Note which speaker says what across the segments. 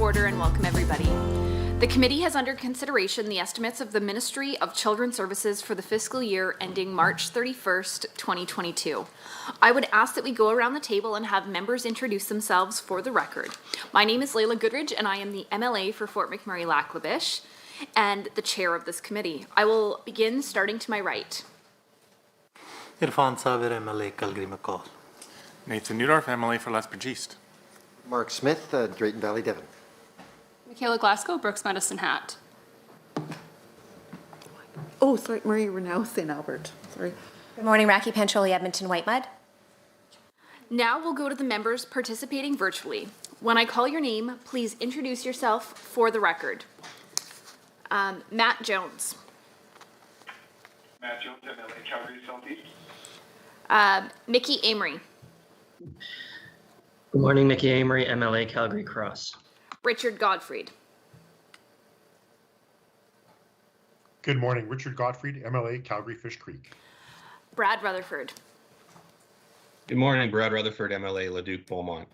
Speaker 1: order and welcome everybody. The committee has under consideration the estimates of the Ministry of Children's Services for the fiscal year ending March 31st, 2022. I would ask that we go around the table and have members introduce themselves for the record. My name is Layla Goodridge and I am the MLA for Fort McMurray-Laclabish and the chair of this committee. I will begin starting to my right.
Speaker 2: Irfan Sabir, MLA, Calgary-McCall.
Speaker 3: Nathan Newdorf, MLA for Lethbridge East.
Speaker 4: Mark Smith, Drayton Valley, Devon.
Speaker 5: Michaela Glasgow, Brooks Medicine Hat.
Speaker 6: Oh, sorry, Marie Renaud, St. Albert. Sorry.
Speaker 7: Good morning, Raki Pancholi, Edmonton Whitemud.
Speaker 1: Now we'll go to the members participating virtually. When I call your name, please introduce yourself for the record. Matt Jones.
Speaker 8: Matt Jones, MLA, Calgary Southeast.
Speaker 1: Mickey Amory.
Speaker 9: Good morning, Mickey Amory, MLA, Calgary Cross.
Speaker 1: Richard Godfried.
Speaker 10: Good morning, Richard Godfried, MLA, Calgary Fish Creek.
Speaker 1: Brad Rutherford.
Speaker 11: Good morning, Brad Rutherford, MLA, Leduc Beaumont.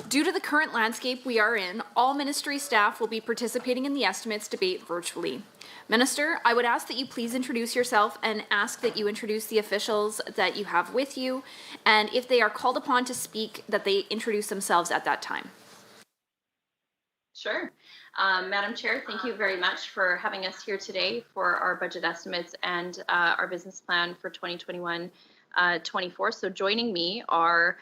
Speaker 1: Due to the current landscape we are in, all ministry staff will be participating in the estimates debate virtually. Minister, I would ask that you please introduce yourself and ask that you introduce the officials that you have with you, and if they are called upon to speak, that they introduce themselves at that time.
Speaker 12: Sure. Madam Chair, thank you very much for having us here today for our budget estimates and our business plan for 2021-24. So joining me are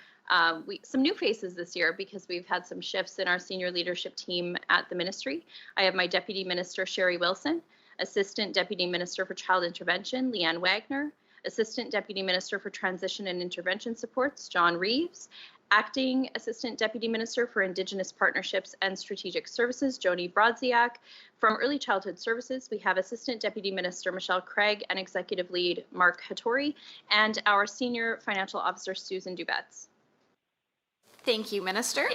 Speaker 12: some new faces this year because we've had some shifts in our senior leadership team at the ministry. I have my Deputy Minister, Sherry Wilson, Assistant Deputy Minister for Child Intervention, Leanne Wagner, Assistant Deputy Minister for Transition and Intervention Supports, John Reeves, Acting Assistant Deputy Minister for Indigenous Partnerships and Strategic Services, Joni Brodziak. From Early Childhood Services, we have Assistant Deputy Minister Michelle Craig and Executive Lead Mark Hattori, and our Senior Financial Officer, Susan Dubetz.
Speaker 1: Thank you, Minister.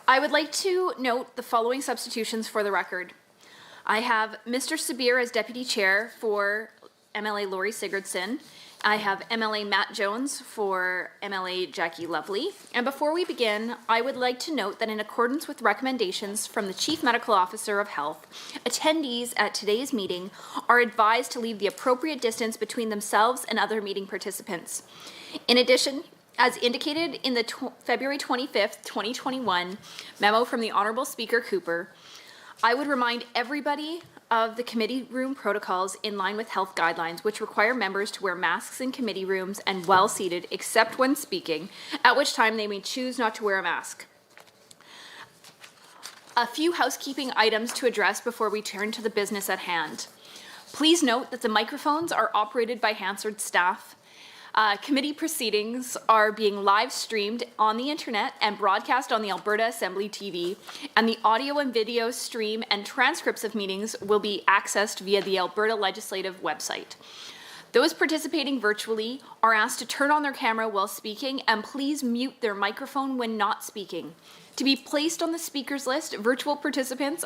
Speaker 1: I would like to note the following substitutions for the record. I have Mr. Sabir as Deputy Chair for MLA Lori Sigurdsson. I have MLA Matt Jones for MLA Jackie Lovely. And before we begin, I would like to note that in accordance with recommendations from the Chief Medical Officer of Health, attendees at today's meeting are advised to leave the appropriate distance between themselves and other meeting participants. In addition, as indicated in the February 25th, 2021 memo from the Honourable Speaker Cooper, I would remind everybody of the committee room protocols in line with health guidelines, which require members to wear masks in committee rooms and while seated, except when speaking, at which time they may choose not to wear a mask. A few housekeeping items to address before we turn to the business at hand. Please note that the microphones are operated by Hansard staff. Committee proceedings are being live streamed on the internet and broadcast on the Alberta Assembly TV, and the audio and video stream and transcripts of meetings will be accessed via the Alberta Legislative website. Those participating virtually are asked to turn on their camera while speaking and please mute their microphone when not speaking. To be placed on the speakers list, virtual participants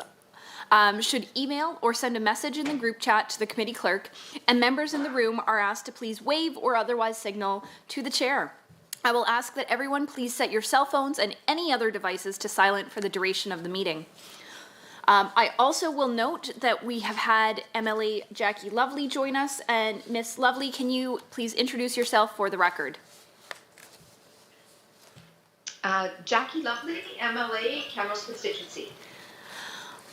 Speaker 1: should email or send a message in the group chat to the committee clerk, and members in the room are asked to please wave or otherwise signal to the chair. I will ask that everyone please set your cell phones and any other devices to silent for the duration of the meeting. I also will note that we have had MLA Jackie Lovely join us, and Miss Lovely, can you please introduce yourself for the record?
Speaker 13: Jackie Lovely, MLA, Camrose Constituency.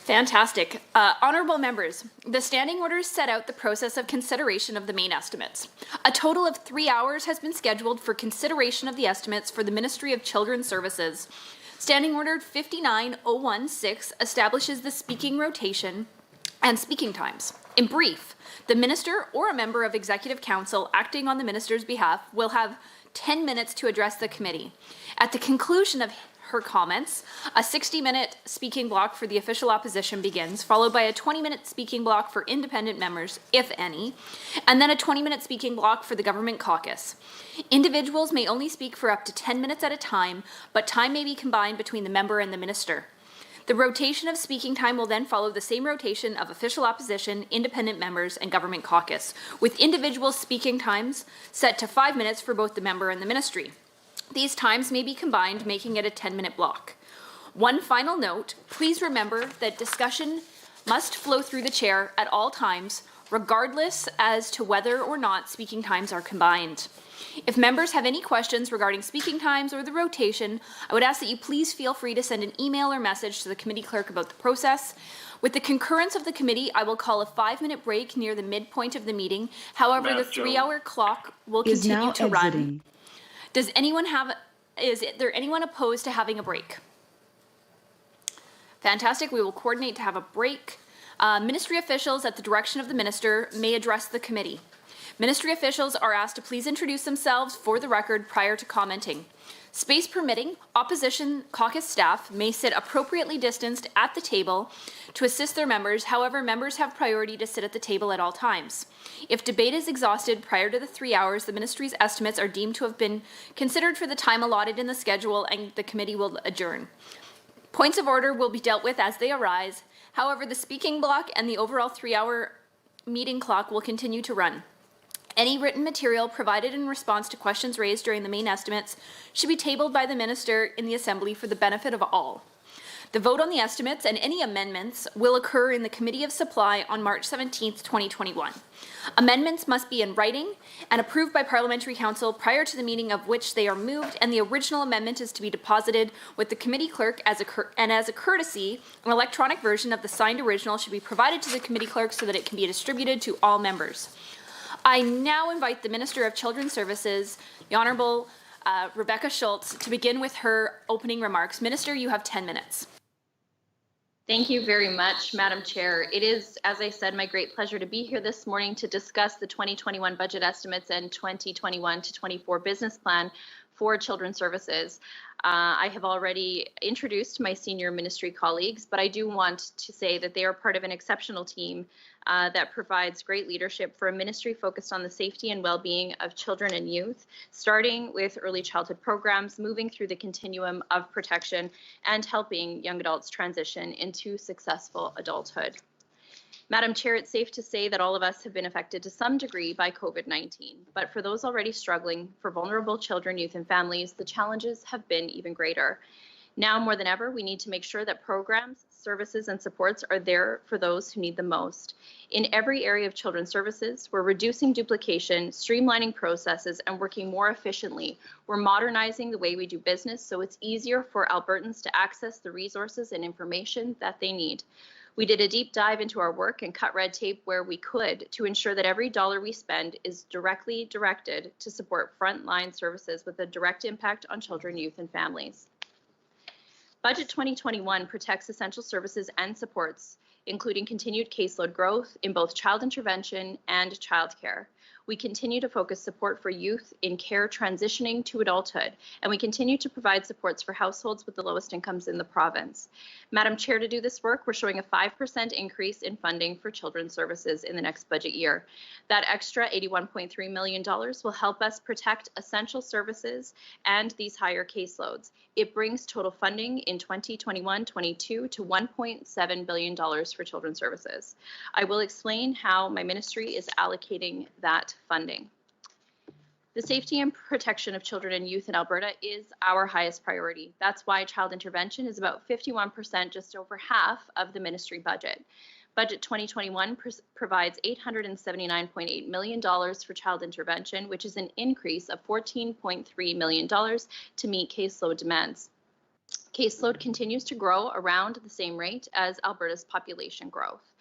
Speaker 1: Fantastic. Honourable members, the standing orders set out the process of consideration of the main estimates. A total of 3 hours has been scheduled for consideration of the estimates for the Ministry of Children's Services. Standing Order 59016 establishes the speaking rotation and speaking times. In brief, the minister or a member of Executive Council acting on the minister's behalf will have 10 minutes to address the committee. At the conclusion of her comments, a 60-minute speaking block for the official opposition begins, followed by a 20-minute speaking block for independent members, if any, and then a 20-minute speaking block for the government caucus. Individuals may only speak for up to 10 minutes at a time, but time may be combined between the member and the minister. The rotation of speaking time will then follow the same rotation of official opposition, independent members, and government caucus, with individual speaking times set to 5 minutes for both the member and the ministry. These times may be combined, making it a 10-minute block. One final note, please remember that discussion must flow through the chair at all times, regardless as to whether or not speaking times are combined. If members have any questions regarding speaking times or the rotation, I would ask that you please feel free to send an email or message to the committee clerk about the process. With the concurrence of the committee, I will call a 5-minute break near the midpoint of the meeting. However, the 3-hour clock will continue to run. Is there anyone opposed to having a break? Fantastic. We will coordinate to have a break. Ministry officials, at the direction of the minister, may address the committee. Ministry officials are asked to please introduce themselves for the record prior to commenting. Space permitting, opposition caucus staff may sit appropriately distanced at the table to assist their members. However, members have priority to sit at the table at all times. If debate is exhausted prior to the 3 hours, the ministry's estimates are deemed to have been considered for the time allotted in the schedule, and the committee will adjourn. Points of order will be dealt with as they arise. However, the speaking block and the overall 3-hour meeting clock will continue to run. Any written material provided in response to questions raised during the main estimates should be tabled by the minister in the Assembly for the benefit of all. The vote on the estimates and any amendments will occur in the Committee of Supply on March 17th, 2021. Amendments must be in writing and approved by Parliamentary Council prior to the meeting of which they are moved, and the original amendment is to be deposited with the committee clerk as a courtesy. An electronic version of the signed original should be provided to the committee clerk so that it can be distributed to all members. I now invite the Minister of Children's Services, the Honourable Rebecca Schultz, to begin with her opening remarks. Minister, you have 10 minutes.
Speaker 12: Thank you very much, Madam Chair. It is, as I said, my great pleasure to be here this morning to discuss the 2021 budget estimates and 2021 to 24 business plan for Children's Services. I have already introduced my senior ministry colleagues, but I do want to say that they are part of an exceptional team that provides great leadership for a ministry focused on the safety and well-being of children and youth, starting with early childhood programs, moving through the continuum of protection, and helping young adults transition into successful adulthood. Madam Chair, it's safe to say that all of us have been affected to some degree by COVID-19, but for those already struggling, for vulnerable children, youth, and families, the challenges have been even greater. Now more than ever, we need to make sure that programs, services, and supports are there for those who need them most. In every area of children's services, we're reducing duplication, streamlining processes, and working more efficiently. We're modernizing the way we do business so it's easier for Albertans to access the resources and information that they need. We did a deep dive into our work and cut red tape where we could to ensure that every dollar we spend is directly directed to support frontline services with a direct impact on children, youth, and families. Budget 2021 protects essential services and supports, including continued caseload growth in both child intervention and childcare. We continue to focus support for youth in care transitioning to adulthood, and we continue to provide supports for households with the lowest incomes in the province. Madam Chair, to do this work, we're showing a 5% increase in funding for children's services in the next budget year. That extra $81.3 million will help us protect essential services and these higher caseloads. It brings total funding in 2021-22 to $1.7 billion for children's services. I will explain how my ministry is allocating that funding. The safety and protection of children and youth in Alberta is our highest priority. That's why child intervention is about 51%, just over half of the ministry budget. Budget 2021 provides $879.8 million for child intervention, which is an increase of $14.3 million to meet caseload demands. Caseload continues to grow around the same rate as Alberta's population growth.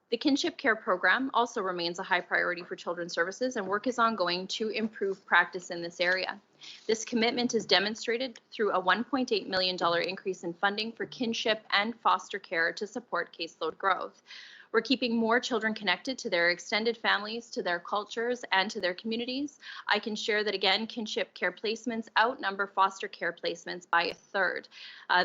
Speaker 12: The Kinship Care Program also remains a high priority for Children's Services, and work is ongoing to improve practice in this area. This commitment is demonstrated through a $1.8 million increase in funding for kinship and foster care to support caseload growth. We're keeping more children connected to their extended families, to their cultures, and to their communities. I can share that, again, kinship care placements outnumber foster care placements by a third.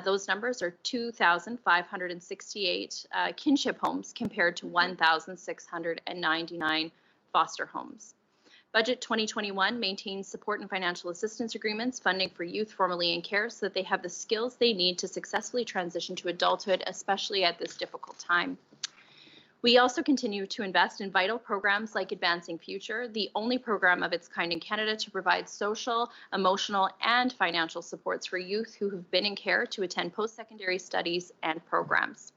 Speaker 12: Those numbers are 2,568 kinship homes compared to 1,699 foster homes. Budget 2021 maintains support and financial assistance agreements, funding for youth formerly in care so that they have the skills they need to successfully transition to adulthood, especially at this difficult time. We also continue to invest in vital programs like Advancing Future, the only program of its kind in Canada to provide social, emotional, and financial supports for youth who have been in care to attend post-secondary studies and programs.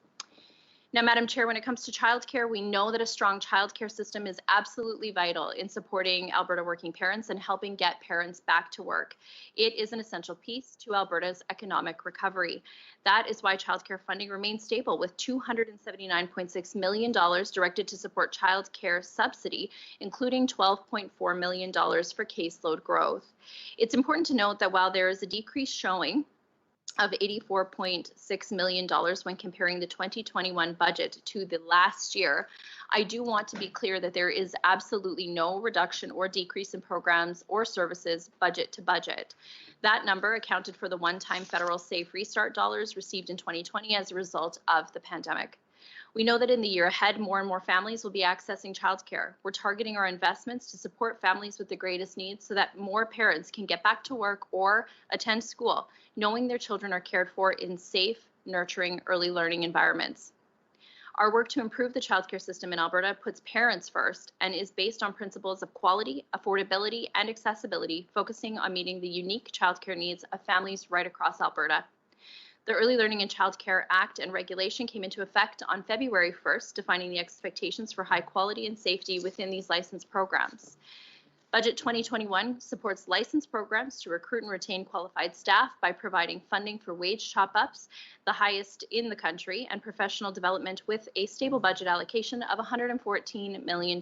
Speaker 12: Now, Madam Chair, when it comes to childcare, we know that a strong childcare system is absolutely vital in supporting Alberta working parents and helping get parents back to work. It is an essential piece to Alberta's economic recovery. That is why childcare funding remains stable, with $279.6 million directed to support childcare subsidy, including $12.4 million for caseload growth. It's important to note that while there is a decrease showing of $84.6 million when comparing the 2021 budget to the last year, I do want to be clear that there is absolutely no reduction or decrease in programs or services budget to budget. That number accounted for the one-time federal Safe Restart dollars received in 2020 as a result of the pandemic. We know that in the year ahead, more and more families will be accessing childcare. We're targeting our investments to support families with the greatest needs so that more parents can get back to work or attend school, knowing their children are cared for in safe, nurturing, early learning environments. Our work to improve the childcare system in Alberta puts parents first and is based on principles of quality, affordability, and accessibility, focusing on meeting the unique childcare needs of families right across Alberta. The Early Learning and Childcare Act and regulation came into effect on February 1st, defining the expectations for high quality and safety within these licensed programs. Budget 2021 supports licensed programs to recruit and retain qualified staff by providing funding for wage top-ups, the highest in the country, and professional development with a stable budget allocation of $114 million.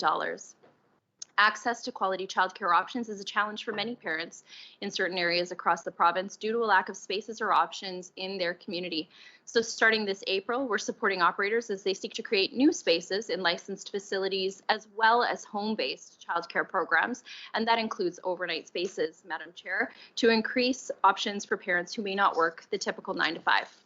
Speaker 12: Access to quality childcare options is a challenge for many parents in certain areas across the province due to a lack of spaces or options in their community. So starting this April, we're supporting operators as they seek to create new spaces in licensed facilities as well as home-based childcare programs, and that includes overnight spaces, Madam Chair, to increase options for parents who may not work the typical 9 to 5.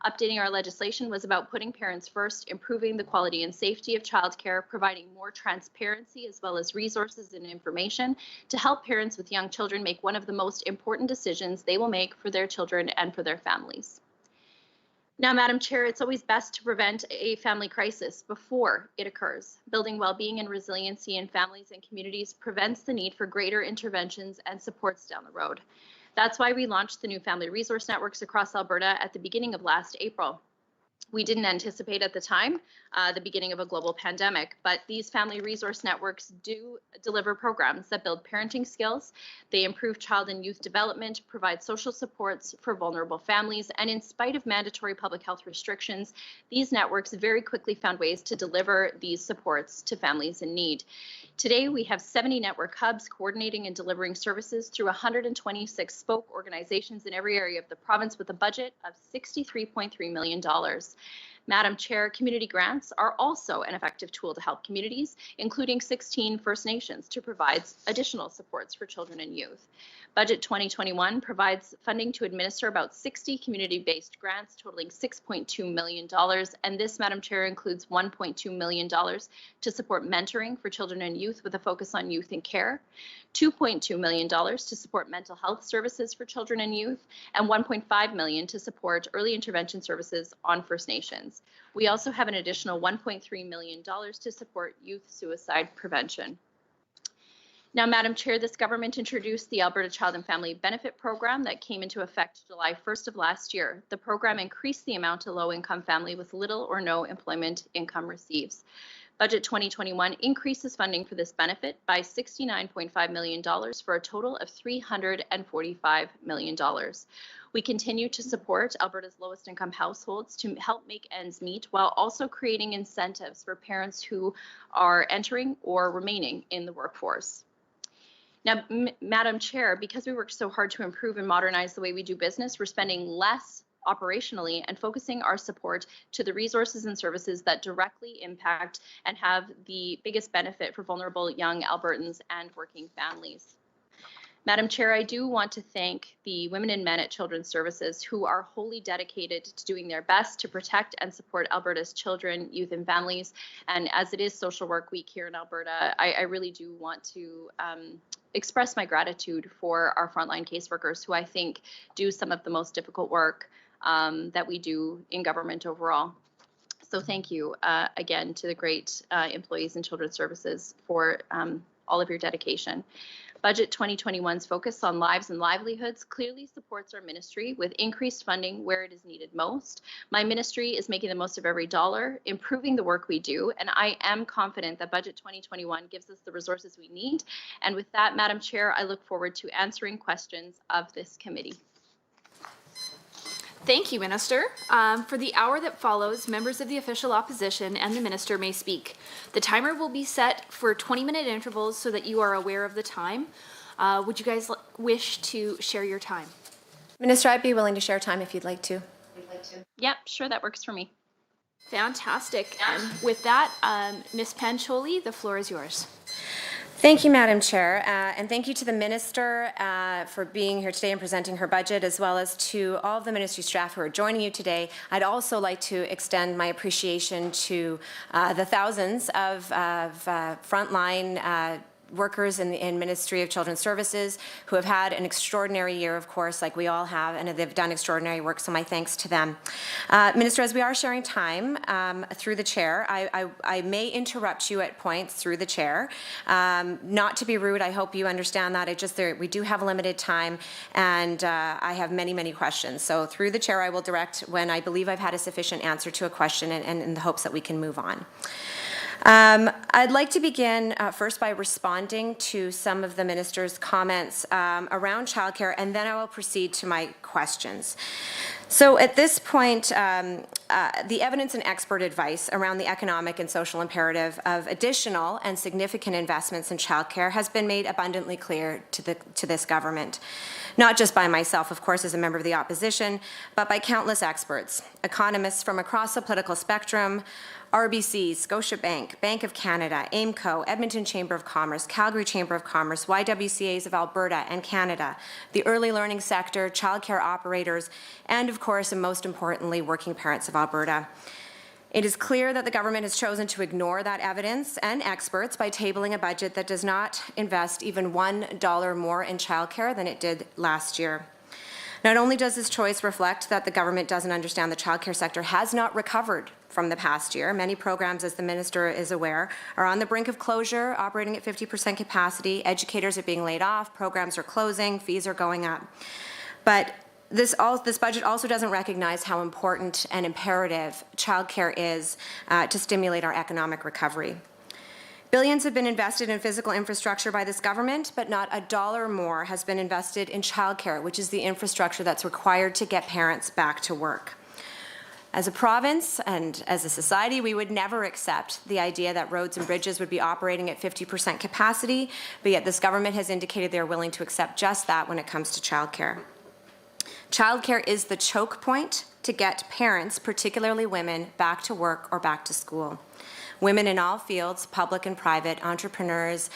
Speaker 12: Updating our legislation was about putting parents first, improving the quality and safety of childcare, providing more transparency as well as resources and information to help parents with young children make one of the most important decisions they will make for their children and for their families. Now, Madam Chair, it's always best to prevent a family crisis before it occurs. Building well-being and resiliency in families and communities prevents the need for greater interventions and supports down the road. That's why we launched the new family resource networks across Alberta at the beginning of last April. We didn't anticipate at the time the beginning of a global pandemic, but these family resource networks do deliver programs that build parenting skills. They improve child and youth development, provide social supports for vulnerable families, and in spite of mandatory public health restrictions, these networks very quickly found ways to deliver these supports to families in need. Today, we have 70 network hubs coordinating and delivering services through 126 spoke organizations in every area of the province with a budget of $63.3 million. Madam Chair, community grants are also an effective tool to help communities, including 16 First Nations, to provide additional supports for children and youth. Budget 2021 provides funding to administer about 60 community-based grants totaling $6.2 million, and this, Madam Chair, includes $1.2 million to support mentoring for children and youth with a focus on youth in care, $2.2 million to support mental health services for children and youth, and $1.5 million to support early intervention services on First Nations. We also have an additional $1.3 million to support youth suicide prevention. Now, Madam Chair, this government introduced the Alberta Child and Family Benefit Program that came into effect July 1st of last year. The program increased the amount a low-income family with little or no employment income receives. Budget 2021 increases funding for this benefit by $69.5 million for a total of $345 million. We continue to support Alberta's lowest income households to help make ends meet while also creating incentives for parents who are entering or remaining in the workforce. Now, Madam Chair, because we work so hard to improve and modernize the way we do business, we're spending less operationally and focusing our support to the resources and services that directly impact and have the biggest benefit for vulnerable young Albertans and working families. Madam Chair, I do want to thank the women and men at Children's Services who are wholly dedicated to doing their best to protect and support Alberta's children, youth, and families. And as it is Social Work Week here in Alberta, I really do want to express my gratitude for our frontline caseworkers who I think do some of the most difficult work that we do in government overall. So thank you again to the great employees in Children's Services for all of your dedication. Budget 2021's focus on lives and livelihoods clearly supports our ministry with increased funding where it is needed most. My ministry is making the most of every dollar, improving the work we do, and I am confident that Budget 2021 gives us the resources we need. And with that, Madam Chair, I look forward to answering questions of this committee.
Speaker 1: Thank you, Minister. For the hour that follows, members of the official opposition and the Minister may speak. The timer will be set for 20-minute intervals so that you are aware of the time. Would you guys wish to share your time?
Speaker 7: Minister, I'd be willing to share time if you'd like to.
Speaker 12: Yep, sure, that works for me.
Speaker 1: Fantastic. And with that, Ms. Pancholi, the floor is yours.
Speaker 7: Thank you, Madam Chair, and thank you to the Minister for being here today and presenting her budget, as well as to all of the ministry staff who are joining you today. I'd also like to extend my appreciation to the thousands of frontline workers in Ministry of Children's Services who have had an extraordinary year, of course, like we all have, and they've done extraordinary work, so my thanks to them. Minister, as we are sharing time through the chair, I may interrupt you at points through the chair. Not to be rude, I hope you understand that. We do have limited time, and I have many, many questions. So through the chair, I will direct when I believe I've had a sufficient answer to a question, and in the hopes that we can move on. I'd like to begin first by responding to some of the Minister's comments around childcare, and then I will proceed to my questions. So at this point, the evidence and expert advice around the economic and social imperative of additional and significant investments in childcare has been made abundantly clear to this government. Not just by myself, of course, as a member of the opposition, but by countless experts, economists from across the political spectrum, RBC, Scotiabank, Bank of Canada, AIMCO, Edmonton Chamber of Commerce, Calgary Chamber of Commerce, YWCAs of Alberta and Canada, the early learning sector, childcare operators, and of course, and most importantly, working parents of Alberta. It is clear that the government has chosen to ignore that evidence and experts by tabling a budget that does not invest even $1 more in childcare than it did last year. Not only does this choice reflect that the government doesn't understand the childcare sector has not recovered from the past year. Many programs, as the Minister is aware, are on the brink of closure, operating at 50% capacity. Educators are being laid off, programs are closing, fees are going up. But this budget also doesn't recognize how important and imperative childcare is to stimulate our economic recovery. Billions have been invested in physical infrastructure by this government, but not a dollar more has been invested in childcare, which is the infrastructure that's required to get parents back to work. As a province and as a society, we would never accept the idea that roads and bridges would be operating at 50% capacity, but yet this government has indicated they're willing to accept just that when it comes to childcare. Childcare is the choke point to get parents, particularly women, back to work or back to school. Women in all fields, public and private, entrepreneurs,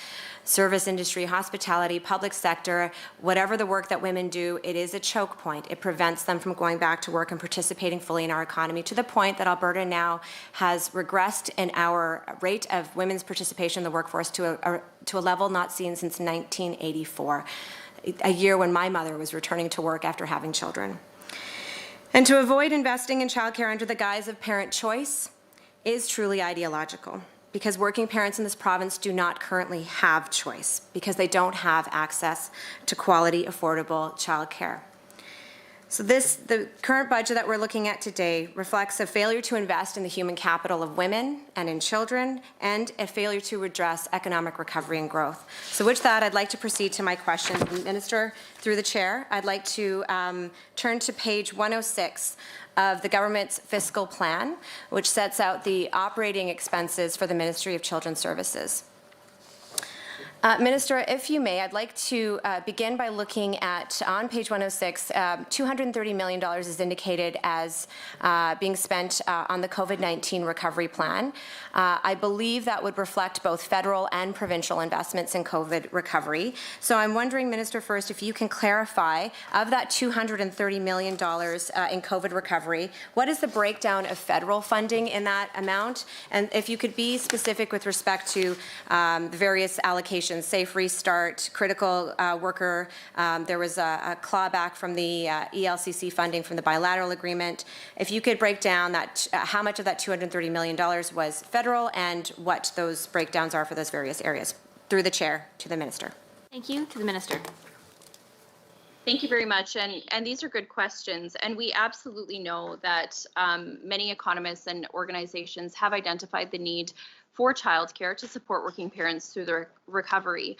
Speaker 7: service industry, hospitality, public sector, whatever the work that women do, it is a choke point. It prevents them from going back to work and participating fully in our economy, to the point that Alberta now has regressed in our rate of women's participation in the workforce to a level not seen since 1984, a year when my mother was returning to work after having children. And to avoid investing in childcare under the guise of parent choice is truly ideological, because working parents in this province do not currently have choice, because they don't have access to quality, affordable childcare. So the current budget that we're looking at today reflects a failure to invest in the human capital of women and in children, and a failure to address economic recovery and growth. So with that, I'd like to proceed to my question. Minister, through the chair, I'd like to turn to page 106 of the government's fiscal plan, which sets out the operating expenses for the Ministry of Children's Services. Minister, if you may, I'd like to begin by looking at, on page 106, $230 million is indicated as being spent on the COVID-19 recovery plan. I believe that would reflect both federal and provincial investments in COVID recovery. So I'm wondering, Minister, first, if you can clarify, of that $230 million in COVID recovery, what is the breakdown of federal funding in that amount? And if you could be specific with respect to the various allocations organizations, Safe Restart, Critical Worker. There was a clawback from the ELCC funding from the bilateral agreement. If you could break down that, how much of that $230 million was federal and what those breakdowns are for those various areas. Through the chair to the minister.
Speaker 1: Thank you. To the minister.
Speaker 12: Thank you very much. And these are good questions. And we absolutely know that many economists and organizations have identified the need for childcare to support working parents through their recovery.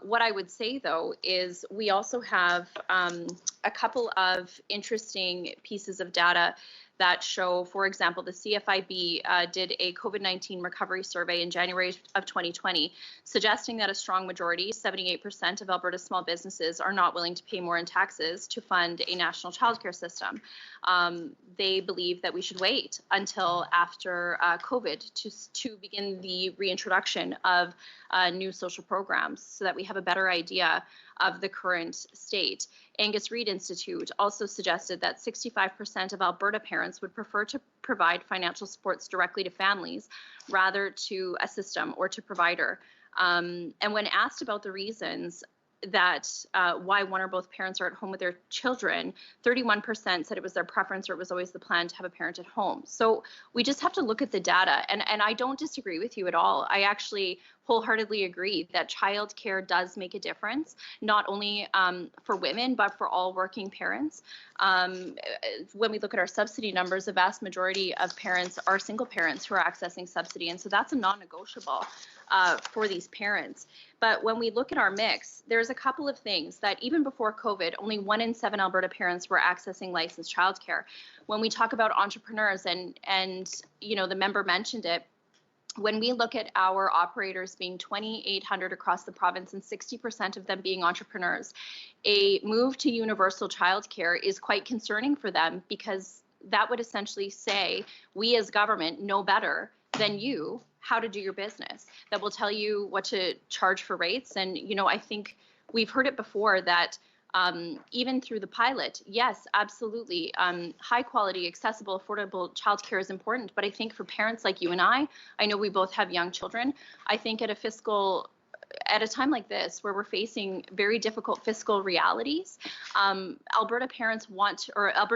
Speaker 12: What I would say, though, is we also have a couple of interesting pieces of data that show, for example, the CFIB did a COVID-19 recovery survey in January of 2020, suggesting that a strong majority, 78% of Alberta small businesses, are not willing to pay more in taxes to fund a national childcare system. They believe that we should wait until after COVID to begin the reintroduction of new social programs so that we have a better idea of the current state. Angus Reid Institute also suggested that 65% of Alberta parents would prefer to provide financial supports directly to families rather to a system or to provider. And when asked about the reasons that why one or both parents are at home with their children, 31% said it was their preference or it was always the plan to have a parent at home. So we just have to look at the data. And I don't disagree with you at all. I actually wholeheartedly agree that childcare does make a difference, not only for women, but for all working parents. When we look at our subsidy numbers, the vast majority of parents are single parents who are accessing subsidy. And so that's a non-negotiable for these parents. But when we look at our mix, there's a couple of things that even before COVID, only 1 in 7 Alberta parents were accessing licensed childcare. When we talk about entrepreneurs, and you know, the member mentioned it, when we look at our operators being 2,800 across the province and 60% of them being entrepreneurs, a move to universal childcare is quite concerning for them, because that would essentially say we as government know better than you how to do your business, that will tell you what to charge for rates. And, you know, I think we've heard it before that even through the pilot, yes, absolutely, high quality, accessible, affordable childcare is important. But I think for parents like you and I know we both have young children. I think at a time like this, where we're facing very difficult fiscal realities, Alberta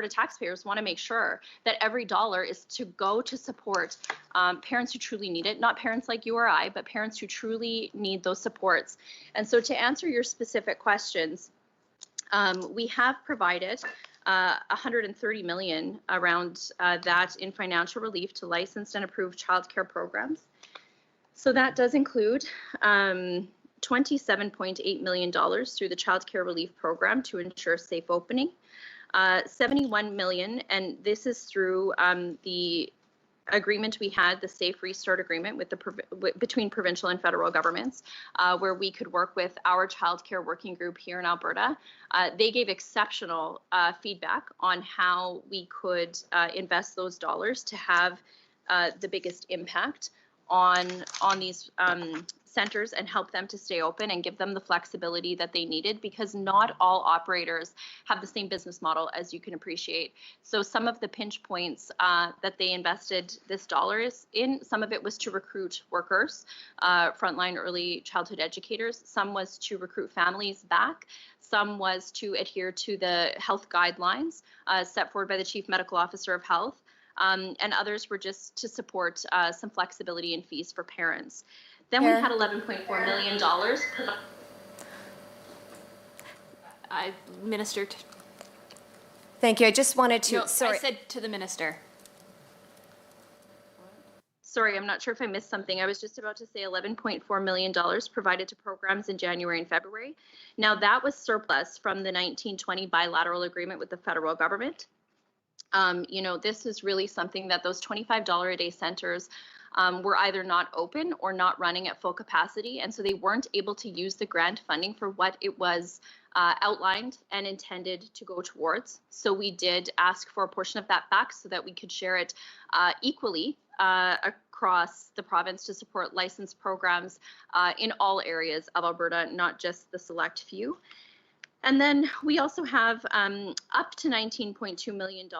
Speaker 12: taxpayers want to make sure that every dollar is to go to support parents who truly need it, not parents like you or I, but parents who truly need those supports. And so to answer your specific questions, we have provided $130 million around that in financial relief to licensed and approved childcare programs. So that does include $27.8 million through the Child Care Relief Program to ensure safe opening, $71 million, and this is through the agreement we had, the Safe Restart agreement with between provincial and federal governments, where we could work with our childcare working group here in Alberta. They gave exceptional feedback on how we could invest those dollars to have the biggest impact on these centers and help them to stay open and give them the flexibility that they needed, because not all operators have the same business model, as you can appreciate. So some of the pinch points that they invested this dollars in, some of it was to recruit workers, frontline early childhood educators. Some was to recruit families back. Some was to adhere to the health guidelines set forward by the Chief Medical Officer of Health. And others were just to support some flexibility in fees for parents. Then we had $11.4 million.
Speaker 1: Minister.
Speaker 7: Thank you. I just wanted to,
Speaker 1: No,
Speaker 7: sorry.
Speaker 1: I said to the minister.
Speaker 12: Sorry, I'm not sure if I missed something. I was just about to say $11.4 million provided to programs in January and February. Now that was surplus from the 1920 bilateral agreement with the federal government. You know, this is really something that those $25 a day centers were either not open or not running at full capacity. And so they weren't able to use the grant funding for what it was outlined and intended to go towards. So we did ask for a portion of that back so that we could share it equally across the province to support licensed programs in all areas of Alberta, not just the select few. And then we also have up to $19.2 million,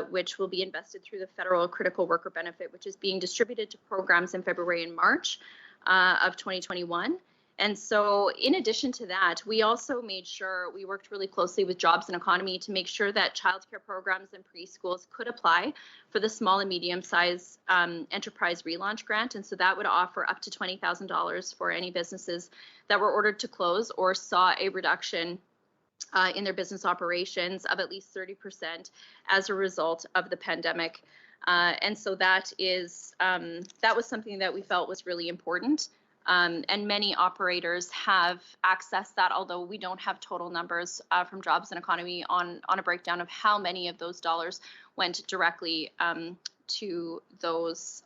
Speaker 12: which will be invested through the federal critical worker benefit, which is being distributed to programs in February and March of 2021. And so in addition to that, we also made sure we worked really closely with Jobs and Economy to make sure that childcare programs and preschools could apply for the small and medium-sized enterprise relaunch grant. And so that would offer up to $20,000 for any businesses that were ordered to close or saw a reduction in their business operations of at least 30% as a result of the pandemic. And so that was something that we felt was really important. And many operators have accessed that, although we don't have total numbers from Jobs and Economy on a breakdown of how many of those dollars went directly to those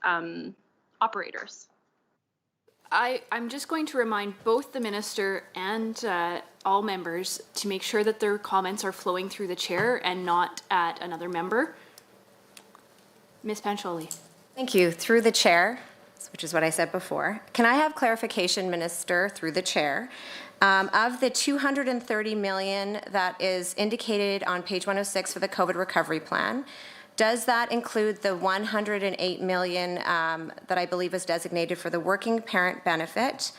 Speaker 12: operators.
Speaker 1: I'm just going to remind both the minister and all members to make sure that their comments are flowing through the chair and not at another member. Ms. Pancholi.
Speaker 7: Thank you. Through the chair, which is what I said before. Can I have clarification, Minister, through the chair, of the $230 million that is indicated on page 106 for the COVID recovery plan? Does that include the $108 million that I believe is designated for the working parent benefit?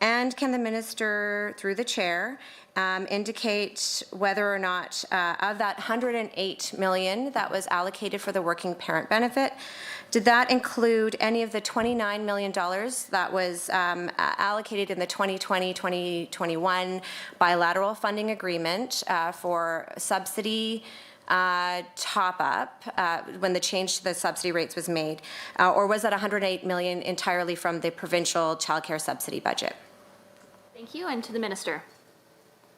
Speaker 7: And can the minister, through the chair, indicate whether or not of that $108 million that was allocated for the working parent benefit, did that include any of the $29 million that was allocated in the 2020-2021 bilateral funding agreement for subsidy top-up when the change to the subsidy rates was made, or was that $108 million entirely from the provincial childcare subsidy budget?
Speaker 1: Thank you, and to the minister.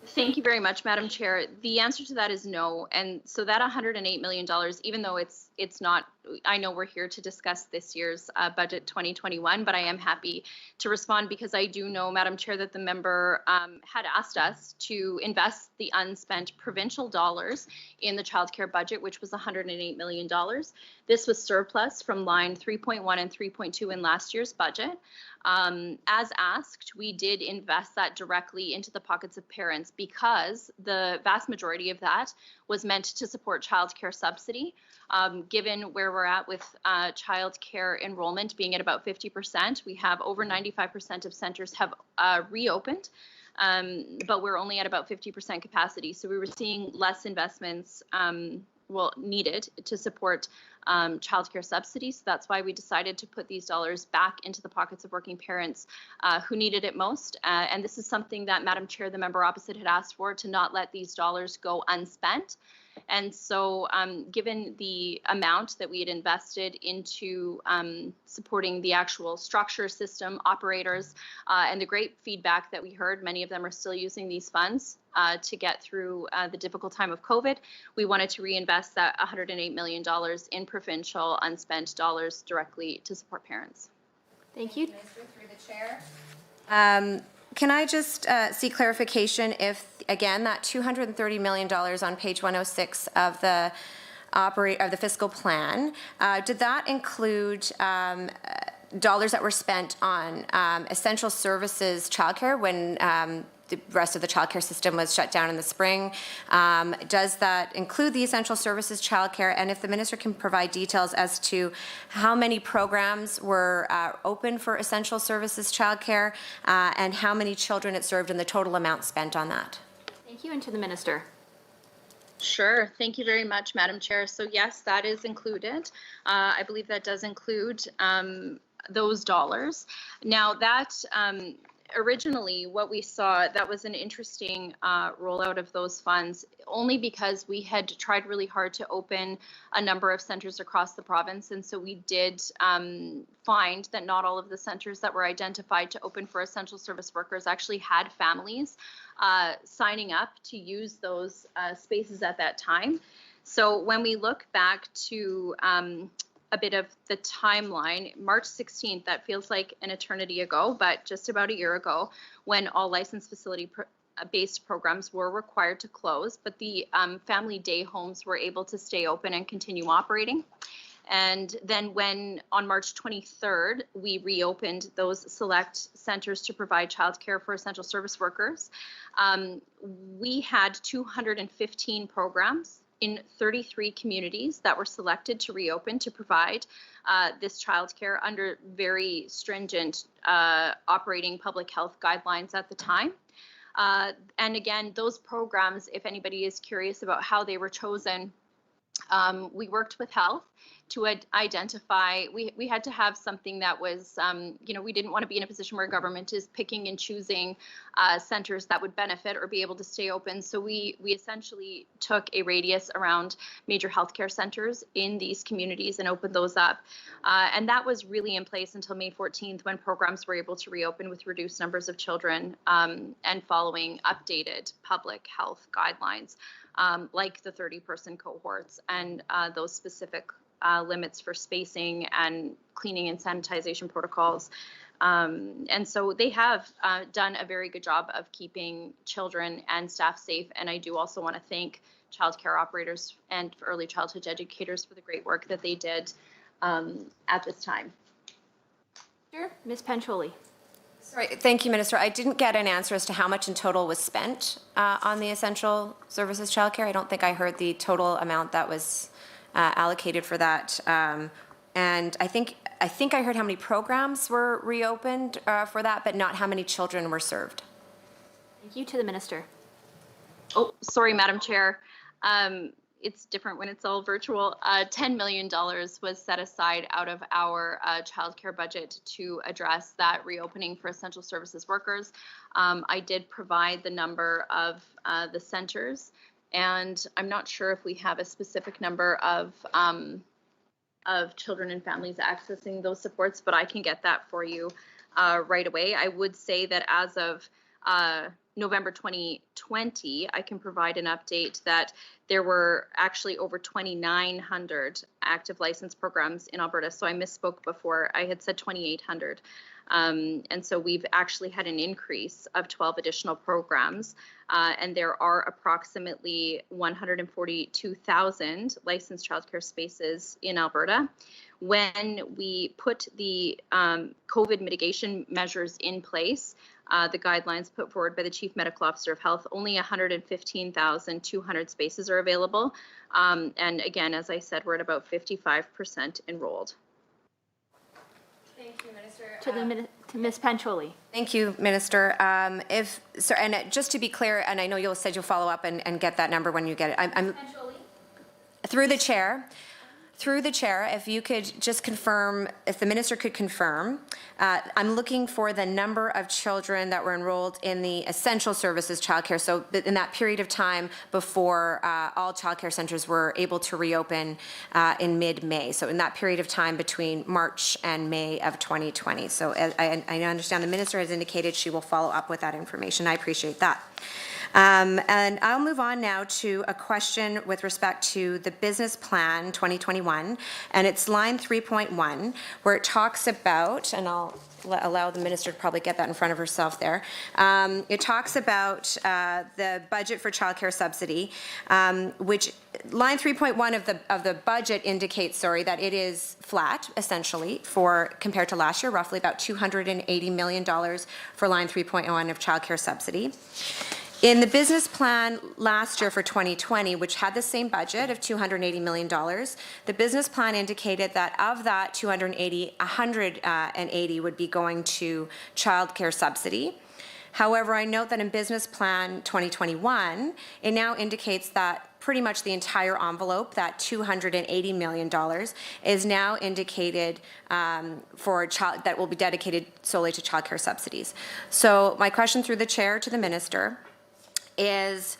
Speaker 12: Thank you very much, Madam Chair. The answer to that is no. And so that $108 million, even though it's not, I know we're here to discuss this year's budget 2021, but I am happy to respond because I do know, Madam Chair, that the member had asked us to invest the unspent provincial dollars in the childcare budget, which was $108 million. This was surplus from line 3.1 and 3.2 in last year's budget. As asked, we did invest that directly into the pockets of parents because the vast majority of that was meant to support childcare subsidy. Given where we're at with childcare enrollment being at about 50%, we have over 95% of centers have reopened, but we're only at about 50% capacity. So we were seeing less investments needed to support childcare subsidies. So that's why we decided to put these dollars back into the pockets of working parents who needed it most. And this is something that Madam Chair, the member opposite, had asked for, to not let these dollars go unspent. And so given the amount that we had invested into supporting the actual structure, system, operators, and the great feedback that we heard, many of them are still using these funds to get through the difficult time of COVID, we wanted to reinvest that $108 million in provincial unspent dollars directly to support parents.
Speaker 1: Thank you.
Speaker 7: Minister, through the chair. Can I just seek clarification if, again, that $230 million on page 106 of the fiscal plan, did that include dollars that were spent on essential services childcare when the rest of the childcare system was shut down in the spring? Does that include the essential services childcare? And if the minister can provide details as to how many programs were open for essential services childcare and how many children it served and the total amount spent on that.
Speaker 1: Thank you, and to the minister.
Speaker 12: Sure. Thank you very much, Madam Chair. So yes, that is included. I believe that does include those dollars. Now that originally what we saw, that was an interesting rollout of those funds, only because we had tried really hard to open a number of centers across the province. And so we did find that not all of the centers that were identified to open for essential service workers actually had families signing up to use those spaces at that time. So when we look back to a bit of the timeline, March 16th, that feels like an eternity ago, but just about a year ago, when all licensed facility-based programs were required to close, but the family day homes were able to stay open and continue operating. And then when on March 23rd, we reopened those select centers to provide childcare for essential service workers, we had 215 programs in 33 communities that were selected to reopen to provide this childcare under very stringent operating public health guidelines at the time. And again, those programs, if anybody is curious about how they were chosen, we worked with health to identify, we had to have something that was, we didn't want to be in a position where government is picking and choosing centers that would benefit or be able to stay open. So we essentially took a radius around major healthcare centers in these communities and opened those up. And that was really in place until May 14th, when programs were able to reopen with reduced numbers of children and following updated public health guidelines, like the 30-person cohorts and those specific limits for spacing and cleaning and sanitization protocols. And so they have done a very good job of keeping children and staff safe. And I do also want to thank childcare operators and early childhood educators for the great work that they did at this time.
Speaker 1: Sure. Ms. Pancholi.
Speaker 7: Sorry, thank you, Minister. I didn't get an answer as to how much in total was spent on the essential services childcare. I don't think I heard the total amount that was allocated for that. And I think I heard how many programs were reopened for that, but not how many children were served.
Speaker 1: Thank you. To the Minister.
Speaker 12: Oh, sorry, Madam Chair. It's different when it's all virtual. $10 million was set aside out of our childcare budget to address that reopening for essential services workers. I did provide the number of the centers, and I'm not sure if we have a specific number of children and families accessing those supports, but I can get that for you right away. I would say that as of November 2020, I can provide an update that there were actually over 2,900 active license programs in Alberta. So I misspoke before. I had said 2,800. And so we've actually had an increase of 12 additional programs. And there are approximately 142,000 licensed childcare spaces in Alberta. When we put the COVID mitigation measures in place, the guidelines put forward by the Chief Medical Officer of Health, only 115,200 spaces are available. And again, as I said, we're at about 55% enrolled.
Speaker 7: Thank you, Minister.
Speaker 1: To Ms. Pancholi.
Speaker 7: Thank you, Minister. And just to be clear, and I know you said you'll follow up and get that number when you get it. I'm through the chair. Through the chair, if you could just confirm, if the minister could confirm, I'm looking for the number of children that were enrolled in the essential services childcare. So in that period of time before all childcare centers were able to reopen in mid-May. So in that period of time between March and May of 2020. So I understand the minister has indicated she will follow up with that information. I appreciate that. And I'll move on now to a question with respect to the business plan 2021, and it's line 3.1, where it talks about, and I'll allow the minister to probably get that in front of herself there. It talks about the budget for childcare subsidy, which line 3.1 of the budget indicates, that it is flat essentially for compared to last year, roughly about $280 million for line 3.1 of childcare subsidy. In the business plan last year for 2020, which had the same budget of $280 million, the business plan indicated that of that 280, 180 would be going to childcare subsidy. However, I note that in business plan 2021, it now indicates that pretty much the entire envelope, that $280 million, is now indicated that will be dedicated solely to childcare subsidies. So my question through the chair to the minister is,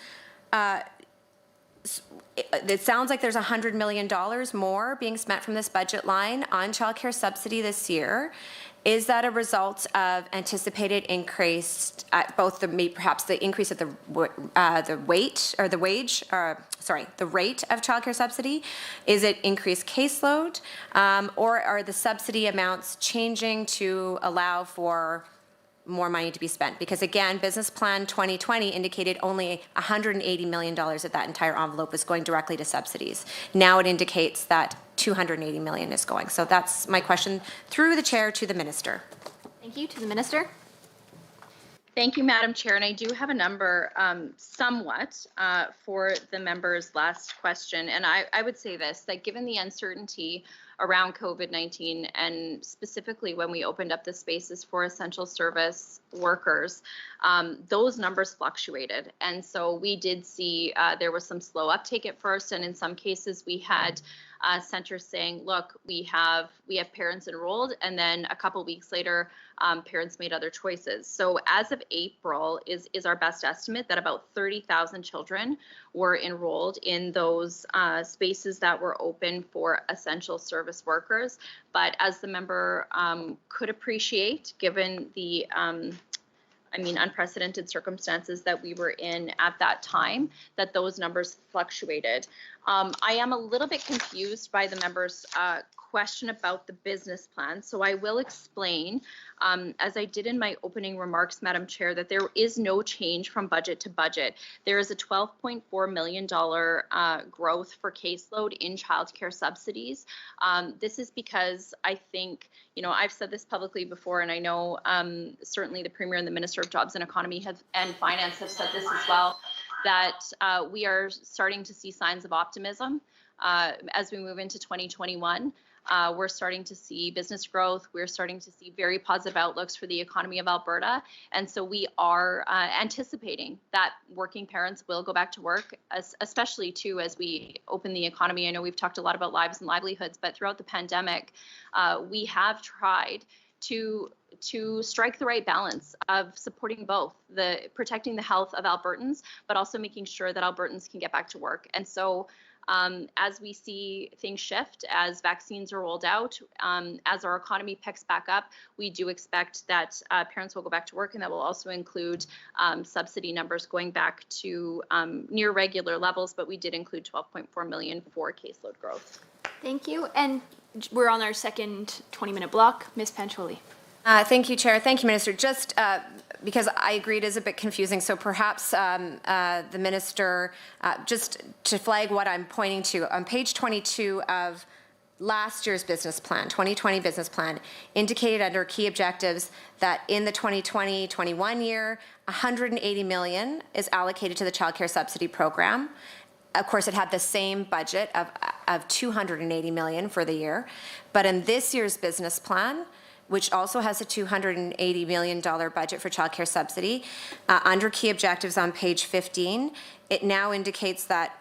Speaker 7: it sounds like there's $100 million more being spent from this budget line on childcare subsidy this year. Is that a result of anticipated increase at both perhaps the increase of the rate of childcare subsidy? Is it increased caseload, or are the subsidy amounts changing to allow for more money to be spent? Because again, business plan 2020 indicated only $180 million of that entire envelope was going directly to subsidies. Now it indicates that $280 million is going. So that's my question through the chair to the minister.
Speaker 1: Thank you. To the minister.
Speaker 12: Thank you, Madam Chair. And I do have a number somewhat for the member's last question. And I would say this, that given the uncertainty around COVID-19 and specifically when we opened up the spaces for essential service workers, those numbers fluctuated. And so we did see there was some slow uptake at first. And in some cases we had centers saying, look, we have parents enrolled, and then a couple weeks later, parents made other choices. So as of April is our best estimate that about 30,000 children were enrolled in those spaces that were open for essential service workers. But as the member could appreciate, given the unprecedented circumstances that we were in at that time, that those numbers fluctuated. I am a little bit confused by the member's question about the business plan. So I will explain, as I did in my opening remarks, Madam Chair, that there is no change from budget to budget. There is a $12.4 million growth for caseload in childcare subsidies. This is because I think, I've said this publicly before, and I know certainly the Premier and the Minister of Jobs and Economy and Finance have said this as well, that we are starting to see signs of optimism as we move into 2021. We're starting to see business growth. We're starting to see very positive outlooks for the economy of Alberta. And so we are anticipating that working parents will go back to work, especially too as we open the economy. I know we've talked a lot about lives and livelihoods, but throughout the pandemic, we have tried to strike the right balance of supporting both protecting the health of Albertans, but also making sure that Albertans can get back to work. And so as we see things shift, as vaccines are rolled out, as our economy picks back up, we do expect that parents will go back to work, and that will also include subsidy numbers going back to near regular levels, but we did include $12.4 million for caseload growth.
Speaker 1: Thank you. And we're on our second 20-minute block. Ms. Pancholi.
Speaker 7: Thank you, Chair. Thank you, Minister. Just because I agree it is a bit confusing, so perhaps the Minister, just to flag what I'm pointing to, on page 22 of last year's business plan, 2020 business plan, indicated under key objectives that in the 2020-21 year, $180 million is allocated to the childcare subsidy program. Of course, it had the same budget of $280 million for the year. But in this year's business plan, which also has a $280 million budget for childcare subsidy, under key objectives on page 15, it now indicates that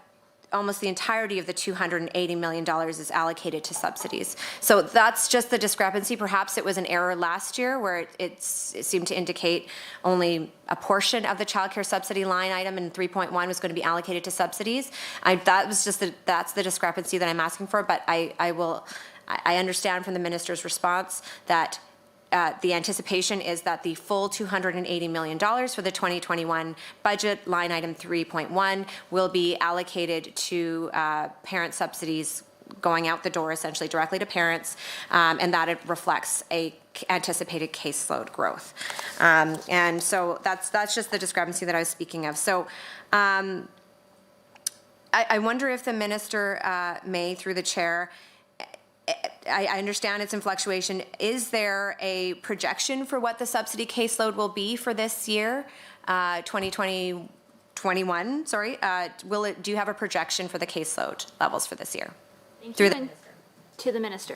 Speaker 7: almost the entirety of the $280 million is allocated to subsidies. So that's just the discrepancy. Perhaps it was an error last year where it seemed to indicate only a portion of the childcare subsidy line item in 3.1 was going to be allocated to subsidies. That's the discrepancy that I'm asking for, but I understand from the Minister's response that the anticipation is that the full $280 million for the 2021 budget, line item 3.1, will be allocated to parent subsidies going out the door, essentially directly to parents, and that it reflects a anticipated caseload growth. And so that's just the discrepancy that I was speaking of. So I wonder if the Minister may, through the Chair, I understand it's in fluctuation. Is there a projection for what the subsidy caseload will be for this year, 2020-21, sorry? Do you have a projection for the caseload levels for this year?
Speaker 1: Thank you. And to the Minister.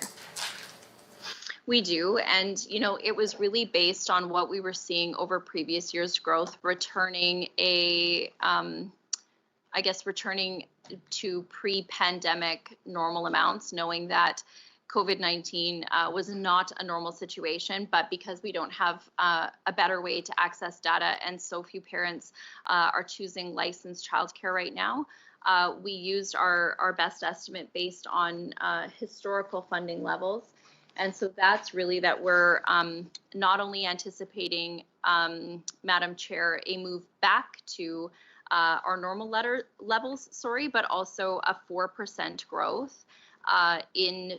Speaker 12: We do, and it was really based on what we were seeing over previous years' growth, returning to pre-pandemic normal amounts, knowing that COVID-19 was not a normal situation, but because we don't have a better way to access data and so few parents are choosing licensed childcare right now, we used our best estimate based on historical funding levels. And so that's really that we're not only anticipating, Madam Chair, a move back to our normal levels, but also a 4% growth in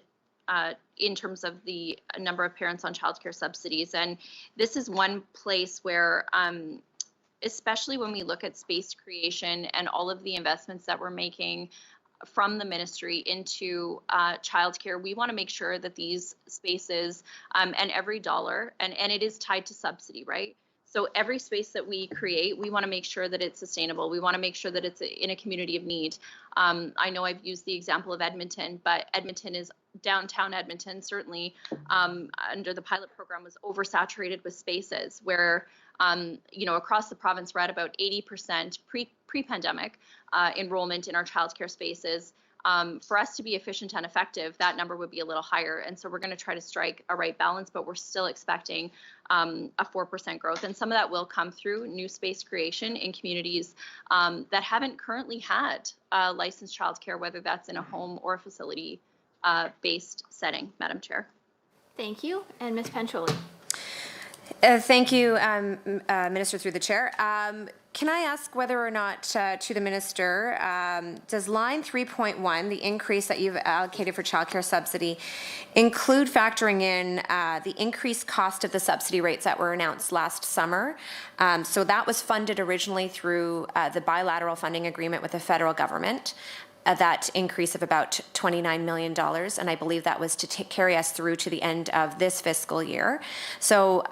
Speaker 12: terms of the number of parents on childcare subsidies. And this is one place where, especially when we look at space creation and all of the investments that we're making from the ministry into childcare, we want to make sure that these spaces and every dollar, and it is tied to subsidy, right? So every space that we create, we want to make sure that it's sustainable. We want to make sure that it's in a community of need. I know I've used the example of Edmonton, but Edmonton is downtown Edmonton, certainly under the pilot program, was oversaturated with spaces where, across the province, we're at about 80% pre-pandemic enrollment in our childcare spaces. For us to be efficient and effective, that number would be a little higher. And so we're going to try to strike a right balance, but we're still expecting a 4% growth. And some of that will come through new space creation in communities that haven't currently had licensed childcare, whether that's in a home or a facility based setting, Madam Chair.
Speaker 1: Thank you. And Ms. Pancholi.
Speaker 7: Thank you, Minister, through the chair. Can I ask whether or not, to the Minister, does line 3.1, the increase that you've allocated for childcare subsidy, include factoring in the increased cost of the subsidy rates that were announced last summer? So that was funded originally through the bilateral funding agreement with the federal government. That increase of about $29 million, and I believe that was to carry us through to the end of this fiscal year. So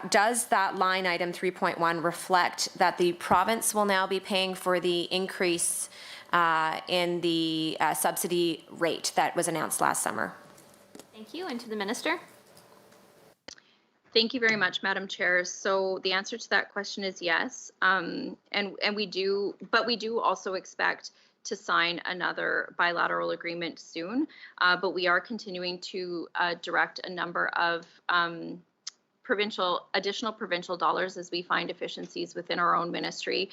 Speaker 7: does that line item 3.1 reflect that the province will now be paying for the increase in the subsidy rate that was announced last summer?
Speaker 1: Thank you. And to the Minister.
Speaker 12: Thank you very much, Madam Chair. So the answer to that question is yes. And we do also expect to sign another bilateral agreement soon, but we are continuing to direct a number of additional provincial dollars as we find efficiencies within our own ministry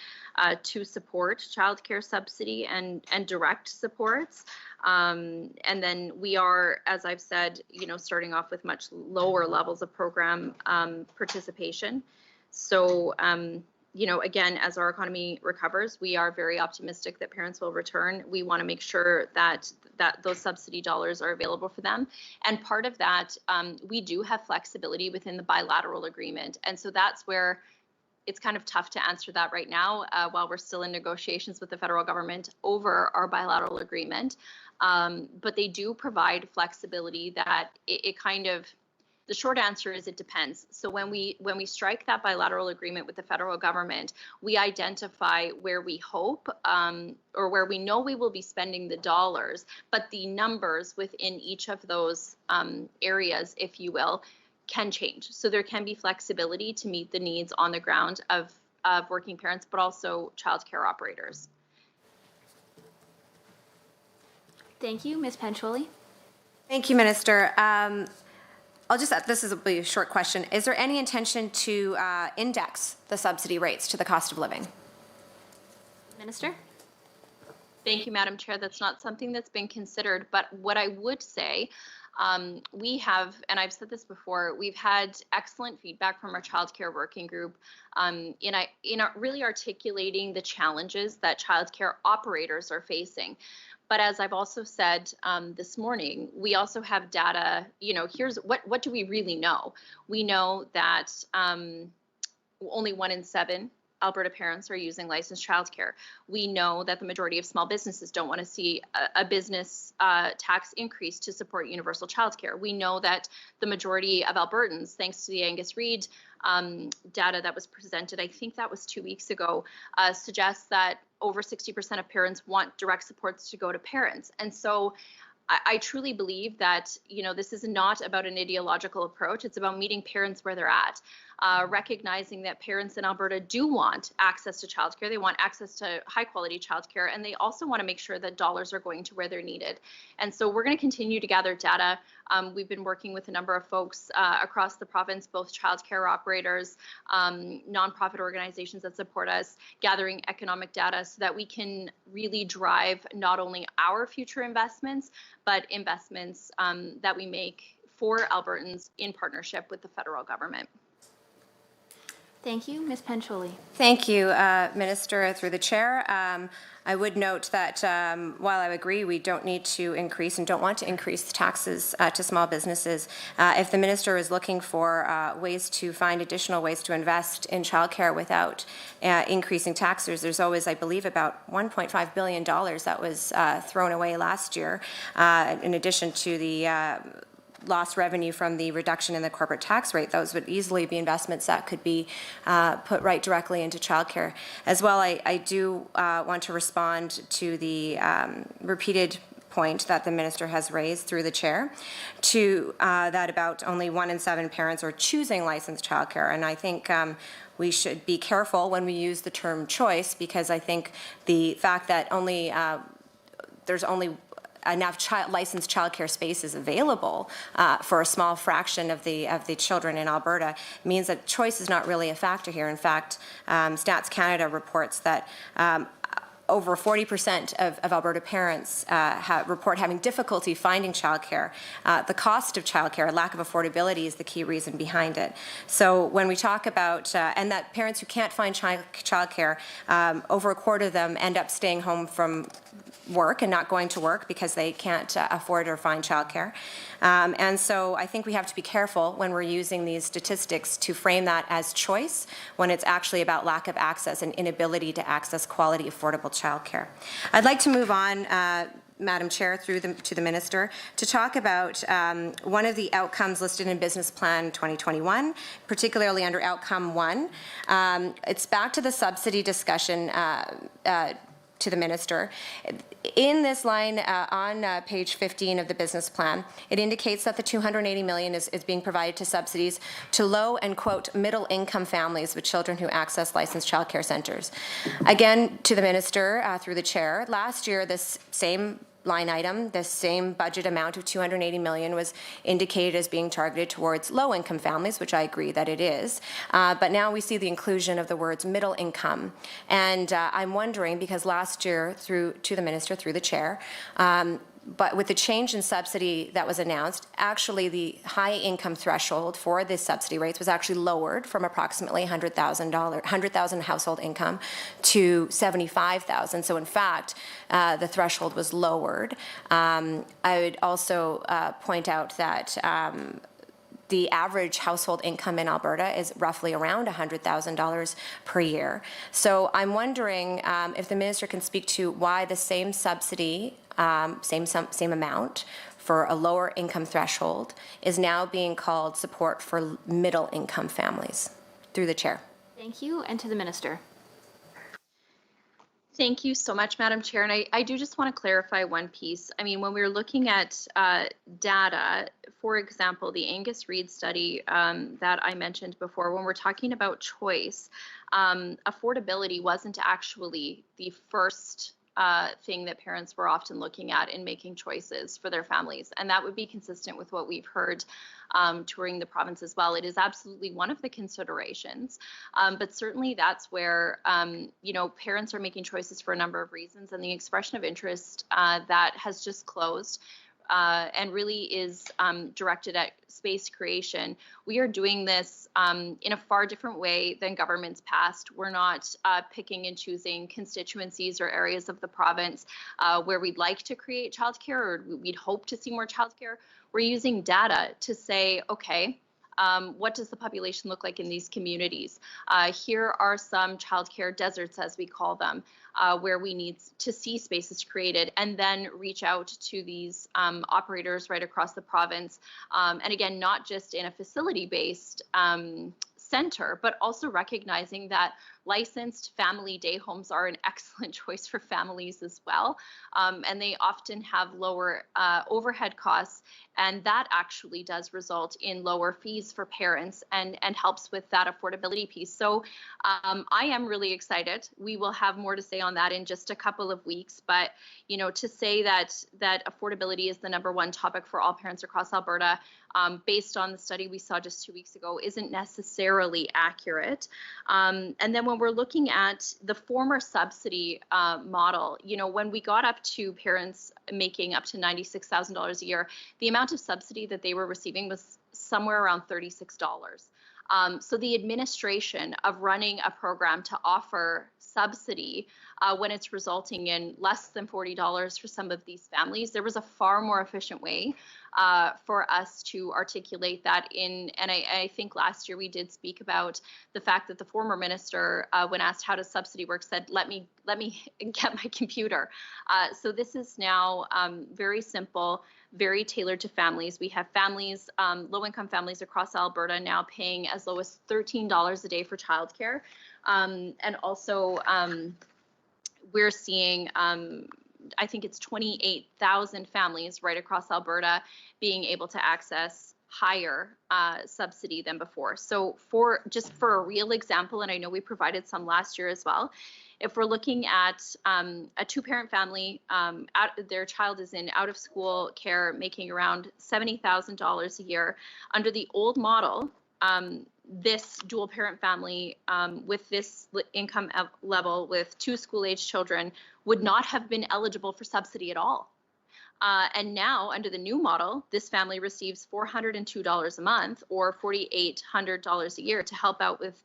Speaker 12: to support childcare subsidy and direct supports. And then we are, as I've said, starting off with much lower levels of program participation. So again, as our economy recovers, we are very optimistic that parents will return. We want to make sure that those subsidy dollars are available for them. And part of that, we do have flexibility within the bilateral agreement. And so that's where it's kind of tough to answer that right now while we're still in negotiations with the federal government over our bilateral agreement. But they do provide flexibility that the short answer is it depends. So when we strike that bilateral agreement with the federal government, we identify where we hope or where we know we will be spending the dollars, but the numbers within each of those areas, if you will, can change. So there can be flexibility to meet the needs on the ground of working parents, but also childcare operators.
Speaker 1: Thank you. Ms. Pancholi.
Speaker 7: Thank you, Minister. This is a short question. Is there any intention to index the subsidy rates to the cost of living?
Speaker 1: Minister.
Speaker 12: Thank you, Madam Chair. That's not something that's been considered, but what I would say, we have, and I've said this before, we've had excellent feedback from our childcare working group in really articulating the challenges that childcare operators are facing. But as I've also said this morning, we also have data, here's what do we really know? We know that only 1 in 7 Alberta parents are using licensed childcare. We know that the majority of small businesses don't want to see a business tax increase to support universal childcare. We know that the majority of Albertans, thanks to the Angus Reid data that was presented, I think that was 2 weeks ago, suggests that over 60% of parents want direct supports to go to parents. And so I truly believe that, this is not about an ideological approach. It's about meeting parents where they're at, recognizing that parents in Alberta do want access to childcare. They want access to high quality childcare, and they also want to make sure that dollars are going to where they're needed. And so we're going to continue to gather data. We've been working with a number of folks across the province, both childcare operators, nonprofit organizations that support us, gathering economic data so that we can really drive not only our future investments, but investments that we make for Albertans in partnership with the federal government.
Speaker 1: Thank you. Ms. Pancholi.
Speaker 7: Thank you, Minister, through the chair. I would note that while I agree we don't need to increase and don't want to increase the taxes to small businesses, if the minister is looking for ways to find additional ways to invest in childcare without increasing taxes, there's always, I believe, about $1.5 billion that was thrown away last year, in addition to the lost revenue from the reduction in the corporate tax rate. Those would easily be investments that could be put right directly into childcare. As well, I do want to respond to the repeated point that the minister has raised through the chair to that about only 1 in 7 parents are choosing licensed childcare. And I think we should be careful when we use the term choice, because I think the fact that there's only enough licensed childcare spaces available for a small fraction of the children in Alberta means that choice is not really a factor here. In fact, Stats Canada reports that over 40% of Alberta parents report having difficulty finding childcare. The cost of childcare, lack of affordability, is the key reason behind it. So when we talk about, and that parents who can't find childcare, over a quarter of them end up staying home from work and not going to work because they can't afford or find childcare. And so I think we have to be careful when we're using these statistics to frame that as choice when it's actually about lack of access and inability to access quality, affordable childcare. I'd like to move on, Madam Chair, to the Minister, to talk about one of the outcomes listed in Business Plan 2021, particularly under Outcome 1. It's back to the subsidy discussion to the Minister. In this line on page 15 of the business plan, it indicates that the $280 million is being provided to subsidies to low and, quote, middle income families with children who access licensed childcare centres. Again, to the Minister, through the Chair, last year this same line item, the same budget amount of $280 million was indicated as being targeted towards low-income families, which I agree that it is. But now we see the inclusion of the words middle income. And I'm wondering, because last year, to the Minister, through the Chair, but with the change in subsidy that was announced, actually the high income threshold for the subsidy rates was actually lowered from approximately $100,000 household income to $75,000. So in fact, the threshold was lowered. I would also point out that the average household income in Alberta is roughly around $100,000 per year. So I'm wondering if the Minister can speak to why the same subsidy, same amount for a lower income threshold is now being called support for middle income families. Through the Chair.
Speaker 1: Thank you, and to the Minister.
Speaker 12: Thank you so much, Madam Chair. And I do just want to clarify one piece. I mean, when we're looking at data, for example, the Angus Reid study that I mentioned before, when we're talking about choice, affordability wasn't actually the first thing that parents were often looking at in making choices for their families. And that would be consistent with what we've heard touring the province as well. It is absolutely one of the considerations, but certainly that's where, parents are making choices for a number of reasons, and the expression of interest that has just closed and really is directed at space creation. We are doing this in a far different way than governments past. We're not picking and choosing constituencies or areas of the province where we'd like to create childcare or we'd hope to see more childcare. We're using data to say, okay, what does the population look like in these communities? Here are some childcare deserts, as we call them, where we need to see spaces created and then reach out to these operators right across the province. And again, not just in a facility-based center, but also recognizing that licensed family day homes are an excellent choice for families as well. And they often have lower overhead costs, and that actually does result in lower fees for parents and helps with that affordability piece. So I am really excited. We will have more to say on that in just a couple of weeks, but to say that affordability is the #1 topic for all parents across Alberta, based on the study we saw just 2 weeks ago, isn't necessarily accurate. And then when we're looking at the former subsidy model, when we got up to parents making up to $96,000 a year, the amount of subsidy that they were receiving was somewhere around $36. So the administration of running a program to offer subsidy when it's resulting in less than $40 for some of these families, there was a far more efficient way for us to articulate that and I think last year we did speak about the fact that the former minister, when asked how does subsidy work, said, let me get my computer. So this is now very simple, very tailored to families. We have families, low-income families across Alberta now paying as low as $13 a day for childcare. And also we're seeing, I think it's 28,000 families right across Alberta being able to access higher subsidy than before. So for a real example, and I know we provided some last year as well, if we're looking at a two-parent family, their child is in out-of-school care making around $70,000 a year. Under the old model, this dual-parent family with this income level with 2 school-age children would not have been eligible for subsidy at all. And now, under the new model, this family receives $402 a month or $4,800 a year to help out with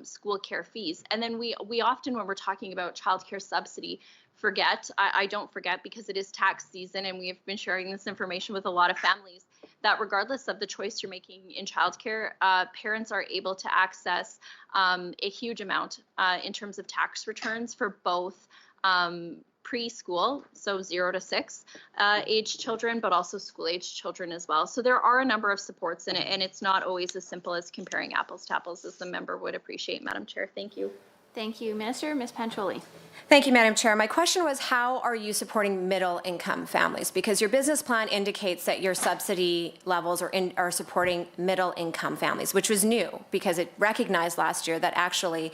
Speaker 12: school care fees. And then we often, when we're talking about childcare subsidy, I don't forget because it is tax season and we have been sharing this information with a lot of families, that regardless of the choice you're making in childcare, parents are able to access a huge amount in terms of tax returns for both preschool, so 0 to 6 age children, but also school age children as well. So there are a number of supports in it, and it's not always as simple as comparing apples to apples, as the member would appreciate, Madam Chair. Thank you.
Speaker 1: Thank you, Minister. Ms. Pancholi.
Speaker 7: Thank you, Madam Chair. My question was, how are you supporting middle-income families? Because your business plan indicates that your subsidy levels are supporting middle-income families, which was new because it recognized last year that actually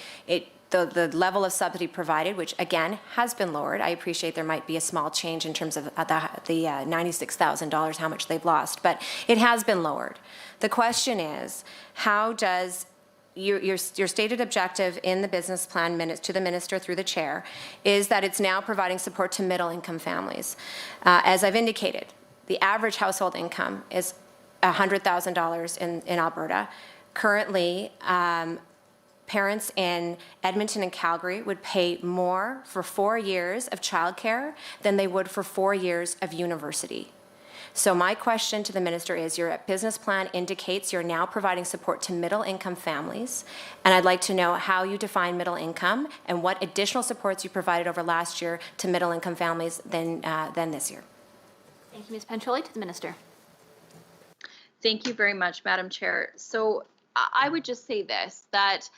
Speaker 7: the level of subsidy provided, which again has been lowered. I appreciate there might be a small change in terms of the $96,000, how much they've lost, but it has been lowered. The question is, how does your stated objective in the business plan minutes to the minister through the chair is that it's now providing support to middle-income families. As I've indicated, the average household income is $100,000 in Alberta. Currently, parents in Edmonton and Calgary would pay more for 4 years of childcare than they would for 4 years of university. So my question to the minister is, your business plan indicates you're now providing support to middle-income families, and I'd like to know how you define middle income and what additional supports you provided over last year to middle-income families than this year.
Speaker 1: Thank you, Ms. Pancholi. To the minister.
Speaker 12: Thank you very much, Madam Chair. So I would just say this, that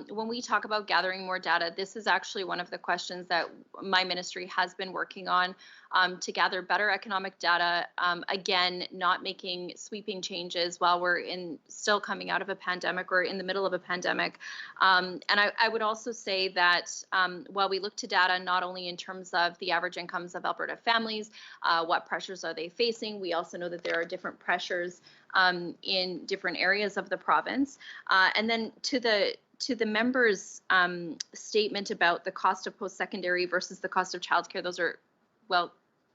Speaker 12: when we talk about gathering more data, this is actually one of the questions that my ministry has been working on to gather better economic data. Again, not making sweeping changes while we're still coming out of a pandemic or in the middle of a pandemic. And I would also say that while we look to data not only in terms of the average incomes of Alberta families, what pressures are they facing, we also know that there are different pressures in different areas of the province. And then to the member's statement about the cost of post-secondary versus the cost of childcare, those are, well,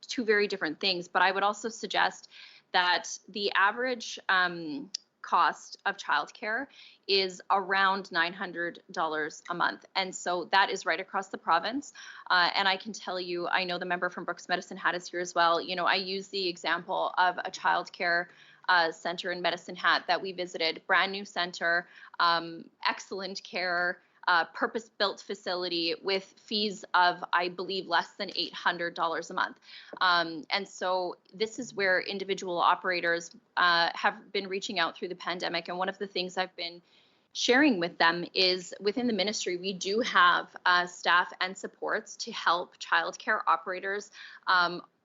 Speaker 12: two very different things. But I would also suggest that the average cost of childcare is around $900 a month. And so that is right across the province. And I can tell you, I know the member from Brooks Medicine Hat is here as well. You know, I use the example of a childcare center in Medicine Hat that we visited, brand new center, excellent care, purpose-built facility with fees of, I believe, less than $800 a month. And so this is where individual operators have been reaching out through the pandemic. And one of the things I've been sharing with them is within the ministry, we do have staff and supports to help childcare operators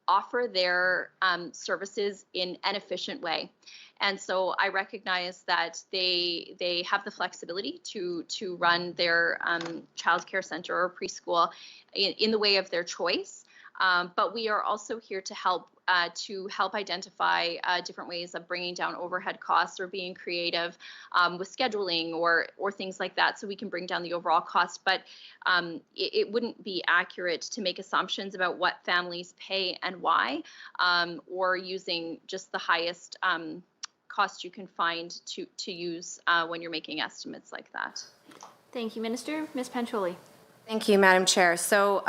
Speaker 12: offer their services in an efficient way. And so I recognize that they have the flexibility to run their childcare center or preschool in the way of their choice. But we are also here to help identify different ways of bringing down overhead costs or being creative with scheduling or things like that, so we can bring down the overall cost. But it wouldn't be accurate to make assumptions about what families pay and why, or using just the highest cost you can find to use when you're making estimates like that.
Speaker 1: Thank you, Minister. Ms. Pancholi.
Speaker 7: Thank you, Madam Chair. So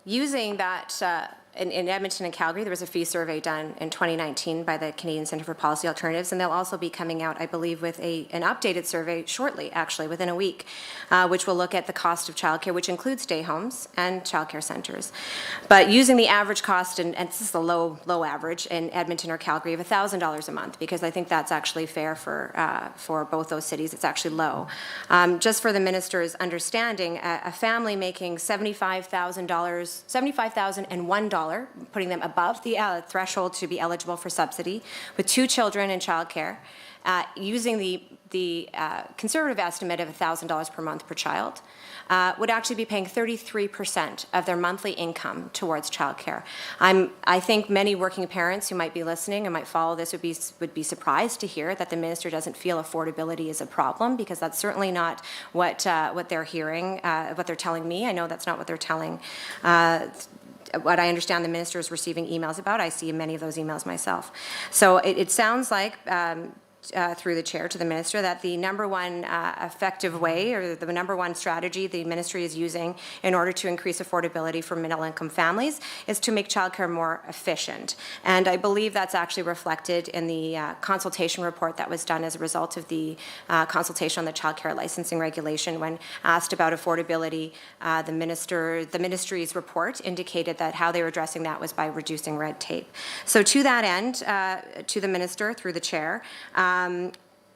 Speaker 7: using that in Edmonton and Calgary, there was a fee survey done in 2019 by the Canadian Centre for Policy Alternatives, and they'll also be coming out, I believe, with an updated survey shortly, actually, within a week, which will look at the cost of childcare, which includes day homes and childcare centres. But using the average cost, and this is the low average in Edmonton or Calgary, of $1,000 a month, because I think that's actually fair for both those cities. It's actually low. Just for the minister's understanding, a family making $75,001, putting them above the threshold to be eligible for subsidy, with 2 children in childcare, using the conservative estimate of $1,000 per month per child, would actually be paying 33% of their monthly income towards childcare. I think many working parents who might be listening and might follow this would be surprised to hear that the minister doesn't feel affordability is a problem, because that's certainly not what they're hearing, what they're telling me. I know that's not what they're telling. What I understand the minister is receiving emails about. I see many of those emails myself. So it sounds like, through the chair to the minister, that the number one effective way, or the number one strategy the ministry is using in order to increase affordability for middle-income families is to make childcare more efficient. And I believe that's actually reflected in the consultation report that was done as a result of the consultation on the childcare licensing regulation. When asked about affordability, the ministry's report indicated that how they were addressing that was by reducing red tape. So to that end, to the minister through the chair,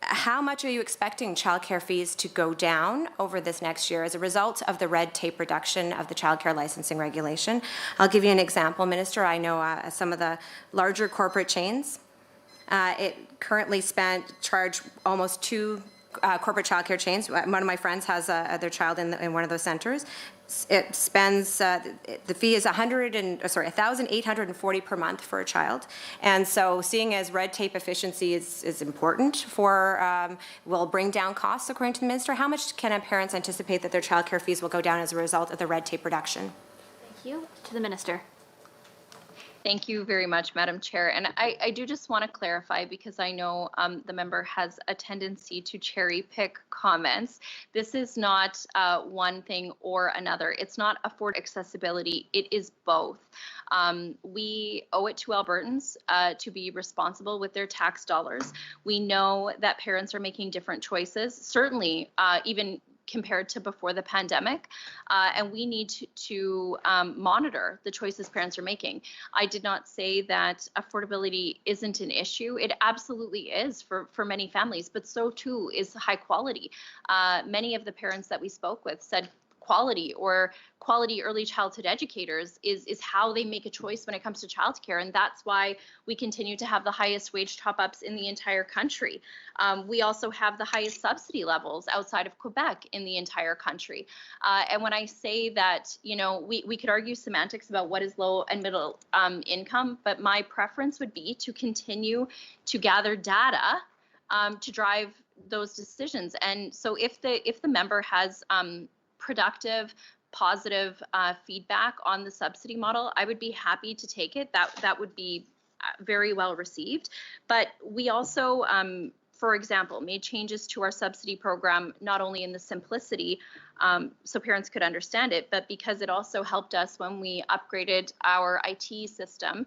Speaker 7: how much are you expecting childcare fees to go down over this next year as a result of the red tape reduction of the childcare licensing regulation? I'll give you an example, Minister. I know some of the larger corporate chains, it currently charge almost 2 corporate childcare chains. One of my friends has their child in one of those centres. It spends, the fee is $1,840 per month for a child. And so seeing as red tape efficiency is important will bring down costs, according to the minister, how much can parents anticipate that their childcare fees will go down as a result of the red tape reduction?
Speaker 1: Thank you. To the minister.
Speaker 12: Thank you very much, Madam Chair. And I do just want to clarify, because I know the member has a tendency to cherry pick comments. This is not one thing or another. It's not accessibility. It is both. We owe it to Albertans to be responsible with their tax dollars. We know that parents are making different choices, certainly even compared to before the pandemic, and we need to monitor the choices parents are making. I did not say that affordability isn't an issue. It absolutely is for many families, but so too is high quality. Many of the parents that we spoke with said quality early childhood educators is how they make a choice when it comes to childcare, and that's why we continue to have the highest wage top-ups in the entire country. We also have the highest subsidy levels outside of Quebec in the entire country. And when I say that, we could argue semantics about what is low and middle income, but my preference would be to continue to gather data to drive those decisions. And so if the member has productive, positive feedback on the subsidy model, I would be happy to take it. That would be very well received. But we also, for example, made changes to our subsidy program, not only in the simplicity, so parents could understand it, but because it also helped us when we upgraded our IT system,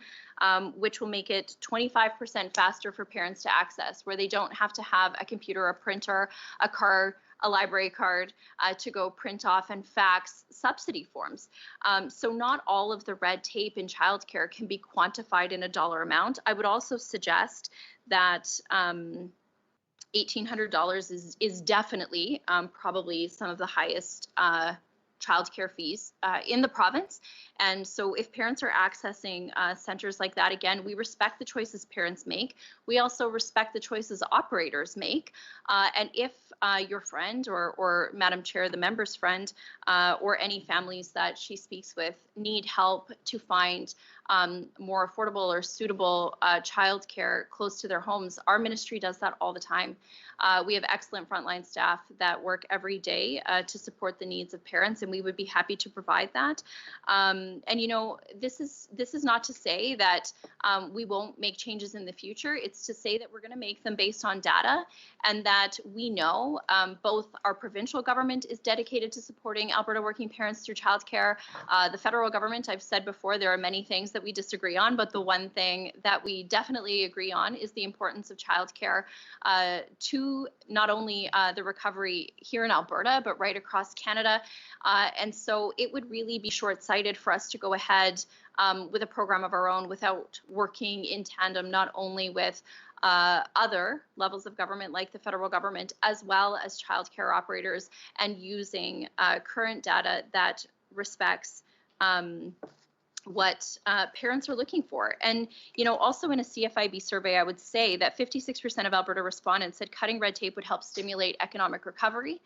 Speaker 12: which will make it 25% faster for parents to access, where they don't have to have a computer, a printer, a card, a library card to go print off and fax subsidy forms. So not all of the red tape in childcare can be quantified in a dollar amount. I would also suggest that $1,800 is definitely probably some of the highest childcare fees in the province. And so if parents are accessing centers like that, again, we respect the choices parents make. We also respect the choices operators make. And if your friend or Madam Chair, the member's friend, or any families that she speaks with need help to find more affordable or suitable childcare close to their homes, our ministry does that all the time. We have excellent frontline staff that work every day to support the needs of parents, and then we would be happy to provide that. And this is not to say that we won't make changes in the future. It's to say that we're going to make them based on data, and that we know both our provincial government is dedicated to supporting Alberta working parents through childcare. The federal government, I've said before, there are many things that we disagree on, but the one thing that we definitely agree on is the importance of childcare to not only the recovery here in Alberta, but right across Canada. And so it would really be short-sighted for us to go ahead with a program of our own without working in tandem not only with other levels of government like the federal government, as well as childcare operators, and using current data that respects what parents are looking for. And, also in a CFIB survey, I would say that 56% of Alberta respondents said cutting red tape would help stimulate economic recovery.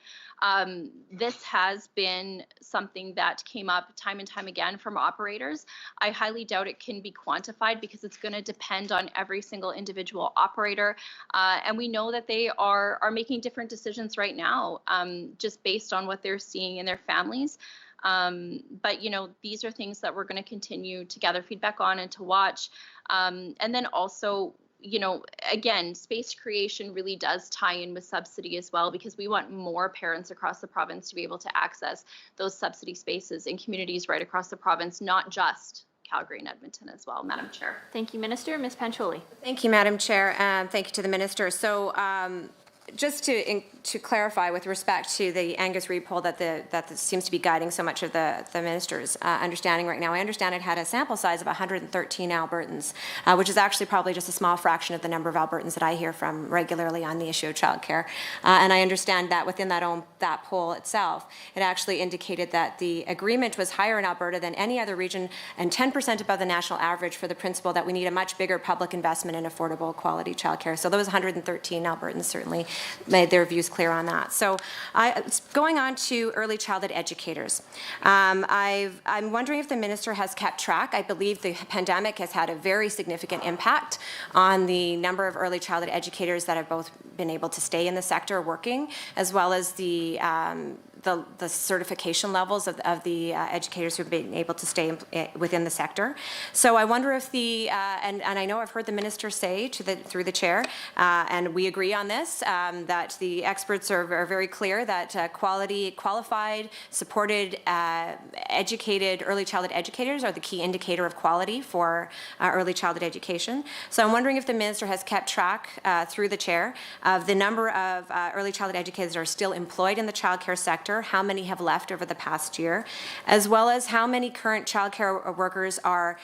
Speaker 12: This has been something that came up time and time again from operators. I highly doubt it can be quantified because it's going to depend on every single individual operator. And we know that they are making different decisions right now, just based on what they're seeing in their families. But these are things that we're going to continue to gather feedback on and to watch. And then also, again, space creation really does tie in with subsidy as well, because we want more parents across the province to be able to access those subsidy spaces in communities right across the province, not just Calgary and Edmonton as well, Madam Chair.
Speaker 1: Thank you, Minister. Ms. Pancholi.
Speaker 7: Thank you, Madam Chair. Thank you to the Minister. So just to clarify with respect to the Angus Reid poll that seems to be guiding so much of the Minister's understanding right now, I understand it had a sample size of 113 Albertans, which is actually probably just a small fraction of the number of Albertans that I hear from regularly on the issue of childcare. And I understand that within that poll itself, it actually indicated that the agreement was higher in Alberta than any other region and 10% above the national average for the principle that we need a much bigger public investment in affordable quality childcare. So those 113 Albertans certainly made their views clear on that. So going on to early childhood educators. I'm wondering if the Minister has kept track. I believe the pandemic has had a very significant impact on the number of early childhood educators that have both been able to stay in the sector working, as well as the certification levels of the educators who've been able to stay within the sector. So I wonder if and I know I've heard the Minister say through the Chair, and we agree on this, that the experts are very clear that qualified, supported, educated early childhood educators are the key indicator of quality for early childhood education. So I'm wondering if the Minister has kept track through the Chair of the number of early childhood educators that are still employed in the childcare sector, how many have left over the past year, as well as how many current childcare workers are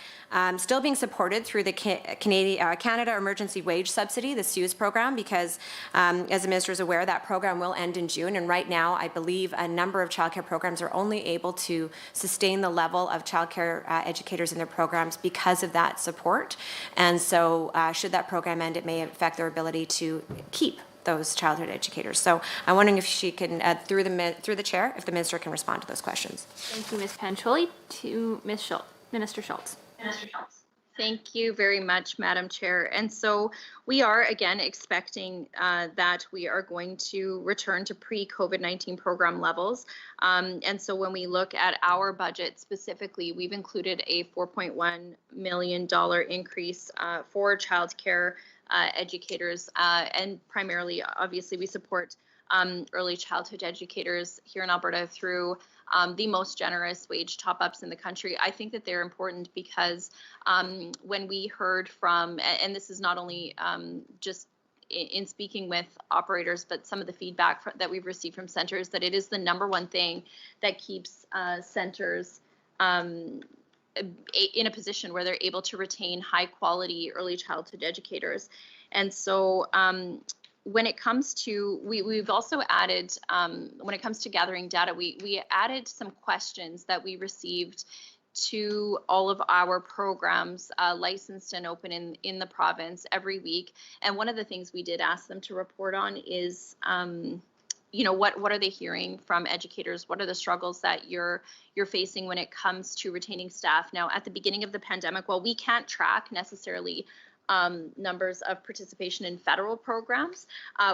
Speaker 7: still being supported through the Canada Emergency Wage Subsidy, the CEWS program, because as the Minister is aware, that program will end in June, and right now I believe a number of childcare programs are only able to sustain the level of childcare educators in their programs because of that support. And so should that program end, it may affect their ability to keep those childhood educators. So I'm wondering if she can, through the Chair, if the Minister can respond to those questions.
Speaker 1: Thank you, Ms. Pancholi. To Minister Schultz.
Speaker 12: Minister Schultz. Thank you very much, Madam Chair. And so we are, again, expecting that we are going to return to pre-COVID-19 program levels. And so when we look at our budget specifically, we've included a $4.1 million increase for childcare educators, and primarily, obviously, we support early childhood educators here in Alberta through the most generous wage top-ups in the country. I think that they're important because when we heard from, and this is not only just in speaking with operators, but some of the feedback that we've received from centers, that it is the number one thing that keeps centers in a position where they're able to retain high quality early childhood educators. And so when it comes to, we've also added, when it comes to gathering data, we added some questions that we received to all of our programs licensed and open in the province every week. And one of the things we did ask them to report on is, what are they hearing from educators? What are the struggles that you're facing when it comes to retaining staff? Now, at the beginning of the pandemic, while we can't track necessarily numbers of participation in federal programs.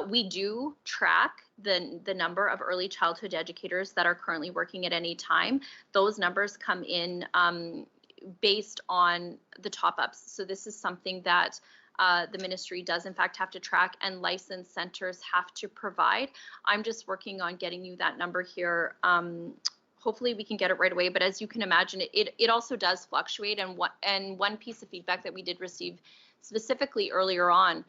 Speaker 12: We do track the number of early childhood educators that are currently working at any time. Those numbers come in based on the top-ups. So this is something that the ministry does in fact have to track, and licensed centers have to provide. I'm just working on getting you that number here. Hopefully we can get it right away, but as you can imagine, it also does fluctuate. And one piece of feedback that we did receive specifically earlier on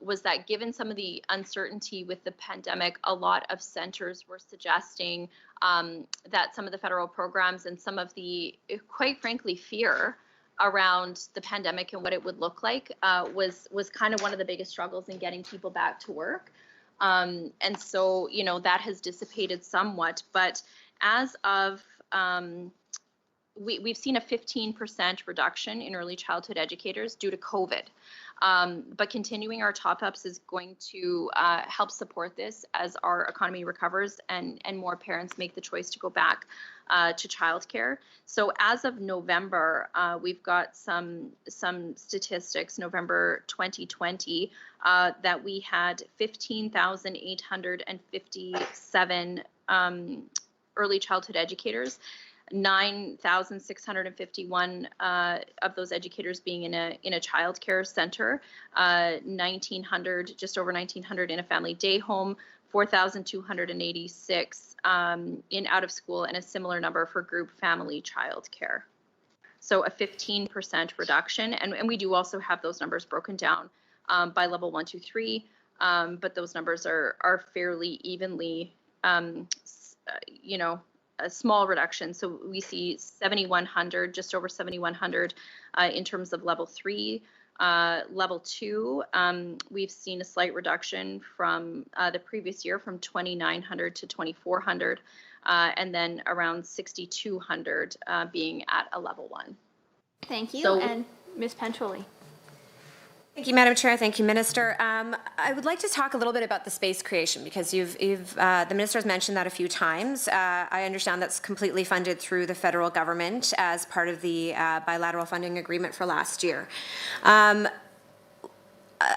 Speaker 12: was that given some of the uncertainty with the pandemic, a lot of centers were suggesting that some of the federal programs and some of the, quite frankly, fear around the pandemic and what it would look like was kind of one of the biggest struggles in getting people back to work. And so, you know, that has dissipated somewhat, but as of we've seen a 15% reduction in early childhood educators due to COVID. But continuing our top-ups is going to help support this as our economy recovers and more parents make the choice to go back to childcare. So as of November, we've got some statistics, November 2020, that we had 15,857 early childhood educators. 9,651 of those educators being in a child care center, 1,900, just over 1,900 in a family day home, 4,286 in out of school, and a similar number for group family child care. So a 15% reduction, and we do also have those numbers broken down by level 1, 2, 3, but those numbers are fairly evenly, you know, a small reduction. So we see 7,100, just over 7,100 in terms of level 3. Level 2, we've seen a slight reduction from the previous year, from 2,900 to 2,400, and then around 6,200 being at a level 1.
Speaker 1: Thank you.
Speaker 12: So,
Speaker 1: and Ms. Pancholi.
Speaker 7: Thank you, Madam Chair. Thank you, Minister. I would like to talk a little bit about the space creation, because the Minister has mentioned that a few times. I understand that's completely funded through the federal government as part of the bilateral funding agreement for last year.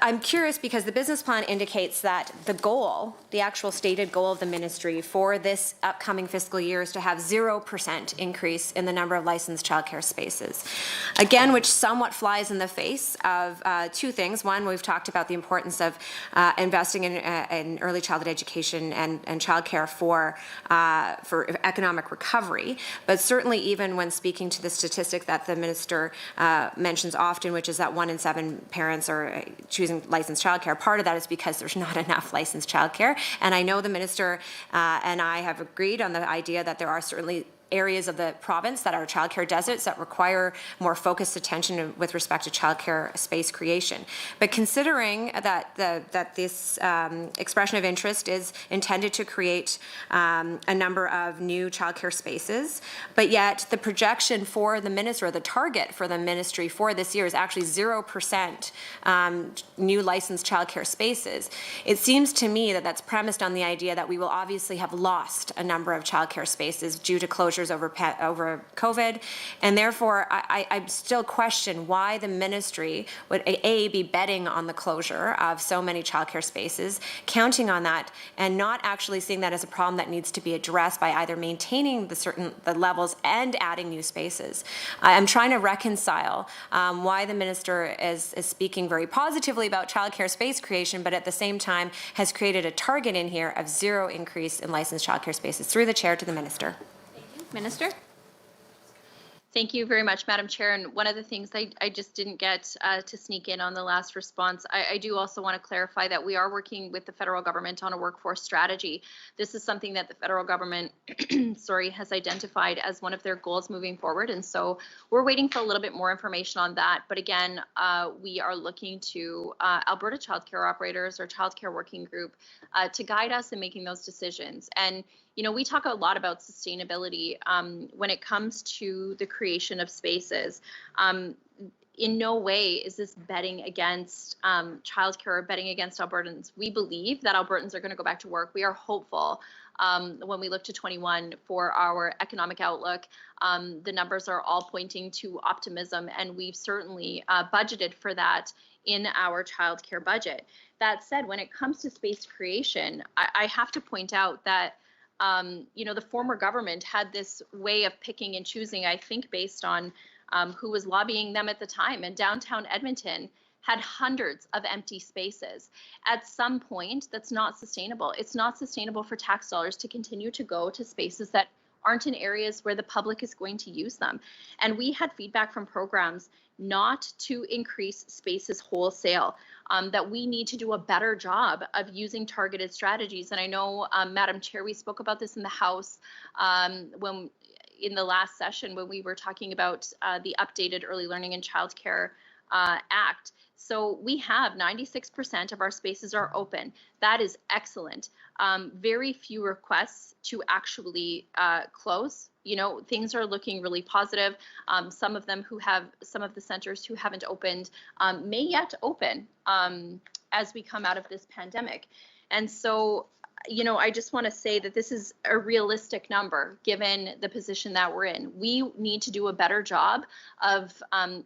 Speaker 7: I'm curious because the business plan indicates that the goal, the actual stated goal of the ministry for this upcoming fiscal year is to have 0% increase in the number of licensed childcare spaces. Again, which somewhat flies in the face of two things. One, we've talked about the importance of investing in early childhood education and childcare for economic recovery. But certainly even when speaking to the statistic that the minister mentions often, which is that 1 in 7 parents are choosing licensed childcare, part of that is because there's not enough licensed childcare. And I know the minister and I have agreed on the idea that there are certainly areas of the province that are childcare deserts that require more focused attention with respect to childcare space creation. But considering that this expression of interest is intended to create a number of new childcare spaces, but yet the projection for the minister, or the target for the ministry for this year, is actually 0% new licensed childcare spaces, it seems to me that that's premised on the idea that we will obviously have lost a number of childcare spaces due to closures over COVID, and therefore I still question why the ministry would be betting on the closure of so many childcare spaces, counting on that, and not actually seeing that as a problem that needs to be addressed by either maintaining the levels and adding new spaces. I'm trying to reconcile why the minister is speaking very positively about childcare space creation, but at the same time has created a target in here of 0 increase in licensed childcare spaces. Through the chair to the minister.
Speaker 1: Minister?
Speaker 12: Thank you very much, Madam Chair. And one of the things I just didn't get to sneak in on the last response, I do also want to clarify that we are working with the federal government on a workforce strategy. This is something that the federal government, has identified as one of their goals moving forward. And so we're waiting for a little bit more information on that. But again, we are looking to Alberta Childcare Operators, or Childcare Working Group, to guide us in making those decisions. And you know, we talk a lot about sustainability when it comes to the creation of spaces. In no way is this betting against childcare or betting against Albertans. We believe that Albertans are going to go back to work. We are hopeful when we look to 21 for our economic outlook, the numbers are all pointing to optimism, and we've certainly budgeted for that in our childcare budget. That said, when it comes to space creation, I have to point out that the former government had this way of picking and choosing, I think, based on who was lobbying them at the time. And downtown Edmonton had hundreds of empty spaces. At some point, that's not sustainable. It's not sustainable for tax dollars to continue to go to spaces that aren't in areas where the public is going to use them. And we had feedback from programs not to increase spaces wholesale, that we need to do a better job of using targeted strategies. And I know, Madam Chair, we spoke about this in the House when in the last session when we were talking about the updated Early Learning and Childcare Act. So we have 96% of our spaces are open. That is excellent. Very few requests to actually close. Things are looking really positive. Some of the centers who haven't opened may yet open as we come out of this pandemic. And so, I just want to say that this is a realistic number given the position that we're in. We need to do a better job of,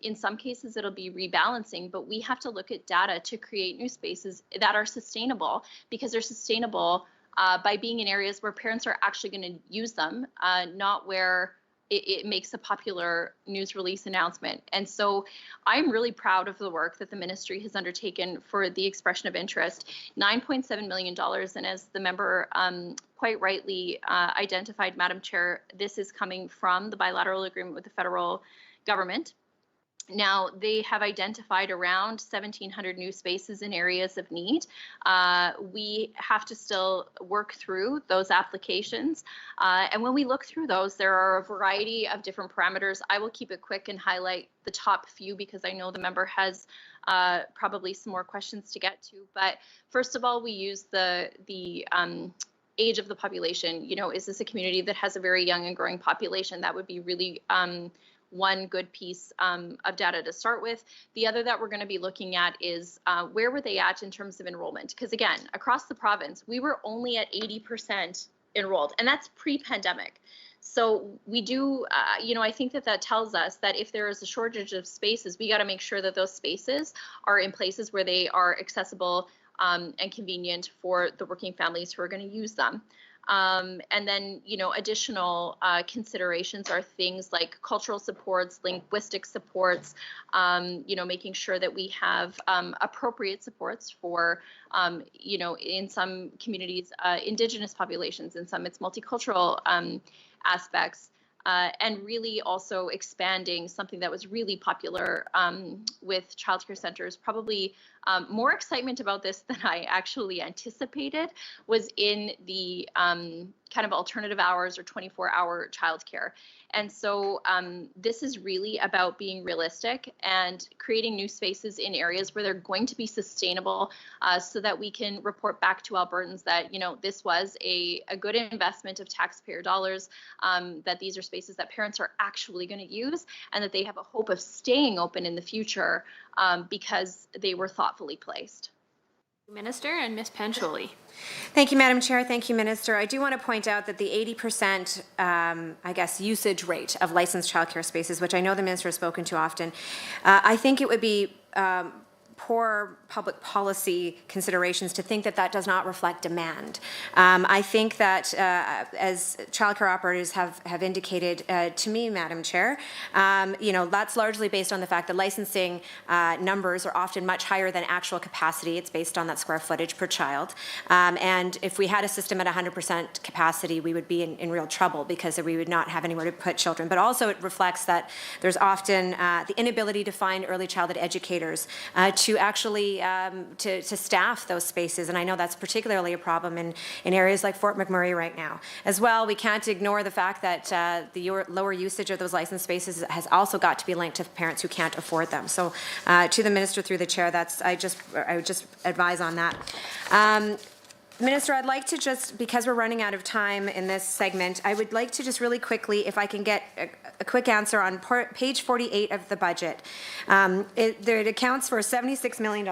Speaker 12: in some cases, it'll be rebalancing, but we have to look at data to create new spaces that are sustainable, because they're sustainable by being in areas where parents are actually going to use them, not where it makes a popular news release announcement. And so I'm really proud of the work that the ministry has undertaken for the expression of interest. $9.7 million. And as the member quite rightly identified, Madam Chair, this is coming from the bilateral agreement with the federal government. Now, they have identified around 1,700 new spaces in areas of need. We have to still work through those applications. And when we look through those, there are a variety of different parameters. I will keep it quick and highlight the top few because I know the member has probably some more questions to get to. But first of all, we use the age of the population. Is this a community that has a very young and growing population? That would be really one good piece of data to start with. The other that we're going to be looking at is where were they at in terms of enrollment? Because again, across the province, we were only at 80% enrolled, and that's pre-pandemic. So we do, I think that tells us that if there is a shortage of spaces, we got to make sure that those spaces are in places where they are accessible and convenient for the working families who are going to use them. And then, additional considerations are things like cultural supports, linguistic supports, making sure that we have appropriate supports for, in some communities, Indigenous populations, in some it's multicultural aspects. And really also expanding something that was really popular with childcare centers. Probably more excitement about this than I actually anticipated was in the kind of alternative hours or 24-hour childcare. And so this is really about being realistic and creating new spaces in areas where they're going to be sustainable so that we can report back to Albertans that, this was a good investment of taxpayer dollars, that these are spaces that parents are actually going to use and that they have a hope of staying open in the future because they were thoughtfully placed.
Speaker 1: Minister and Ms. Pancholi.
Speaker 7: Thank you, Madam Chair. Thank you, Minister. I do want to point out that the 80%, usage rate of licensed childcare spaces, which I know the Minister has spoken to often, I think it would be poor public policy considerations to think that does not reflect demand. I think that as childcare operators have indicated to me, Madam Chair, that's largely based on the fact that licensing numbers are often much higher than actual capacity. It's based on that square footage per child. And if we had a system at 100% capacity, we would be in real trouble because we would not have anywhere to put children. But also it reflects that there's often the inability to find early childhood educators to actually to staff those spaces. And I know that's particularly a problem in areas like Fort McMurray right now. As well, we can't ignore the fact that the lower usage of those licensed spaces has also got to be linked to parents who can't afford them. So to the Minister through the Chair, I would just advise on that. Minister, I'd like to just, because we're running out of time in this segment, I would like to just really quickly, if I can get a quick answer on page 48 of the budget. It accounts for $76 million,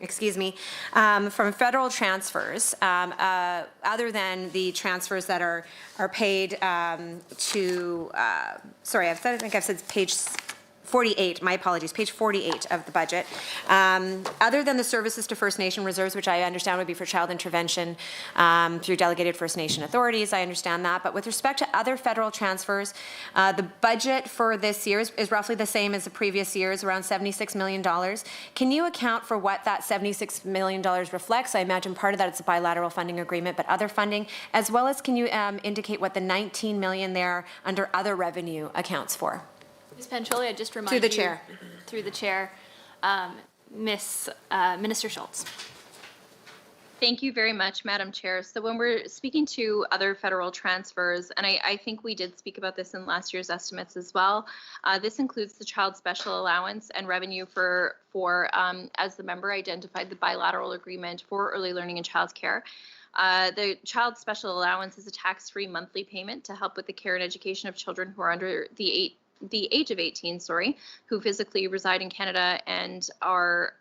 Speaker 7: excuse me, from federal transfers, other than the transfers that are paid to, sorry, I think I've said page 48, my apologies, page 48 of the budget. Other than the services to First Nation reserves, which I understand would be for child intervention through delegated First Nation authorities, I understand that. But with respect to other federal transfers, the budget for this year is roughly the same as the previous years, around $76 million. Can you account for what that $76 million reflects? I imagine part of that is a bilateral funding agreement, but other funding, as well as can you indicate what the $19 million there under other revenue accounts for?
Speaker 1: Ms. Pancholi, I just remind
Speaker 7: Through the
Speaker 1: you.
Speaker 7: chair.
Speaker 1: Through the chair. Minister Schultz.
Speaker 12: Thank you very much, Madam Chair. So when we're speaking to other federal transfers, and I think we did speak about this in last year's estimates as well, this includes the Child Special Allowance and revenue for as the member identified, the bilateral agreement for early learning and childcare. The Child Special Allowance is a tax-free monthly payment to help with the care and education of children who are under the age of 18, who physically reside in Canada and are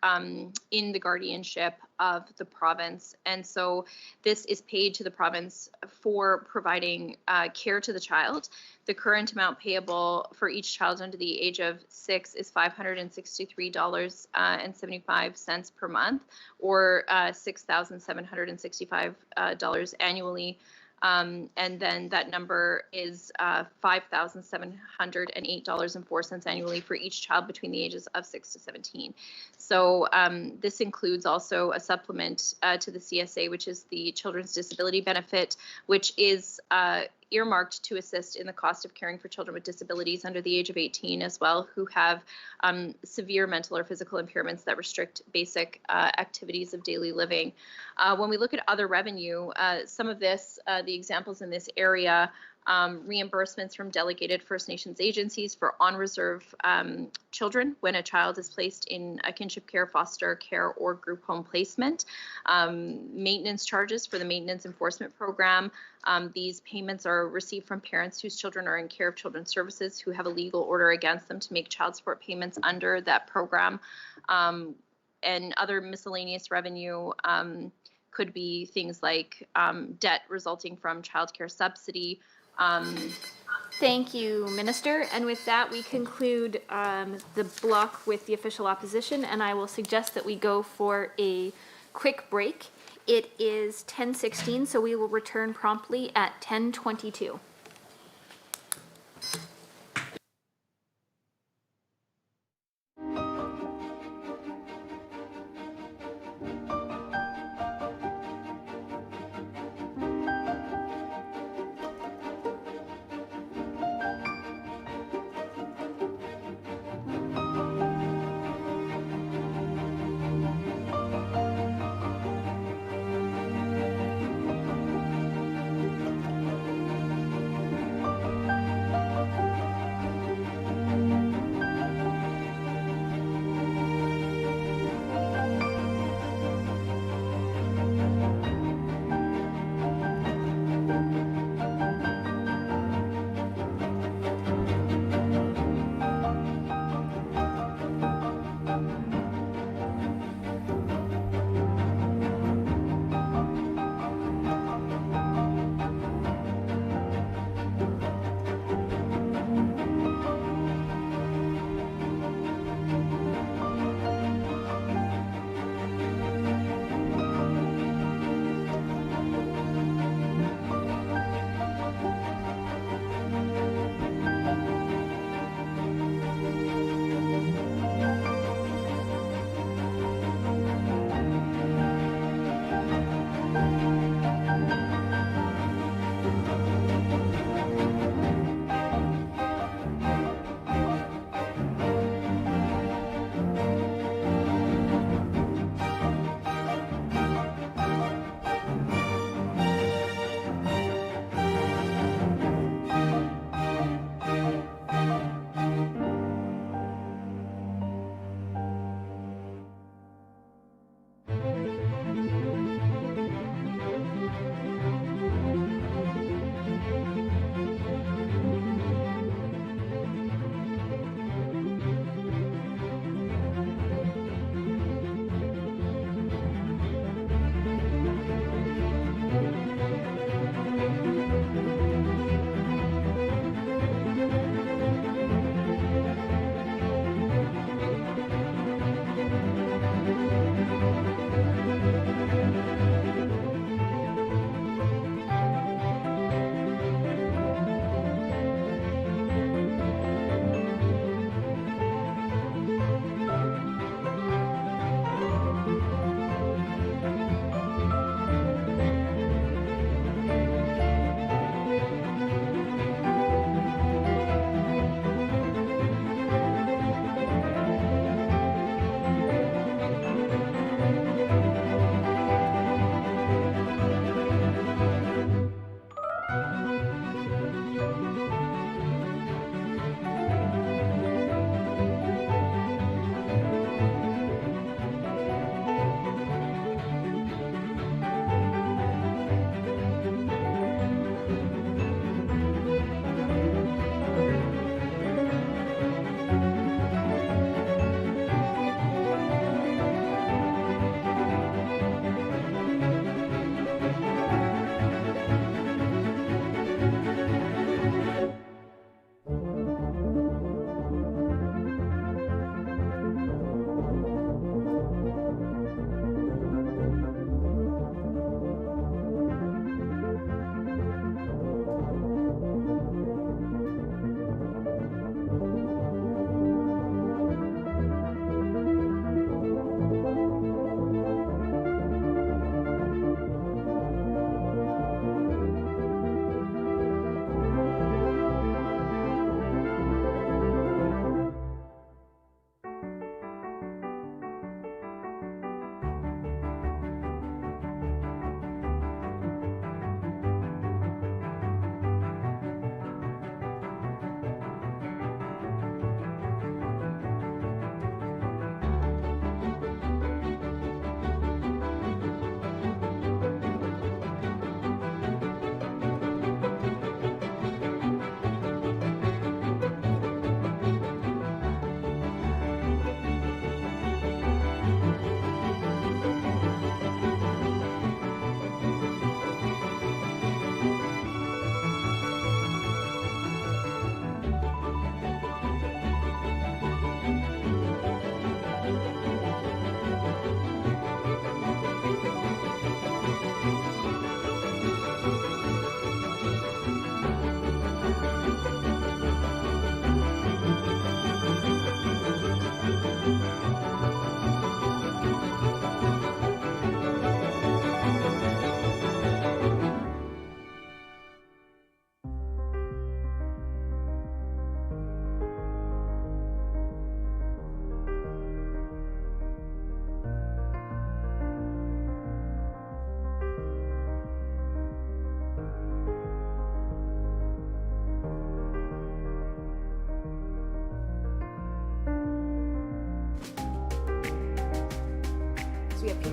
Speaker 12: in the guardianship of the province. And so this is paid to the province for providing care to the child. The current amount payable for each child under the age of 6 is $563.75 per month, or $6,765 annually. And then that number is $5,708.04 annually for each child between the ages of 6 to 17. So this includes also a supplement to the CSA, which is the Children's Disability Benefit, which is earmarked to assist in the cost of caring for children with disabilities under the age of 18 as well, who have severe mental or physical impairments that restrict basic activities of daily living. When we look at other revenue, some of this, the examples in this area, reimbursements from delegated First Nations agencies for on-reserve children when a child is placed in a kinship care, foster care, or group home placement. Maintenance charges for the Maintenance Enforcement Program. These payments are received from parents whose children are in care of Children's Services who have a legal order against them to make child support payments under that program. And other miscellaneous revenue could be things like debt resulting from childcare subsidy.
Speaker 1: Thank you, Minister. And with that, we conclude the block with the official opposition, and I will suggest that we go for a quick break. It is 10:16, so we will return promptly at 10:22.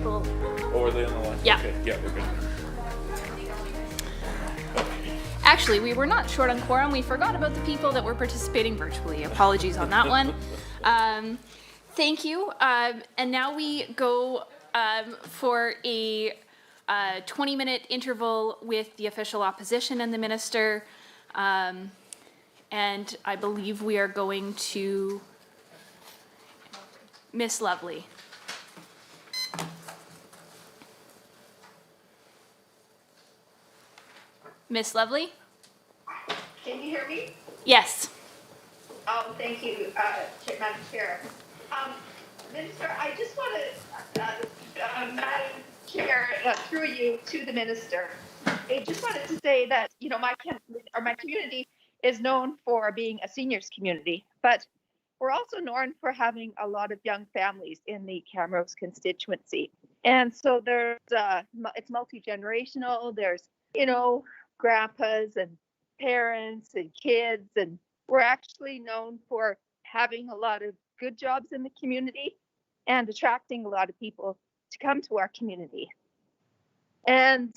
Speaker 1: people.
Speaker 3: Oh, are they on the line?
Speaker 1: Yeah.
Speaker 3: Okay, yeah, we're good.
Speaker 1: Actually, we were not short on quorum. We forgot about the people that were participating virtually. Apologies on that one. Thank you. And now we go for a 20-minute interval with the official opposition and the minister. And I believe we are going to Miss Lovely. Miss Lovely?
Speaker 13: Can you hear me?
Speaker 1: Yes.
Speaker 13: Oh, thank you, Madam Chair. Minister, I just want to, Madam Chair, through you to the minister. I just wanted to say that, you know, my community is known for being a seniors community, but we're also known for having a lot of young families in the Camrose constituency. And so there's, it's multi-generational. There's, you know, grandpas and parents and kids, and we're actually known for having a lot of good jobs in the community and attracting a lot of people to come to our community. And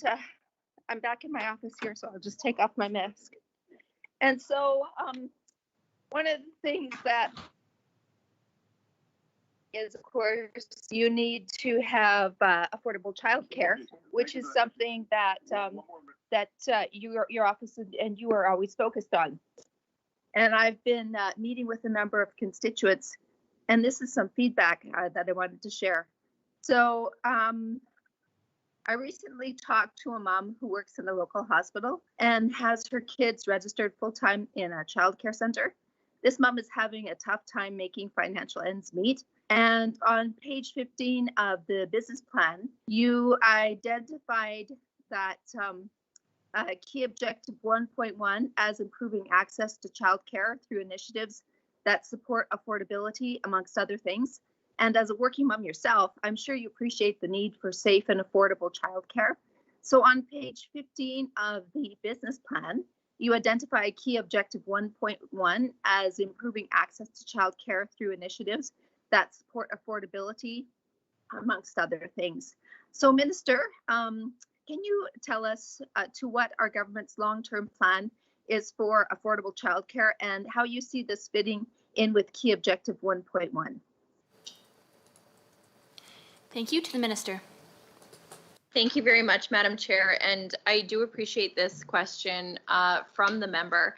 Speaker 13: I'm back in my office here, so I'll just take off my mask. And so one of the things that is, of course, you need to have affordable childcare, which is something that your office and you are always focused on. And I've been meeting with a number of constituents, and this is some feedback that I wanted to share. So I recently talked to a mom who works in a local hospital and has her kids registered full-time in a childcare center. This mom is having a tough time making financial ends meet. And on page 15 of the business plan, you identified that key objective 1.1 as improving access to childcare through initiatives that support affordability, amongst other things. And as a working mom yourself, I'm sure you appreciate the need for safe and affordable childcare. So on page 15 of the business plan, you identify key objective 1.1 as improving access to childcare through initiatives that support affordability, amongst other things. So Minister, can you tell us to what our government's long-term plan is for affordable childcare and how you see this fitting in with key objective 1.1?
Speaker 1: Thank you. To the minister.
Speaker 12: Thank you very much, Madam Chair, and I do appreciate this question from the member.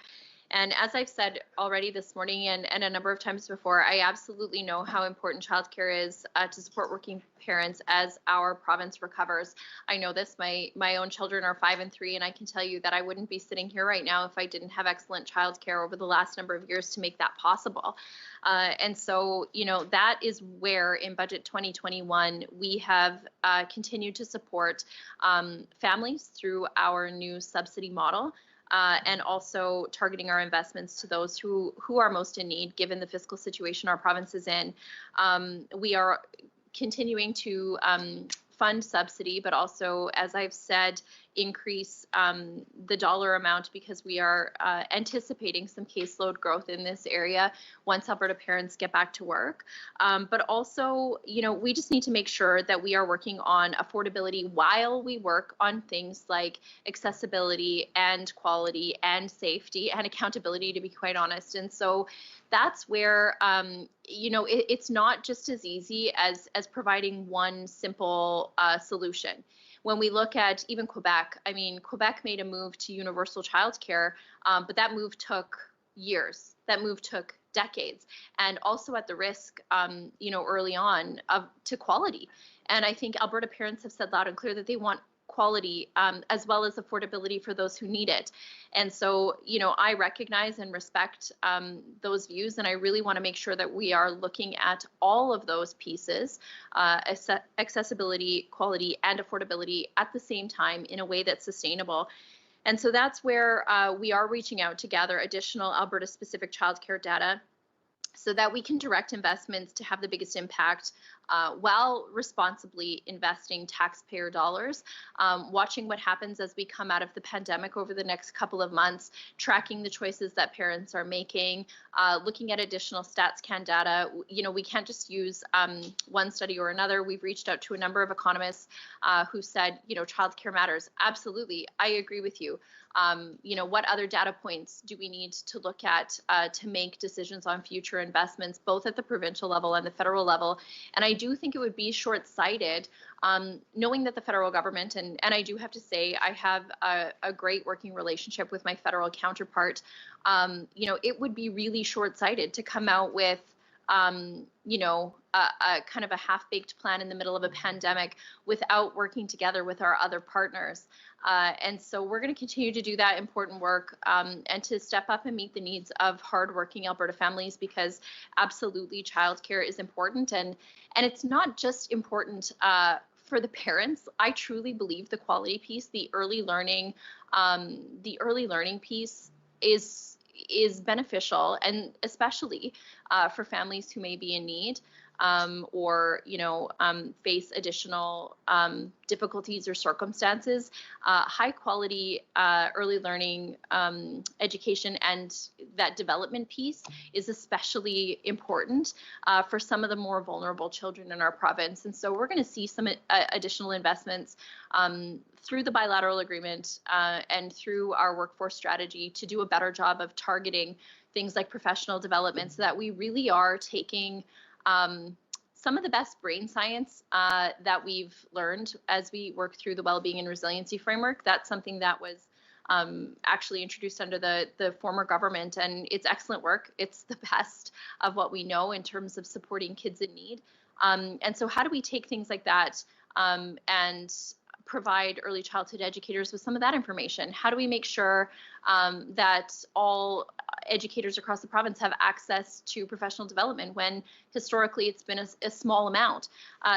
Speaker 12: And as I've said already this morning and a number of times before, I absolutely know how important childcare is to support working parents as our province recovers. I know this, my own children are 5 and 3, and I can tell you that I wouldn't be sitting here right now if I didn't have excellent childcare over the last number of years to make that possible. And so, you know, that is where in Budget 2021, we have continued to support families through our new subsidy model. And also targeting our investments to those who are most in need, given the fiscal situation our province is in. We are continuing to fund subsidy, but also, as I've said, increase the dollar amount because we are anticipating some caseload growth in this area once Alberta parents get back to work. But also, you know, we just need to make sure that we are working on affordability while we work on things like accessibility and quality and safety and accountability, to be quite honest. And so that's where, you know, it's not just as easy as providing one simple solution. When we look at even Quebec, I mean, Quebec made a move to universal childcare, but that move took years. That move took decades, and also at the risk, you know, early on to quality. And I think Alberta parents have said loud and clear that they want quality as well as affordability for those who need it. And so, you know, I recognize and respect those views, and I really want to make sure that we are looking at all of those pieces, accessibility, quality, and affordability at the same time in a way that's sustainable. And so that's where we are reaching out to gather additional Alberta-specific childcare data so that we can direct investments to have the biggest impact while responsibly investing taxpayer dollars, watching what happens as we come out of the pandemic over the next couple of months, tracking the choices that parents are making, looking at additional StatsCan data. You know, we can't just use one study or another. We've reached out to a number of economists who said, you know, childcare matters. Absolutely, I agree with you. You know, what other data points do we need to look at to make decisions on future investments, both at the provincial level and the federal level? And I do think it would be short-sighted, knowing that the federal government, and I do have to say, I have a great working relationship with my federal counterpart. You know, it would be really short-sighted to come out with you know, a kind of a half-baked plan in the middle of a pandemic without working together with our other partners. And so we're going to continue to do that important work and to step up and meet the needs of hardworking Alberta families, because absolutely childcare is important. And it's not just important for the parents. I truly believe the quality piece, the early learning piece is beneficial, and especially for families who may be in need or, you know, face additional difficulties or circumstances. High quality early learning education and that development piece is especially important for some of the more vulnerable children in our province. And so we're going to see some additional investments through the bilateral agreement and through our workforce strategy to do a better job of targeting things like professional development, so that we really are taking some of the best brain science that we've learned as we work through the Wellbeing and Resiliency Framework. That's something that was actually introduced under the former government, and it's excellent work. It's the best of what we know in terms of supporting kids in need. And so how do we take things like that and provide early childhood educators with some of that information? How do we make sure that all educators across the province have access to professional development when historically it's been a small amount?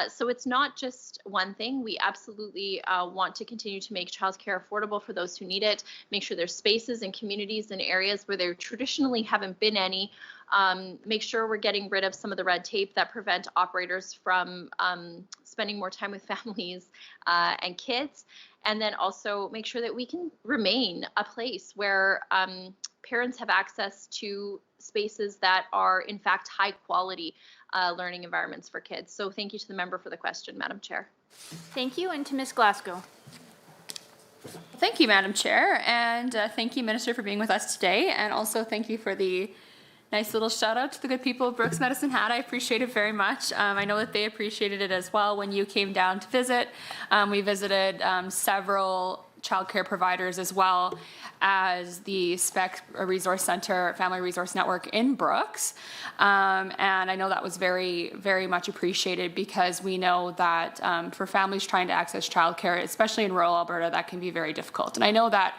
Speaker 12: So it's not just one thing. We absolutely want to continue to make childcare affordable for those who need it, make sure there's spaces and communities and areas where there traditionally haven't been any. Make sure we're getting rid of some of the red tape that prevent operators from spending more time with families and kids, and then also make sure that we can remain a place where parents have access to spaces that are in fact high quality learning environments for kids. So thank you to the member for the question, Madam Chair.
Speaker 1: Thank you, and to Ms. Glasgow.
Speaker 5: Thank you, Madam Chair, and thank you, Minister, for being with us today, and also thank you for the nice little shout out to the good people of Brooks Medicine Hat. I appreciate it very much. I know that they appreciated it as well when you came down to visit. We visited several childcare providers as well as the SPEC Resource Center Family Resource Network in Brooks. And I know that was very, very much appreciated, because we know that for families trying to access childcare, especially in rural Alberta, that can be very difficult. And I know that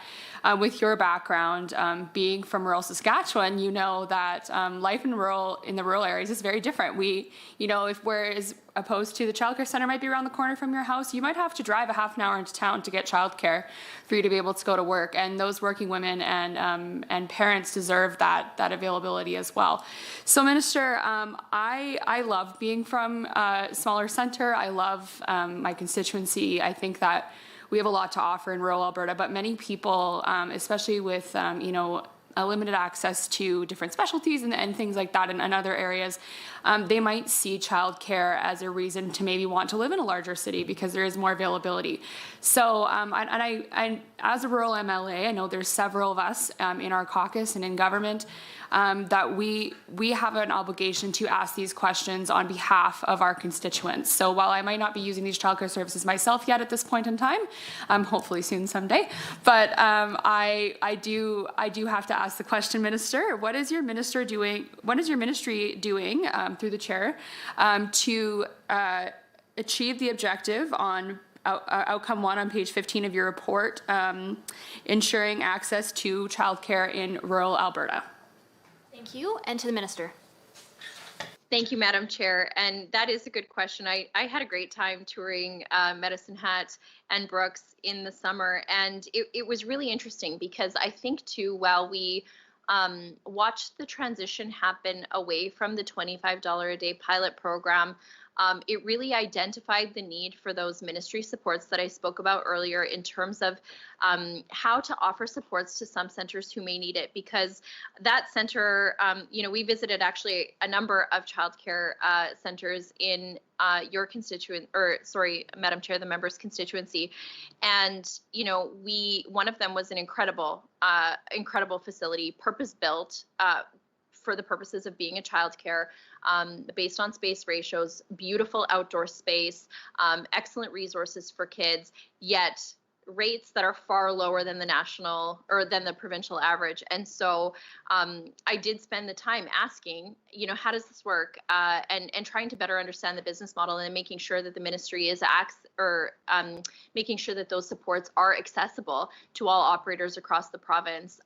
Speaker 5: with your background, being from rural Saskatchewan, you know that life in the rural areas is very different. You know, if whereas opposed to the childcare center might be around the corner from your house, you might have to drive a half an hour into town to get childcare for you to be able to go to work. And those working women and parents deserve that availability as well. So, Minister, I love being from a smaller center. I love my constituency. I think that we have a lot to offer in rural Alberta, but many people, especially with, you know, a limited access to different specialties and things like that in other areas, they might see childcare as a reason to maybe want to live in a larger city because there is more availability. So, I as a rural MLA, I know there's several of us in our caucus and in government that we have an obligation to ask these questions on behalf of our constituents. So while I might not be using these childcare services myself yet at this point in time, hopefully soon someday, but I do have to ask the question, Minister, what is your ministry doing through the chair to achieve the objective on outcome 1 on page 15 of your report, ensuring access to childcare in rural Alberta?
Speaker 1: Thank you, and to the Minister.
Speaker 12: Thank you, Madam Chair. And that is a good question. I had a great time touring Medicine Hat and Brooks in the summer, and it was really interesting because I think too, while we watched the transition happen away from the $25 a day pilot program It really identified the need for those ministry supports that I spoke about earlier in terms of how to offer supports to some centers who may need it, because that center, we visited actually a number of childcare centers in your Madam Chair, the member's constituency. And, one of them was an incredible facility, purpose-built for the purposes of being a childcare, based on space ratios, beautiful outdoor space, excellent resources for kids, yet rates that are far lower than the national or than the provincial average. And so I did spend the time asking, how does this work? And trying to better understand the business model and making sure that the ministry is making sure that those supports are accessible to all operators across the province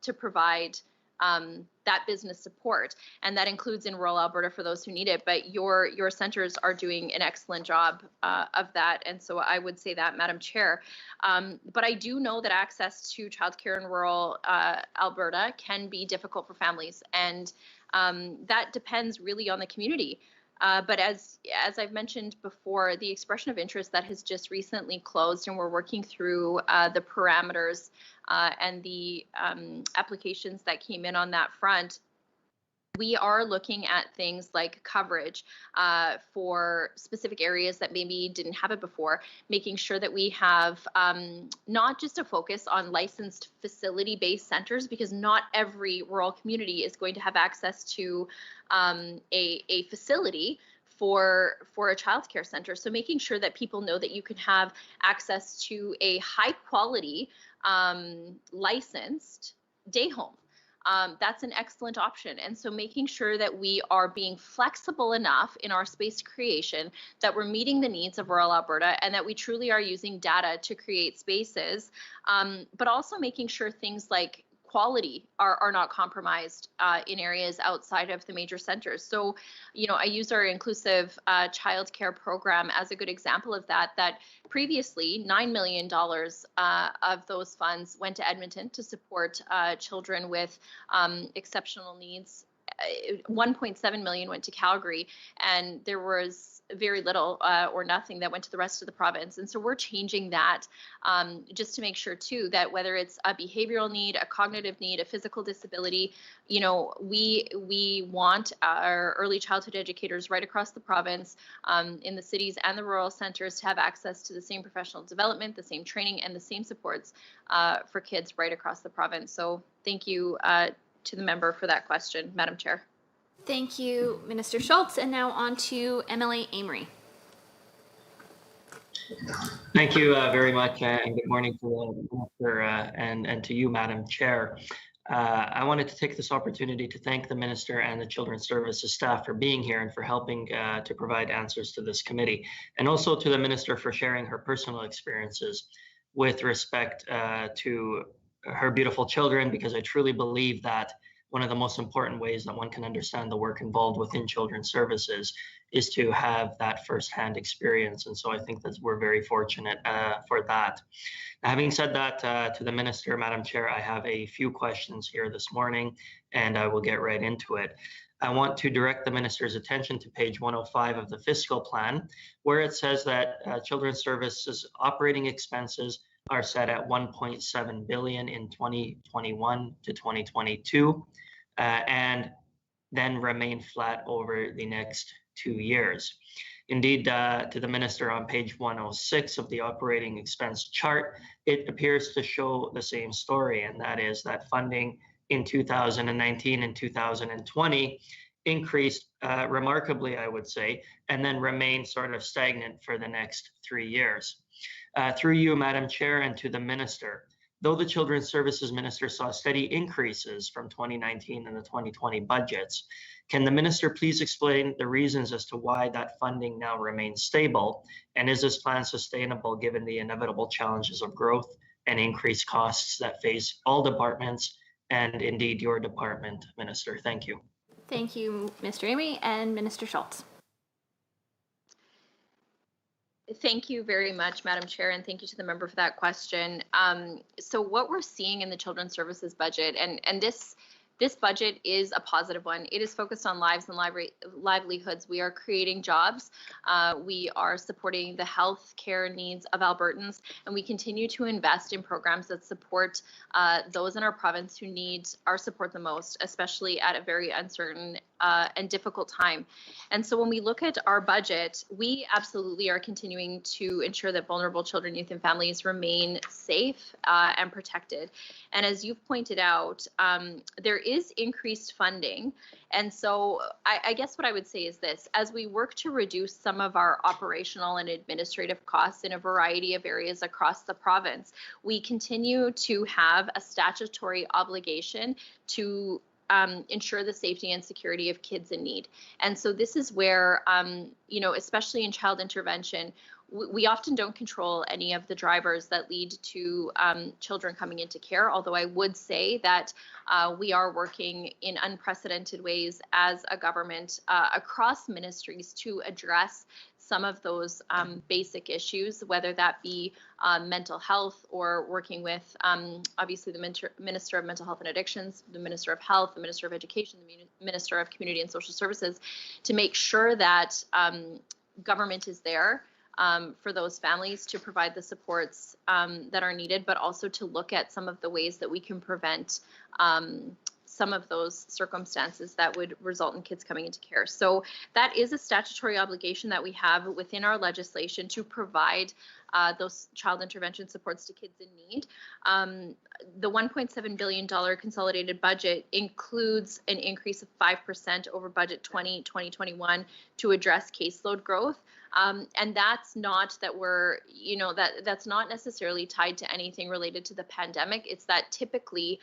Speaker 12: to provide that business support, and that includes in rural Alberta for those who need it. But your centers are doing an excellent job of that, and so I would say that, Madam Chair. But I do know that access to childcare in rural Alberta can be difficult for families, and that depends really on the community. But as I've mentioned before, the expression of interest that has just recently closed, and we're working through the parameters and the applications that came in on that front, we are looking at things like coverage for specific areas that maybe didn't have it before, making sure that we have not just a focus on licensed facility-based centers, because not every rural community is going to have access to a facility for a childcare center. So making sure that people know that you can have access to a high quality licensed day home. That's an excellent option. And so making sure that we are being flexible enough in our space creation, that we're meeting the needs of rural Alberta, and that we truly are using data to create spaces, but also making sure things like quality are not compromised in areas outside of the major centers. So, I use our inclusive childcare program as a good example of that, that previously $9 million of those funds went to Edmonton to support children with exceptional needs. 1.7 million went to Calgary, and there was very little or nothing that went to the rest of the province. And so we're changing that just to make sure too that whether it's a behavioral need, a cognitive need, a physical disability, we want our early childhood educators right across the province, in the cities and the rural centers, to have access to the same professional development, the same training, and the same supports for kids right across the province. So thank you to the member for that question, Madam Chair.
Speaker 1: Thank you, Minister Schultz. And now on to MLA Amory.
Speaker 9: Thank you very much, and good morning to the Minister and to you, Madam Chair. I wanted to take this opportunity to thank the Minister and the Children's Services staff for being here and for helping to provide answers to this committee, and also to the Minister for sharing her personal experiences with respect to her beautiful children, because I truly believe that one of the most important ways that one can understand the work involved within children's services is to have that firsthand experience. And so I think that we're very fortunate for that. Now, having said that, to the Minister, Madam Chair, I have a few questions here this morning, and I will get right into it. I want to direct the Minister's attention to page 105 of the fiscal plan, where it says that children's services operating expenses are set at 1.7 billion in 2021 to 2022, and then remain flat over the next 2 years. Indeed, to the Minister, on page 106 of the operating expense chart, it appears to show the same story, and that is that funding in 2019 and 2020 increased remarkably, I would say, and then remained sort of stagnant for the next 3 years. Through you, Madam Chair, and to the Minister, though the Children's Services Minister saw steady increases from 2019 and the 2020 budgets, can the Minister please explain the reasons as to why that funding now remains stable? And is this plan sustainable given the inevitable challenges of growth and increased costs that face all departments, and indeed your department, Minister? Thank you.
Speaker 1: Thank you, Mr. Amory, and Minister Schultz.
Speaker 12: Thank you very much, Madam Chair, and thank you to the member for that question. So what we're seeing in the Children's Services budget, and this this budget is a positive one. It is focused on lives and livelihoods. We are creating jobs. We are supporting the health care needs of Albertans, and we continue to invest in programs that support those in our province who need our support the most, especially at a very uncertain and difficult time. And so when we look at our budget, we absolutely are continuing to ensure that vulnerable children, youth, and families remain safe and protected. And as you've pointed out, there is increased funding. And so I guess what I would say is this: as we work to reduce some of our operational and administrative costs in a variety of areas across the province, we continue to have a statutory obligation to ensure the safety and security of kids in need. And so this is where, especially in child intervention, we often don't control any of the drivers that lead to children coming into care, although I would say that we are working in unprecedented ways as a government across ministries to address some of those basic issues, whether that be mental health or working with obviously the Minister of Mental Health and Addictions, the Minister of Health, the Minister of Education, the Minister of Community and Social Services, to make sure that government is there for those families to provide the supports that are needed, but also to look at some of the ways that we can prevent some of those circumstances that would result in kids coming into care. So that is a statutory obligation that we have within our legislation to provide those child intervention supports to kids in need. The $1.7 billion consolidated budget includes an increase of 5% over budget 2021 to address caseload growth. And that's not that we're, that's not necessarily tied to anything related to the pandemic. It's that typically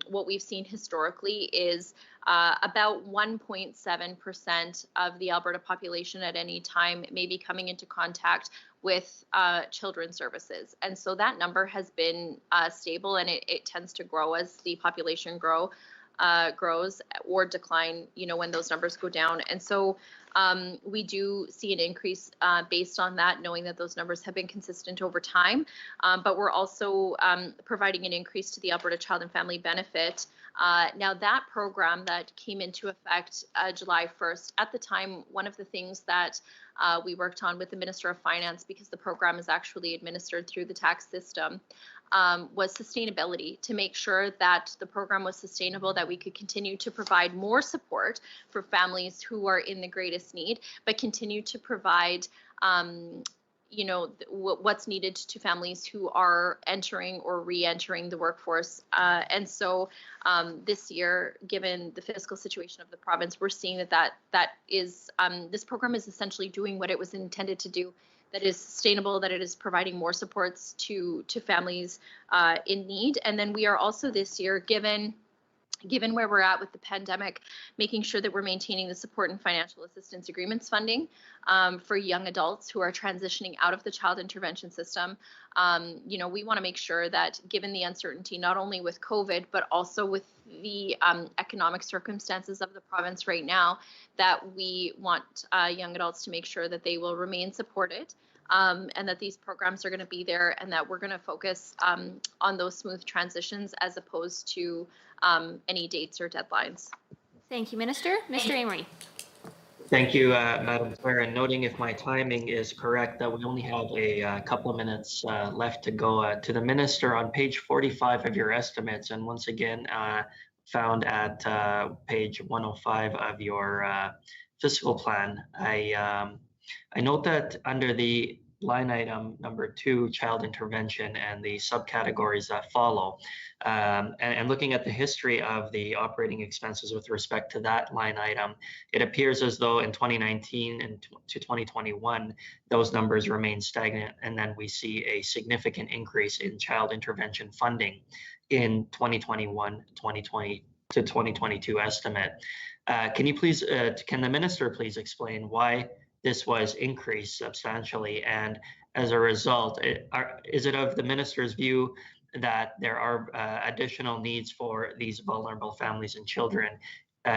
Speaker 12: what we've seen historically is about 1.7% of the Alberta population at any time may be coming into contact with children's services. And so that number has been stable, and it tends to grow as the population grows or decline, when those numbers go down. And so we do see an increase based on that, knowing that those numbers have been consistent over time. But we're also providing an increase to the Alberta Child and Family Benefit. Now, that program that came into effect July 1st, at the time, one of the things that we worked on with the Minister of Finance, because the program is actually administered through the tax system, was sustainability, to make sure that the program was sustainable, that we could continue to provide more support for families who are in the greatest need, but continue to provide what's needed to families who are entering or re-entering the workforce. And so this year, given the fiscal situation of the province, we're seeing that is this program is essentially doing what it was intended to do, that is sustainable, that it is providing more supports to families in need. And then we are also this year, given where we're at with the pandemic, making sure that we're maintaining the support and financial assistance agreements funding for young adults who are transitioning out of the child intervention system. We want to make sure that, given the uncertainty, not only with COVID, but also with the economic circumstances of the province right now, that we want young adults to make sure that they will remain supported, and that these programs are going to be there, and that we're going to focus on those smooth transitions as opposed to any dates or deadlines.
Speaker 1: Thank you, Minister. Mr. Amory.
Speaker 9: Thank you, Madam Chair. And noting, if my timing is correct, that we only have a couple of minutes left to go. To the Minister, on page 45 of your estimates, and once again found at page 105 of your fiscal plan, I note that under the line item number 2, child intervention, and the subcategories that follow, and looking at the history of the operating expenses with respect to that line item, it appears as though in 2019 and to 2021, those numbers remain stagnant, and then we see a significant increase in child intervention funding in 2021, 2020 to 2022 estimate. Can the Minister please explain why this was increased substantially, and as a result, is it of the Minister's view that there are additional needs for these vulnerable families and children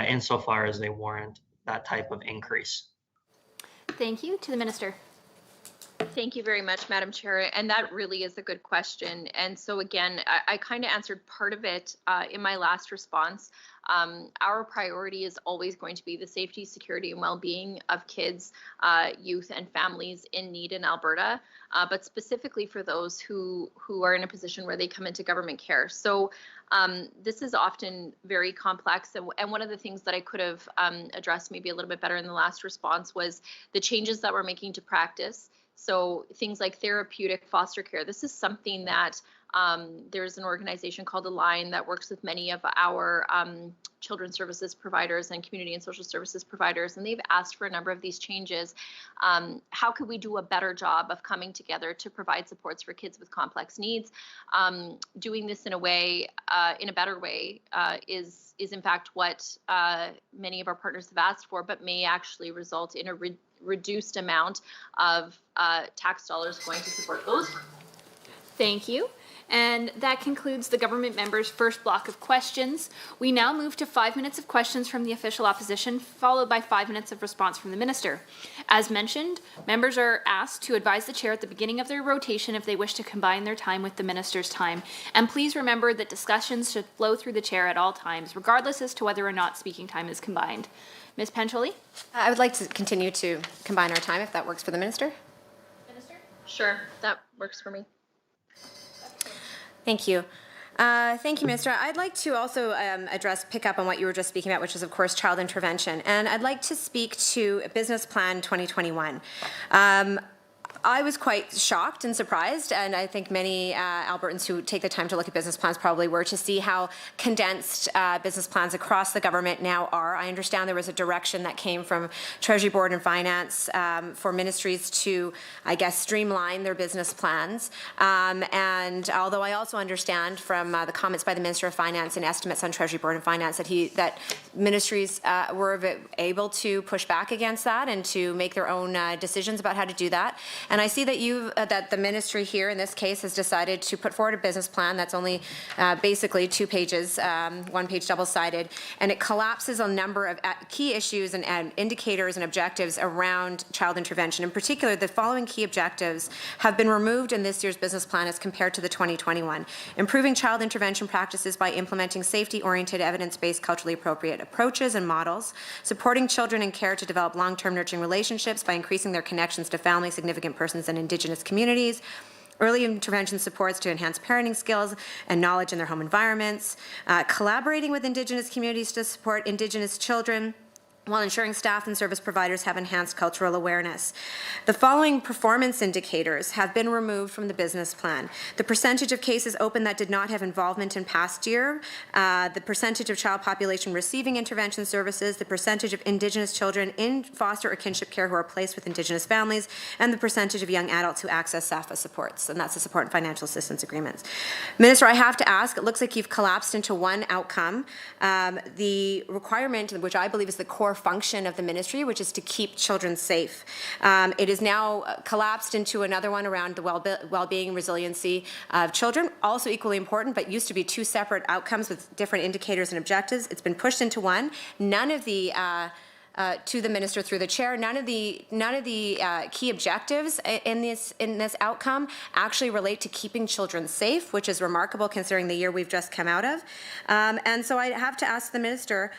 Speaker 9: insofar as they warrant that type of increase?
Speaker 1: Thank you. To the Minister.
Speaker 12: Thank you very much, Madam Chair. And that really is a good question. And so again, I kind of answered part of it in my last response. Our priority is always going to be the safety, security, and well-being of kids, youth, and families in need in Alberta, but specifically for those who are in a position where they come into government care. So this is often very complex. And one of the things that I could have addressed maybe a little bit better in the last response was the changes that we're making to practice. So things like therapeutic foster care. This is something that there's an organization called Align that works with many of our children's services providers and community and social services providers, and they've asked for a number of these changes. How could we do a better job of coming together to provide supports for kids with complex needs? Doing this in a way, in a better way, is in fact what many of our partners have asked for, but may actually result in a reduced amount of tax dollars going to support those.
Speaker 1: Thank you. And that concludes the government member's first block of questions. We now move to 5 minutes of questions from the official opposition, followed by 5 minutes of response from the minister. As mentioned, members are asked to advise the chair at the beginning of their rotation if they wish to combine their time with the minister's time. And please remember that discussions should flow through the chair at all times, regardless as to whether or not speaking time is combined. Ms. Pancholi?
Speaker 7: I would like to continue to combine our time if that works for the minister.
Speaker 12: Sure, that works for me.
Speaker 7: Thank you. Thank you, Minister. I'd like to also pick up on what you were just speaking about, which is, of course, child intervention. And I'd like to speak to Business Plan 2021. I was quite shocked and surprised, and I think many Albertans who take the time to look at business plans probably were, to see how condensed business plans across the government now are. I understand there was a direction that came from Treasury Board and Finance for ministries to, I guess, streamline their business plans. And although I also understand from the comments by the Minister of Finance and estimates on Treasury Board and Finance that ministries were able to push back against that and to make their own decisions about how to do that. And I see that that the ministry here in this case has decided to put forward a business plan that's only basically 2 pages, 1 page double-sided, and it collapses a number of key issues and indicators and objectives around child intervention. In particular, the following key objectives have been removed in this year's business plan as compared to the 2021. Improving child intervention practices by implementing safety-oriented, evidence-based, culturally appropriate approaches and models, supporting children in care to develop long-term nurturing relationships by increasing their connections to family, significant persons and Indigenous communities, early intervention supports to enhance parenting skills and knowledge in their home environments, collaborating with Indigenous communities to support Indigenous children, while ensuring staff and service providers have enhanced cultural awareness. The following performance indicators have been removed from the business plan. The percentage of cases open that did not have involvement in past year, the percentage of child population receiving intervention services, the percentage of Indigenous children in foster or kinship care who are placed with Indigenous families, and the percentage of young adults who access SAFA supports, and that's the support and financial assistance agreements. Minister, I have to ask, it looks like you've collapsed into one outcome. The requirement, which I believe is the core function of the ministry, which is to keep children safe. It is now collapsed into another one around the well-being and resiliency of children, also equally important, but used to be 2 separate outcomes with different indicators and objectives. It's been pushed into one. None of the to the minister through the chair, none of the key objectives in this outcome actually relate to keeping children safe, which is remarkable considering the year we've just come out of. And so I have to ask the minister,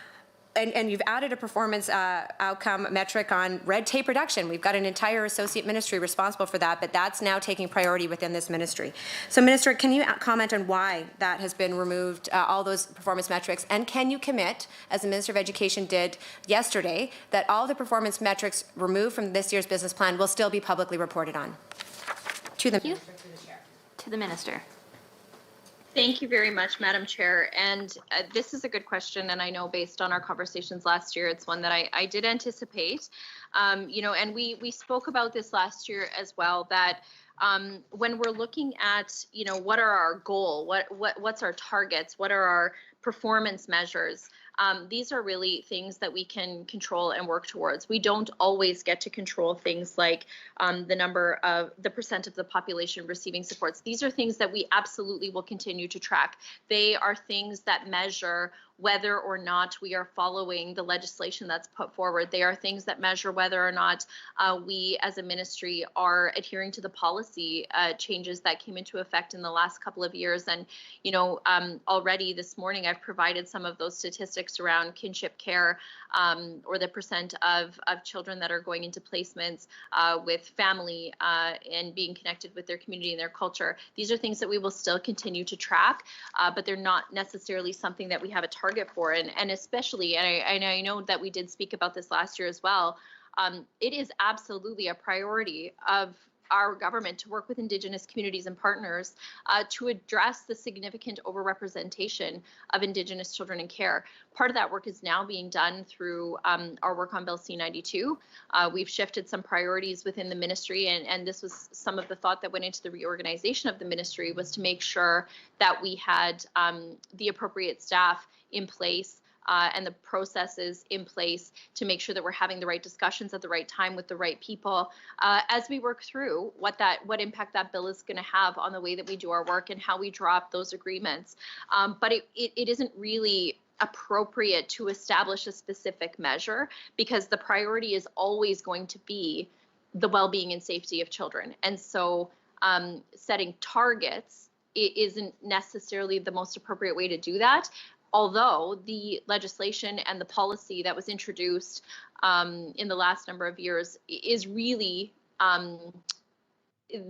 Speaker 7: and you've added a performance outcome metric on red tape reduction. We've got an entire associate ministry responsible for that, but that's now taking priority within this ministry. So, Minister, can you comment on why that has been removed, all those performance metrics, and can you commit, as the Minister of Education did yesterday, that all the performance metrics removed from this year's business plan will still be publicly reported on? To the Minister.
Speaker 1: To the Minister.
Speaker 12: Thank you very much, Madam Chair. And this is a good question. And I know based on our conversations last year, it's one that I did anticipate. And we spoke about this last year as well, that when we're looking at, what are our goal, what's our targets, what are our performance measures, these are really things that we can control and work towards. We don't always get to control things like the percent of the population receiving supports. These are things that we absolutely will continue to track. They are things that measure whether or not we are following the legislation that's put forward. They are things that measure whether or not we as a ministry are adhering to the policy changes that came into effect in the last couple of years. And, already this morning I've provided some of those statistics around kinship care, or the percent of children that are going into placements with family and being connected with their community and their culture. These are things that we will still continue to track, but they're not necessarily something that we have a target for. And especially, and I know that we did speak about this last year as well, it is absolutely a priority of our government to work with Indigenous communities and partners to address the significant overrepresentation of Indigenous children in care. Part of that work is now being done through our work on Bill C-92. We've shifted some priorities within the ministry, and this was some of the thought that went into the reorganization of the ministry, was to make sure that we had the appropriate staff in place and the processes in place to make sure that we're having the right discussions at the right time with the right people as we work through what impact that bill is going to have on the way that we do our work and how we draw up those agreements. But it isn't really appropriate to establish a specific measure, because the priority is always going to be the well-being and safety of children. And so setting targets isn't necessarily the most appropriate way to do that. Although the legislation and the policy that was introduced in the last number of years is really,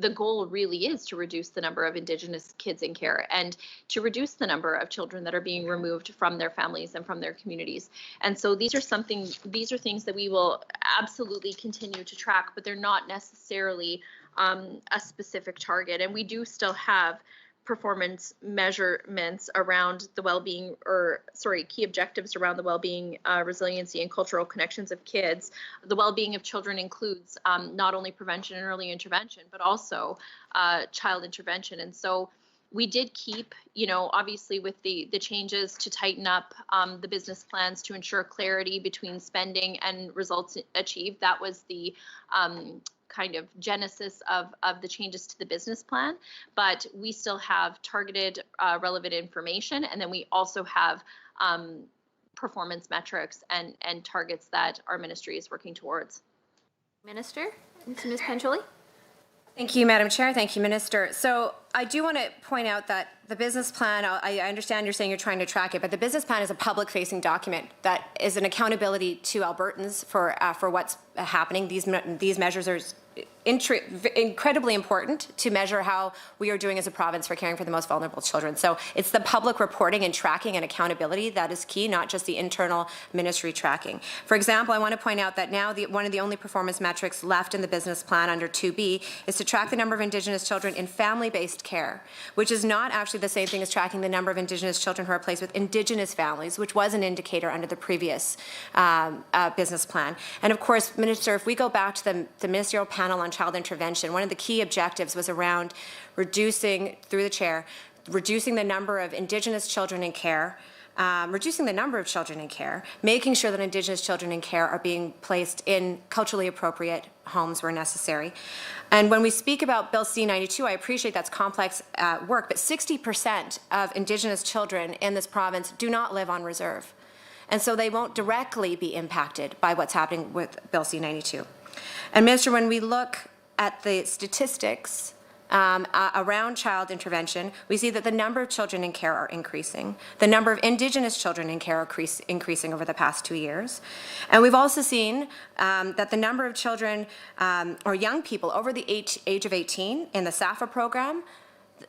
Speaker 12: the goal really is to reduce the number of Indigenous kids in care and to reduce the number of children that are being removed from their families and from their communities. And so these are things that we will absolutely continue to track, but they're not necessarily a specific target. And we do still have performance measurements around the well-being, key objectives around the well-being, resiliency, and cultural connections of kids. The well-being of children includes not only prevention and early intervention, but also child intervention. And so we did keep, obviously with the changes to tighten up the business plans to ensure clarity between spending and results achieved. That was the kind of genesis of the changes to the business plan, but we still have targeted relevant information, and then we also have performance metrics and targets that our ministry is working towards.
Speaker 1: Minister, and to Ms. Pancholi.
Speaker 7: Thank you, Madam Chair. Thank you, Minister. So I do want to point out that the business plan, I understand you're saying you're trying to track it, but the business plan is a public-facing document that is an accountability to Albertans for what's happening. These measures are incredibly important to measure how we are doing as a province for caring for the most vulnerable children. So it's the public reporting and tracking and accountability that is key, not just the internal ministry tracking. For example, I want to point out that now one of the only performance metrics left in the business plan under 2B is to track the number of Indigenous children in family-based care, which is not actually the same thing as tracking the number of Indigenous children who are placed with Indigenous families, which was an indicator under the previous business plan. And of course, Minister, if we go back to the ministerial panel on child intervention, one of the key objectives was around reducing, through the chair, reducing the number of Indigenous children in care, reducing the number of children in care, making sure that Indigenous children in care are being placed in culturally appropriate homes where necessary. And when we speak about Bill C-92, I appreciate that's complex work, but 60% of Indigenous children in this province do not live on reserve. And so they won't directly be impacted by what's happening with Bill C-92. And Minister, when we look at the statistics around child intervention, we see that the number of children in care are increasing. The number of Indigenous children in care are increasing over the past 2 years. And we've also seen that the number of children or young people over the age of 18 in the SAFA program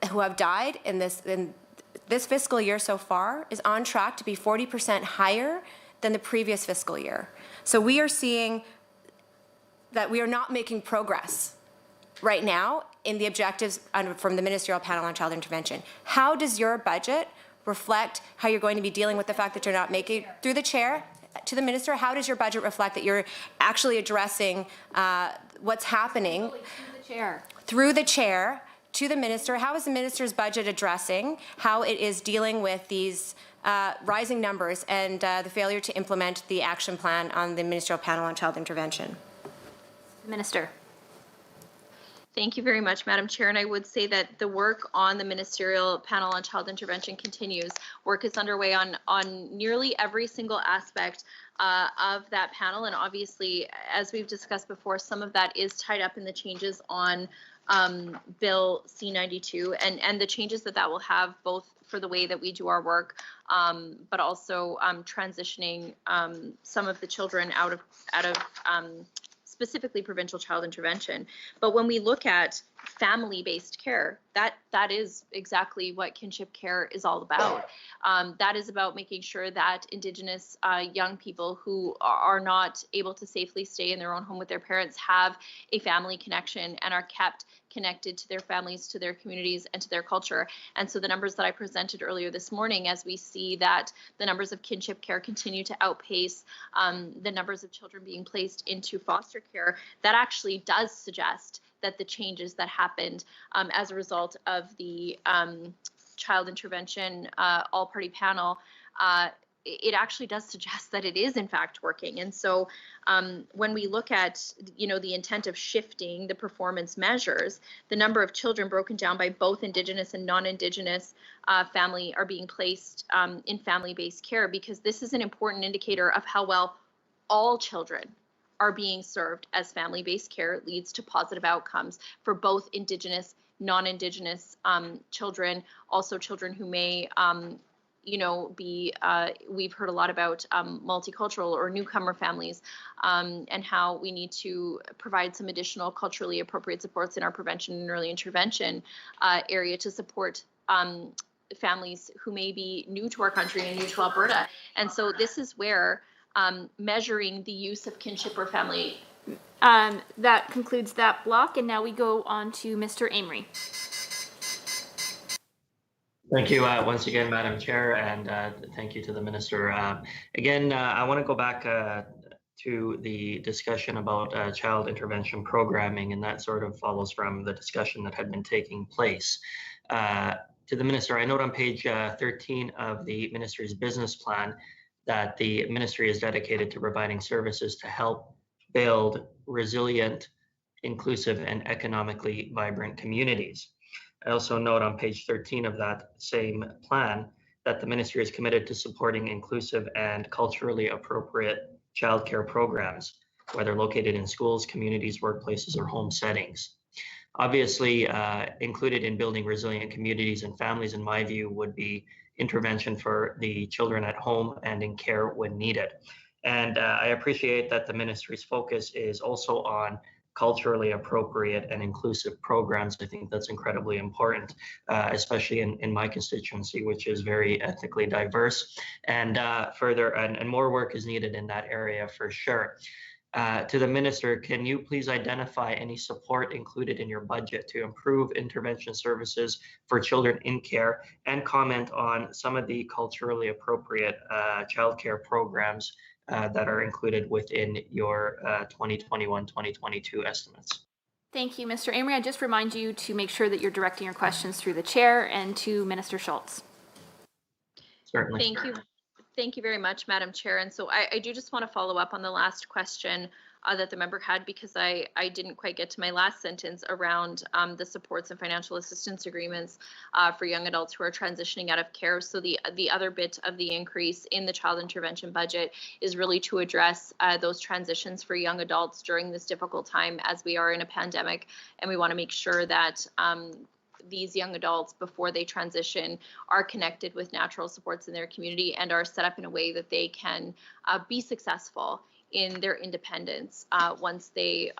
Speaker 7: who have died in this fiscal year so far is on track to be 40% higher than the previous fiscal year. So we are seeing that we are not making progress right now in the objectives from the ministerial panel on child intervention. How does your budget reflect how you're going to be dealing with the fact that you're not making, through the chair to the minister, how does your budget reflect that you're actually addressing what's happening through the chair to the minister? How is the minister's budget addressing how it is dealing with these rising numbers and the failure to implement the action plan on the ministerial panel on child intervention?
Speaker 1: Minister.
Speaker 12: Thank you very much, Madam Chair. And I would say that the work on the Ministerial Panel on Child Intervention continues. Work is underway on nearly every single aspect of that panel. And obviously, as we've discussed before, some of that is tied up in the changes on Bill C-92 and the changes that will have both for the way that we do our work, but also transitioning some of the children out of specifically provincial child intervention. But when we look at family-based care, that is exactly what kinship care is all about. That is about making sure that Indigenous young people who are not able to safely stay in their own home with their parents have a family connection and are kept connected to their families, to their communities, and to their culture. And so the numbers that I presented earlier this morning, as we see that the numbers of kinship care continue to outpace the numbers of children being placed into foster care, that actually does suggest that the changes that happened as a result of the child intervention all-party panel, it actually does suggest that it is in fact working. And so when we look at, the intent of shifting the performance measures, the number of children broken down by both Indigenous and non-Indigenous family are being placed in family-based care, because this is an important indicator of how well all children are being served as family-based care leads to positive outcomes for both Indigenous, non-Indigenous children, also children who may be, we've heard a lot about multicultural or newcomer families, and how we need to provide some additional culturally appropriate supports in our prevention and early intervention area to support families who may be new to our country and new to Alberta. And so this is where measuring the use of kinship or family.
Speaker 1: That concludes that block, and now we go on to Mr. Amory.
Speaker 9: Thank you once again, Madam Chair, and thank you to the Minister. Again, I want to go back to the discussion about child intervention programming, and that sort of follows from the discussion that had been taking place. To the Minister, I note on page 13 of the Ministry's business plan that the Ministry is dedicated to providing services to help build resilient, inclusive, and economically vibrant communities. I also note on page 13 of that same plan that the Ministry is committed to supporting inclusive and culturally appropriate childcare programs, whether located in schools, communities, workplaces, or home settings. Obviously, included in building resilient communities and families, in my view, would be intervention for the children at home and in care when needed. And I appreciate that the Ministry's focus is also on culturally appropriate and inclusive programs. I think that's incredibly important, especially in my constituency, which is very ethnically diverse. And further, and more work is needed in that area for sure. To the Minister, can you please identify any support included in your budget to improve intervention services for children in care, and comment on some of the culturally appropriate childcare programs that are included within your 2021-2022 estimates?
Speaker 1: Thank you, Mr. Amory. I just remind you to make sure that you're directing your questions through the chair and to Minister Schultz.
Speaker 9: Certainly.
Speaker 12: Thank you. Thank you very much, Madam Chair. And so I do just want to follow up on the last question that the member had, because I didn't quite get to my last sentence around the supports and financial assistance agreements for young adults who are transitioning out of care. So the other bit of the increase in the child intervention budget is really to address those transitions for young adults during this difficult time, as we are in a pandemic, and we want to make sure that these young adults, before they transition, are connected with natural supports in their community and are set up in a way that they can be successful in their independence once they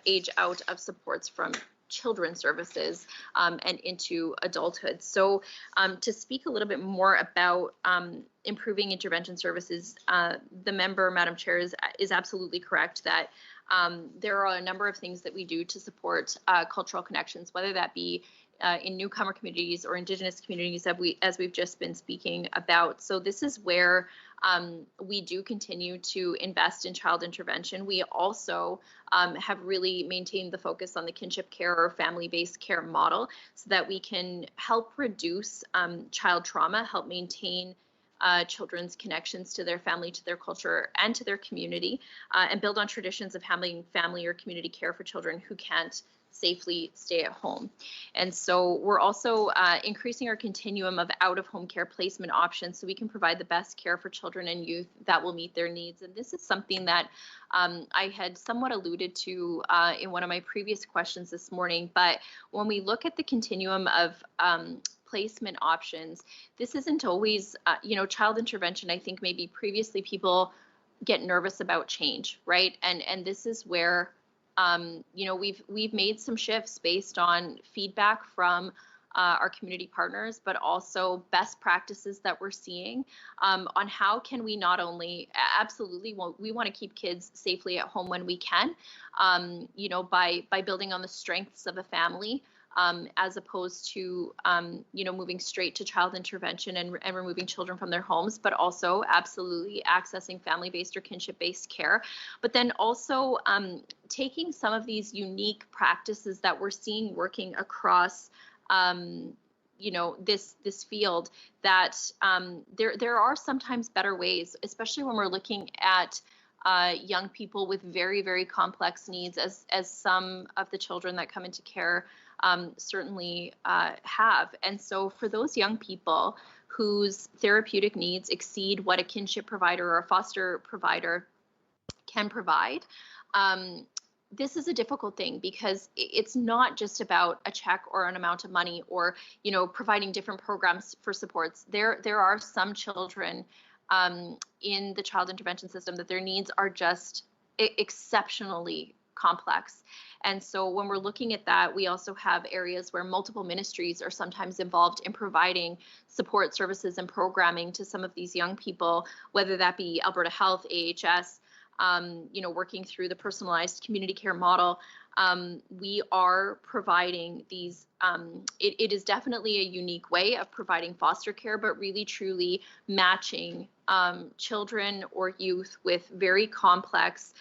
Speaker 12: age out of supports from children's services and into adulthood. So to speak a little bit more about improving intervention services, the member, Madam Chair, is absolutely correct that there are a number of things that we do to support cultural connections, whether that be in newcomer communities or Indigenous communities, as we've just been speaking about. So this is where we do continue to invest in child intervention. We also have really maintained the focus on the kinship care or family-based care model, so that we can help reduce child trauma, help maintain children's connections to their family, to their culture, and to their community, and build on traditions of having family or community care for children who can't safely stay at home. And so we're also increasing our continuum of out-of-home care placement options so we can provide the best care for children and youth that will meet their needs. And this is something that I had somewhat alluded to in one of my previous questions this morning. But when we look at the continuum of placement options, this isn't always, child intervention. I think maybe previously people get nervous about change, right? And this is where we've made some shifts based on feedback from our community partners, but also best practices that we're seeing on how can we not only absolutely we want to keep kids safely at home when we can, by building on the strengths of a family. As opposed to, moving straight to child intervention and removing children from their homes, but also absolutely accessing family-based or kinship-based care. But then also taking some of these unique practices that we're seeing working across, this field, that there are sometimes better ways, especially when we're looking at young people with very, very complex needs, as some of the children that come into care certainly have. And so for those young people whose therapeutic needs exceed what a kinship provider or a foster provider can provide, this is a difficult thing because it's not just about a check or an amount of money or, providing different programs for supports. There are some children in the child intervention system that their needs are just exceptionally complex. And so when we're looking at that, we also have areas where multiple ministries are sometimes involved in providing support services and programming to some of these young people, whether that be Alberta Health, AHS, working through the personalized community care model. We are providing these, it is definitely a unique way of providing foster care, but really truly matching children or youth with very complex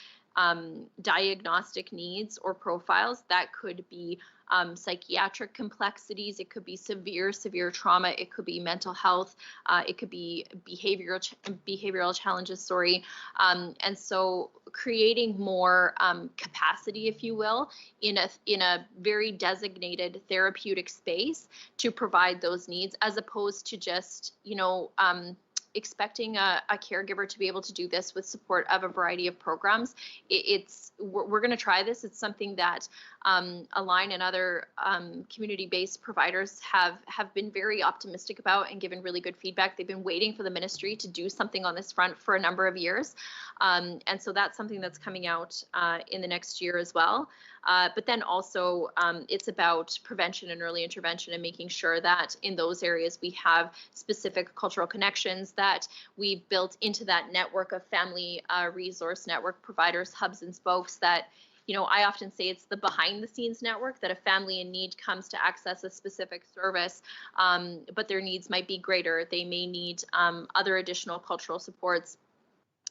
Speaker 12: diagnostic needs or profiles. That could be psychiatric complexities, it could be severe trauma, it could be mental health, it could be behavioral challenges, and so creating more capacity, if you will, in a very designated therapeutic space to provide those needs, as opposed to just expecting a caregiver to be able to do this with support of a variety of programs. We're going to try this. It's something that Align and other community-based providers have been very optimistic about and given really good feedback. They've been waiting for the ministry to do something on this front for a number of years. And so that's something that's coming out in the next year as well. But then also it's about prevention and early intervention and making sure that in those areas we have specific cultural connections that we've built into that network of family resource network providers, hubs and spokes that, I often say it's the behind the scenes network, that a family in need comes to access a specific service, but their needs might be greater. They may need other additional cultural supports,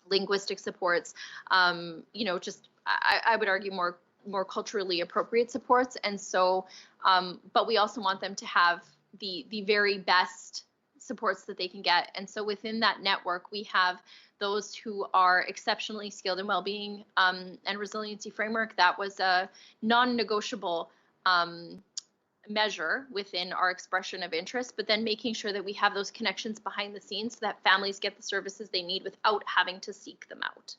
Speaker 12: linguistic supports, just I would argue more culturally appropriate supports. And so, but we also want them to have the very best supports that they can get. And so within that network, we have those who are exceptionally skilled in well-being and resiliency framework. That was a non-negotiable measure within our expression of interest, but then making sure that we have those connections behind the scenes so that families get the services they need without having to seek them out.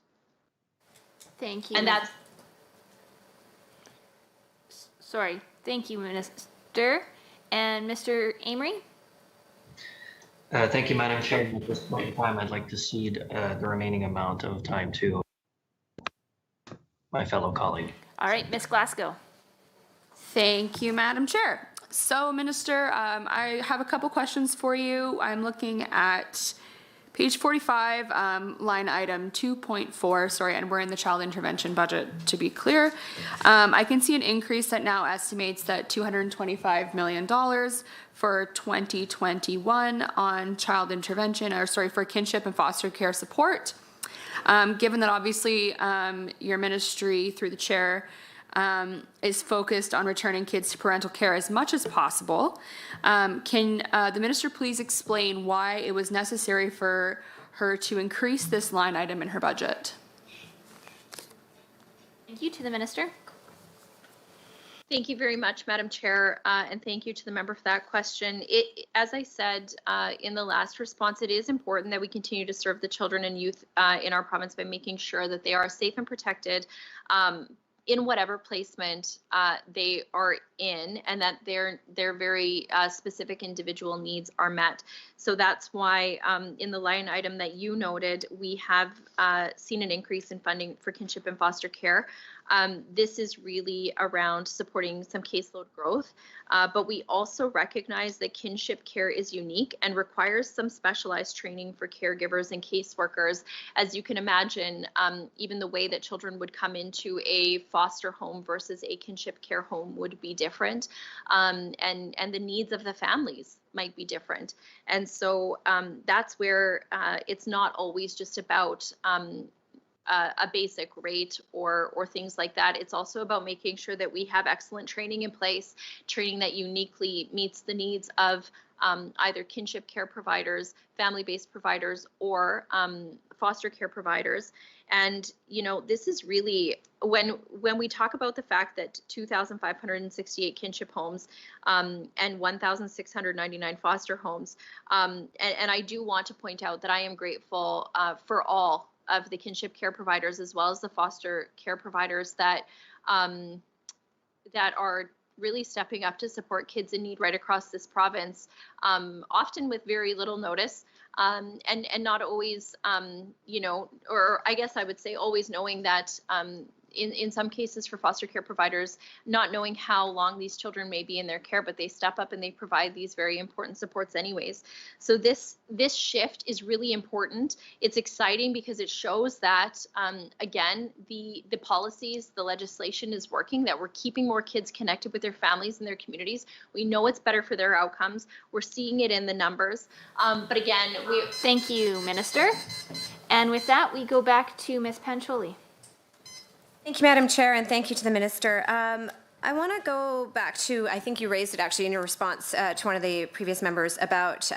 Speaker 1: Thank you.
Speaker 12: And that's
Speaker 1: Thank you, Minister. And Mr. Amory?
Speaker 9: Thank you, Madam Chair. At this point in time, I'd like to cede the remaining amount of time to my fellow colleague.
Speaker 1: All right, Ms. Glasgow.
Speaker 5: Thank you, Madam Chair. So, Minister, I have a couple questions for you. I'm looking at page 45, line item 2.4, and we're in the child intervention budget, to be clear. I can see an increase that now estimates that $225 million for 2021 on child intervention, for kinship and foster care support. Given that obviously your ministry, through the chair, is focused on returning kids to parental care as much as possible. Can the minister please explain why it was necessary for her to increase this line item in her budget?
Speaker 1: Thank you. To the minister.
Speaker 12: Thank you very much, Madam Chair, and thank you to the member for that question. As I said in the last response, it is important that we continue to serve the children and youth in our province by making sure that they are safe and protected in whatever placement they are in, and that their very specific individual needs are met. So that's why in the line item that you noted, we have seen an increase in funding for kinship and foster care. This is really around supporting some caseload growth, but we also recognize that kinship care is unique and requires some specialized training for caregivers and caseworkers. As you can imagine, even the way that children would come into a foster home versus a kinship care home would be different, and the needs of the families might be different. And so that's where it's not always just about a basic rate or things like that. It's also about making sure that we have excellent training in place, training that uniquely meets the needs of either kinship care providers, family-based providers, or foster care providers. And, you know, this is really, when we talk about the fact that 2,568 kinship homes and 1,699 foster homes, and I do want to point out that I am grateful for all of the kinship care providers as well as the foster care providers that that are really stepping up to support kids in need right across this province, often with very little notice, and not always, you know, or I guess I would say always knowing that in some cases for foster care providers, not knowing how long these children may be in their care, but they step up and they provide these very important supports anyways. So this shift is really important. It's exciting because it shows that, again, the policies, the legislation is working, that we're keeping more kids connected with their families and their communities. We know it's better for their outcomes. We're seeing it in the numbers. But again,
Speaker 1: Thank you, Minister. And with that, we go back to Ms. Pancholi.
Speaker 7: Thank you, Madam Chair, and thank you to the Minister. I want to go back to, I think you raised it actually in your response to one of the previous members about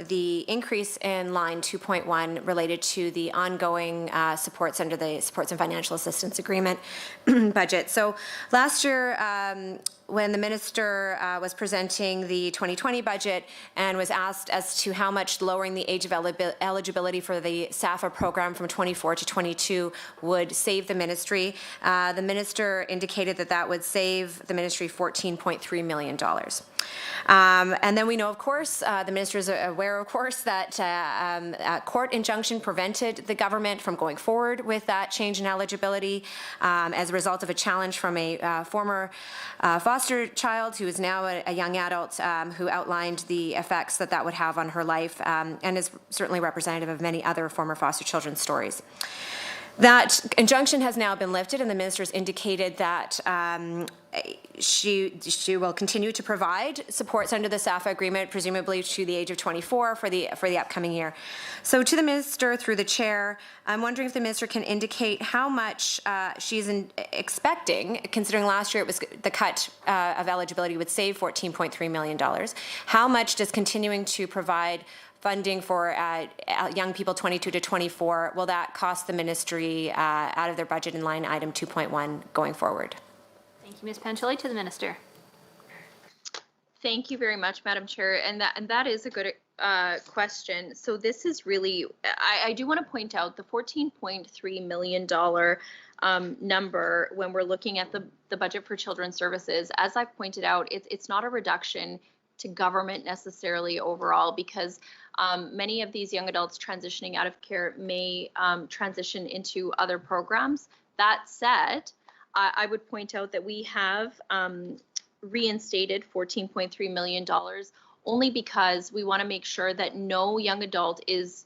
Speaker 7: the increase in line 2.1 related to the ongoing supports under the Supports and Financial Assistance Agreement budget. So last year, when the minister was presenting the 2020 budget and was asked as to how much lowering the age of eligibility for the SAFA program from 24 to 22 would save the ministry indicated that that would save the ministry $14.3 million. And then we know, of course, the minister is aware, of course, that a court injunction prevented the government from going forward with that change in eligibility as a result of a challenge from a former foster child who is now a young adult who outlined the effects that that would have on her life and is certainly representative of many other former foster children's stories. That injunction has now been lifted, and the minister's indicated that she will continue to provide supports under the SAFA agreement, presumably to the age of 24 for the upcoming year. So to the minister, through the chair, I'm wondering if the minister can indicate how much she's expecting, considering last year it was the cut of eligibility would save $14.3 million. How much does continuing to provide funding for young people 22 to 24, will that cost the ministry out of their budget in line item 2.1 going forward?
Speaker 1: Thank you, Ms. Pancholi. To the minister.
Speaker 12: Thank you very much, Madam Chair, and that is a good question. So this is really, I do want to point out the $14.3 million number when we're looking at the budget for children's services. As I pointed out, it's not a reduction to government necessarily overall, because many of these young adults transitioning out of care may transition into other programs. That said, I would point out that we have reinstated $14.3 million only because we want to make sure that no young adult is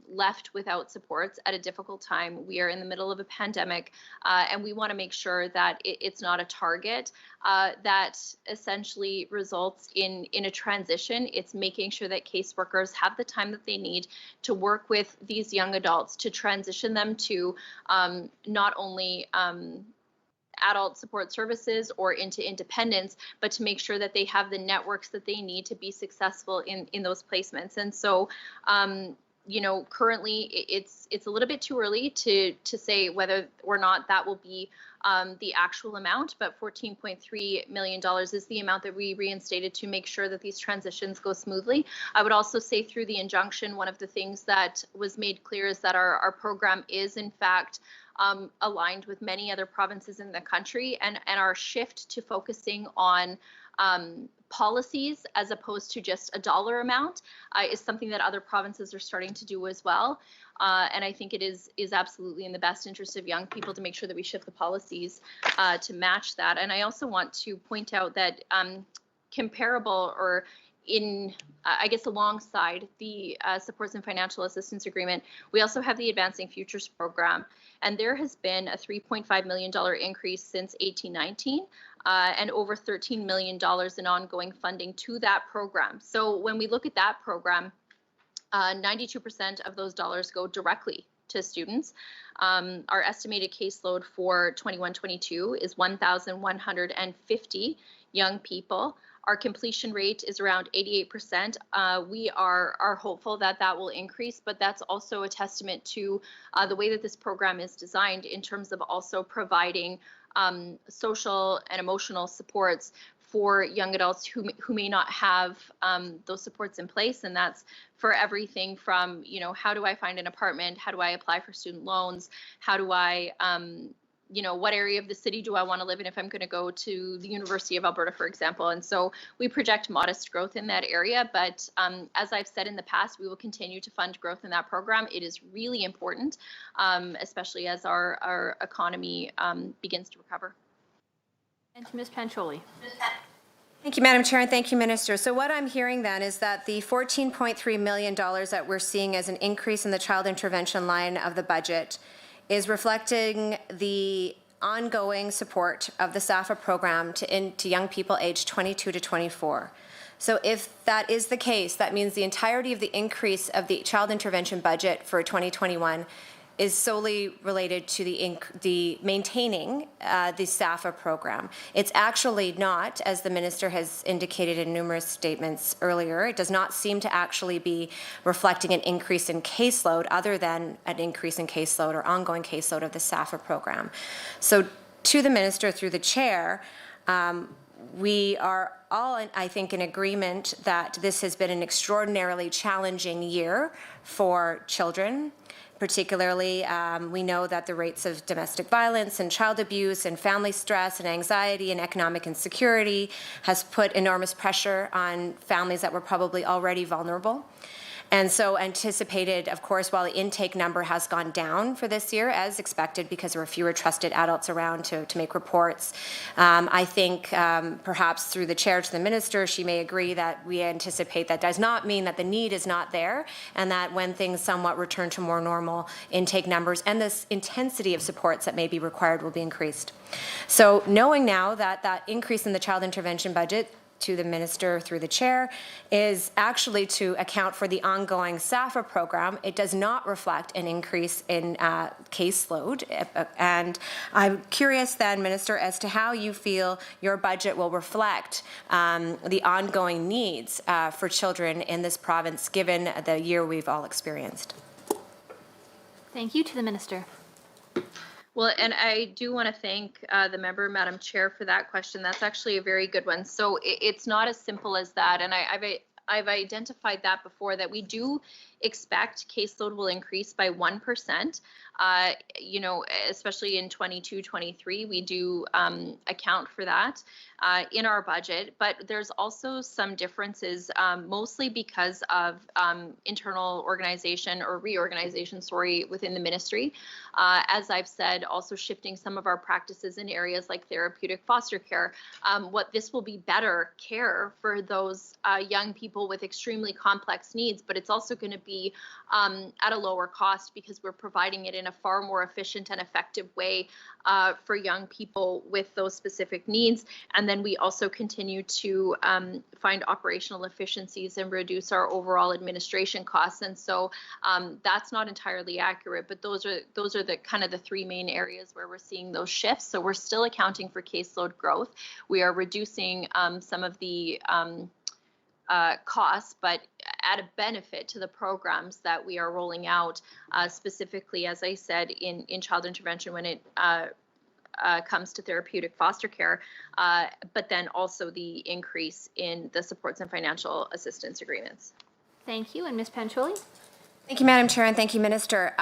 Speaker 12: left without supports at a difficult time. We are in the middle of a pandemic, and we want to make sure that it's not a target that essentially results in a transition. It's making sure that caseworkers have the time that they need to work with these young adults to transition them to not only adult support services or into independence, but to make sure that they have the networks that they need to be successful in those placements. And so, you know, currently it's a little bit too early to say whether or not that will be the actual amount, but $14.3 million is the amount that we reinstated to make sure that these transitions go smoothly. I would also say through the injunction, one of the things that was made clear is that our program is in fact aligned with many other provinces in the country, and our shift to focusing on policies as opposed to just a dollar amount is something that other provinces are starting to do as well. And I think it is absolutely in the best interest of young people to make sure that we shift the policies to match that. And I also want to point out that comparable or in, I guess, alongside the supports and financial assistance agreement, we also have the Advancing Futures program. And there has been a $3.5 million increase since 18-19 and over $13 million in ongoing funding to that program. So when we look at that program, 92% of those dollars go directly to students. Our estimated caseload for 21-22 is 1,150 young people. Our completion rate is around 88%. We are hopeful that that will increase, but that's also a testament to the way that this program is designed in terms of also providing social and emotional supports for young adults who may not have those supports in place. And that's for everything from, you know, how do I find an apartment? How do I apply for student loans? How do I, you know, what area of the city do I want to live in if I'm going to go to the University of Alberta, for example? And so we project modest growth in that area. But as I've said in the past, we will continue to fund growth in that program. It is really important, especially as our economy begins to recover.
Speaker 1: And to Ms. Pancholi.
Speaker 7: Thank you, Madam Chair, and thank you, Minister. So what I'm hearing then is that the $14.3 million that we're seeing as an increase in the child intervention line of the budget is reflecting the ongoing support of the SAFA program to young people aged 22 to 24. So if that is the case, that means the entirety of the increase of the child intervention budget for 2021 is solely related to the maintaining the SAFA program. It's actually not, as the minister has indicated in numerous statements earlier, it does not seem to actually be reflecting an increase in caseload other than an increase in caseload or ongoing caseload of the SAFA program. So to the minister through the chair, we are all, I think, in agreement that this has been an extraordinarily challenging year for children. Particularly, we know that the rates of domestic violence and child abuse and family stress and anxiety and economic insecurity has put enormous pressure on families that were probably already vulnerable. And so anticipated, of course, while the intake number has gone down for this year, as expected, because there were fewer trusted adults around to make reports, I think perhaps through the chair to the minister, she may agree that we anticipate that does not mean that the need is not there, and that when things somewhat return to more normal intake numbers and this intensity of supports that may be required will be increased. So knowing now that that increase in the child intervention budget to the minister through the chair is actually to account for the ongoing SAFA program. It does not reflect an increase in caseload. And I'm curious then, Minister, as to how you feel your budget will reflect the ongoing needs for children in this province, given the year we've all experienced.
Speaker 1: Thank you. To the minister.
Speaker 12: Well, and I do want to thank the member, Madam Chair, for that question. That's actually a very good one. So it's not as simple as that. And I've identified that before, that we do expect caseload will increase by 1%. You know, especially in 22-23, we do account for that in our budget. But there's also some differences, mostly because of internal organization or reorganization, within the ministry. As I've said, also shifting some of our practices in areas like therapeutic foster care. What this will be better care for those young people people with extremely complex needs, but it's also going to be at a lower cost because we're providing it in a far more efficient and effective way for young people with those specific needs. And then we also continue to find operational efficiencies and reduce our overall administration costs. And so that's not entirely accurate, but those are the kind of the three main areas where we're seeing those shifts. So we're still accounting for caseload growth. We are reducing some of the costs, but at a benefit to the programs that we are rolling out, specifically, as I said, in child intervention when it comes to therapeutic foster care, but then also the increase in the supports and financial assistance agreements.
Speaker 1: Thank you. And Ms. Pancholi?
Speaker 7: Thank you, Madam Chair, and thank you, Minister.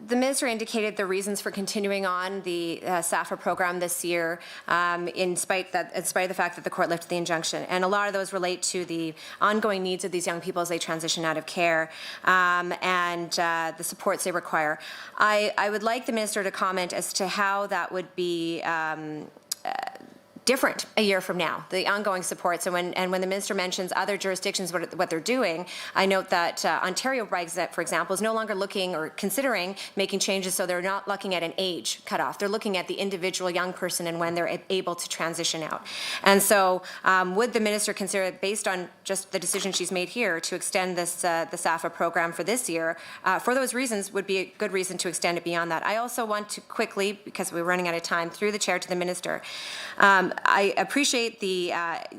Speaker 7: The Minister indicated the reasons for continuing on the SAFA program this year, in spite of the fact that the court lifted the injunction. And a lot of those relate to the ongoing needs of these young people as they transition out of care and the supports they require. I would like the Minister to comment as to how that would be different a year from now, the ongoing supports. And when the Minister mentions other jurisdictions, what they're doing, I note that Ontario, for example, is no longer looking or considering making changes, so they're not looking at an age cutoff. They're looking at the individual young person and when they're able to transition out. And so would the Minister consider, based on just the decision she's made here, to extend this the SAFA program for this year? For those reasons would be a good reason to extend it beyond that. I also want to quickly, because we're running out of time, through the chair to the Minister, I appreciate the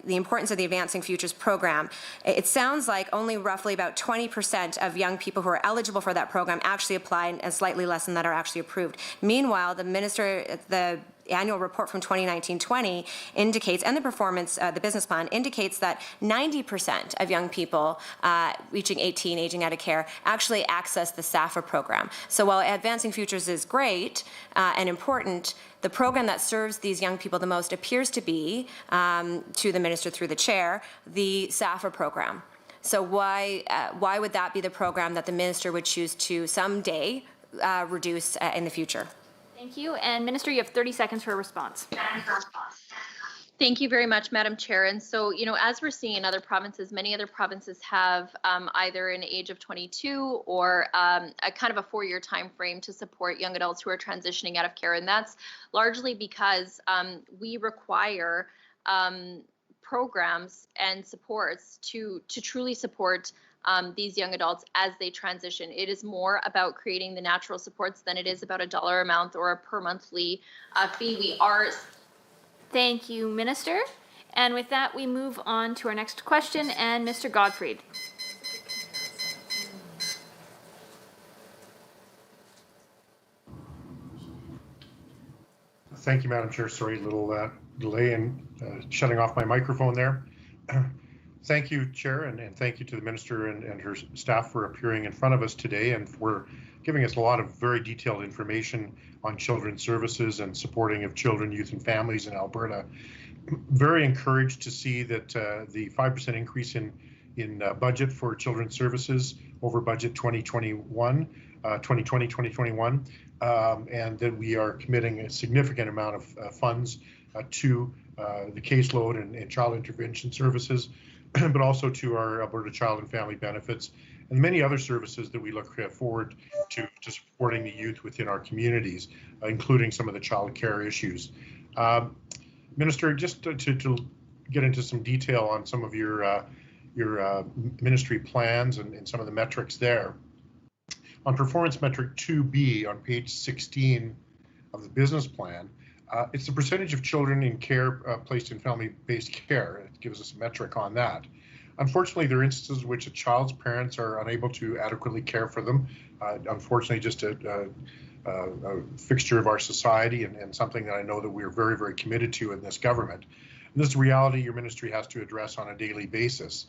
Speaker 7: importance of the Advancing Futures program. It sounds like only roughly about 20% of young people who are eligible for that program actually apply, and slightly less than that are actually approved. Meanwhile, the annual report from 2019-20 indicates, and the performance, the business plan indicates that 90% of young people reaching 18, aging out of care, actually access the SAFA program. So while Advancing Futures is great and important, the program that serves these young people the most appears to be, to the Minister through the chair, the SAFA program. So why would that be the program that the Minister would choose to someday reduce in the future?
Speaker 1: Thank you. And Minister, you have 30 seconds for a response.
Speaker 12: Thank you very much, Madam Chair. And so, as we're seeing in other provinces, many other provinces have either an age of 22 or a kind of a 4-year time frame to support young adults who are transitioning out of care. And that's largely because we require programs and supports to truly support these young adults as they transition. It is more about creating the natural supports than it is about a dollar amount or a per monthly fee.
Speaker 1: Thank you, Minister. And with that, we move on to our next question, and Mr. Gottfried.
Speaker 10: Thank you, Madam Chair. Sorry, a little delay in shutting off my microphone there. Thank you, Chair, and thank you to the Minister and her staff for appearing in front of us today and for giving us a lot of very detailed information on children's services and supporting of children, youth, and families in Alberta. Very encouraged to see that the 5% increase in budget for children's services over budget 2020-2021, and that we are committing a significant amount of funds to the caseload and child intervention services, but also to our Alberta Child and Family Benefits and many other services that we look forward to supporting the youth within our communities, including some of the child care issues. Minister, just to get into some detail on some of your ministry plans and some of the metrics there. On performance metric 2B on page 16 of the business plan, it's the percentage of children in care placed in family-based care. It gives us a metric on that. Unfortunately, there are instances in which a child's parents are unable to adequately care for them. Unfortunately, just a fixture of our society and something that I know that we're very, very committed to in this government. And this is a reality your ministry has to address on a daily basis.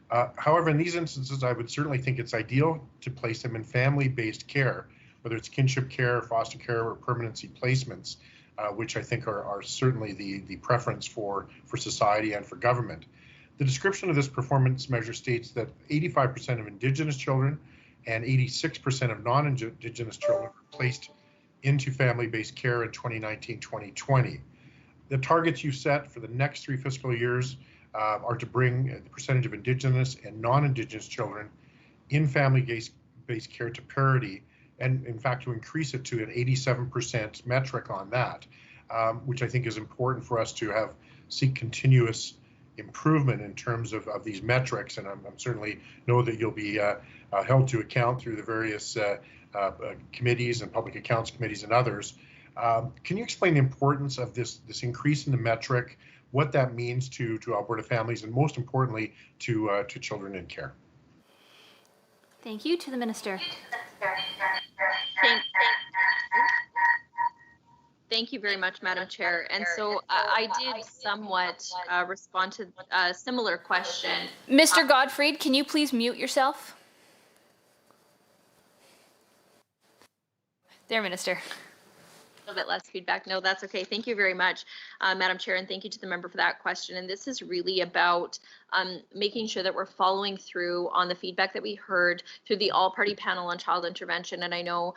Speaker 10: However, in these instances, I would certainly think it's ideal to place them in family-based care, whether it's kinship care, foster care, or permanency placements, which I think are certainly the preference for society and for government. The description of this performance measure states that 85% of Indigenous children and 86% of non-Indigenous children were placed into family-based care in 2019-2020. The targets you set for the next 3 fiscal years are to bring the percentage of Indigenous and non-Indigenous children in family-based care to parity, and in fact to increase it to an 87% metric on that, which I think is important for us to seek continuous improvement in terms of these metrics. And I'm certainly know that you'll be held to account through the various committees and public accounts committees and others. Can you explain the importance of this increase in the metric, what that means to Alberta families, and most importantly to children in care?
Speaker 1: Thank you. To the Minister.
Speaker 12: Thank you very much, Madam Chair. And so I did somewhat respond to a similar question.
Speaker 1: Mr. Gottfried, can you please mute yourself? There, Minister.
Speaker 12: A little bit less feedback. No, that's okay. Thank you very much, Madam Chair, and thank you to the member for that question. And this is really about making sure that we're following through on the feedback that we heard through the all-party panel on child intervention. And I know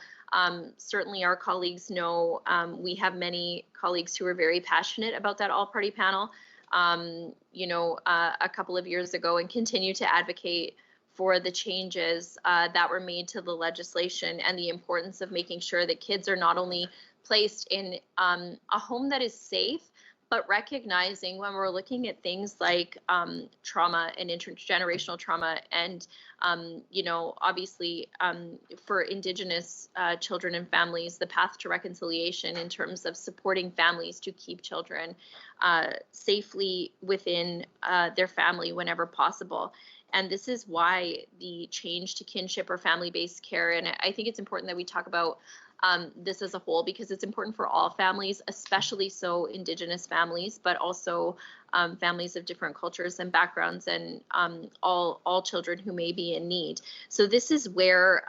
Speaker 12: certainly our colleagues know we have many colleagues who are very passionate about that all-party panel, a couple of years ago, and continue to advocate for the changes that were made to the legislation and the importance of making sure that kids are not only placed in a home that is safe, but recognizing when we're looking at things like trauma and intergenerational trauma and, obviously for Indigenous children and families, the path to reconciliation in terms of supporting families to keep children safely within their family whenever possible. And this is why the change to kinship or family-based care, and I think it's important that we talk about this as a whole, because it's important for all families, especially so Indigenous families, but also families of different cultures and backgrounds, and all children who may be in need. So this is where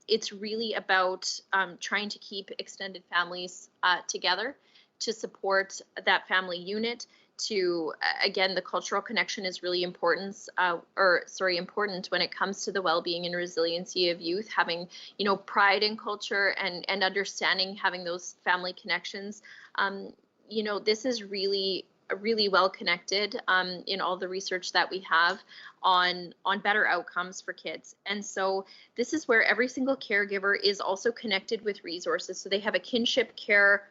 Speaker 12: it's really about trying to keep extended families together to support that family unit. To again, the cultural connection is really important, important when it comes to the well-being and resiliency of youth. Having, pride in culture and understanding, having those family connections. This is really well connected in all the research that we have on better outcomes for kids. And so this is where every single caregiver is also connected with resources. So they have a kinship care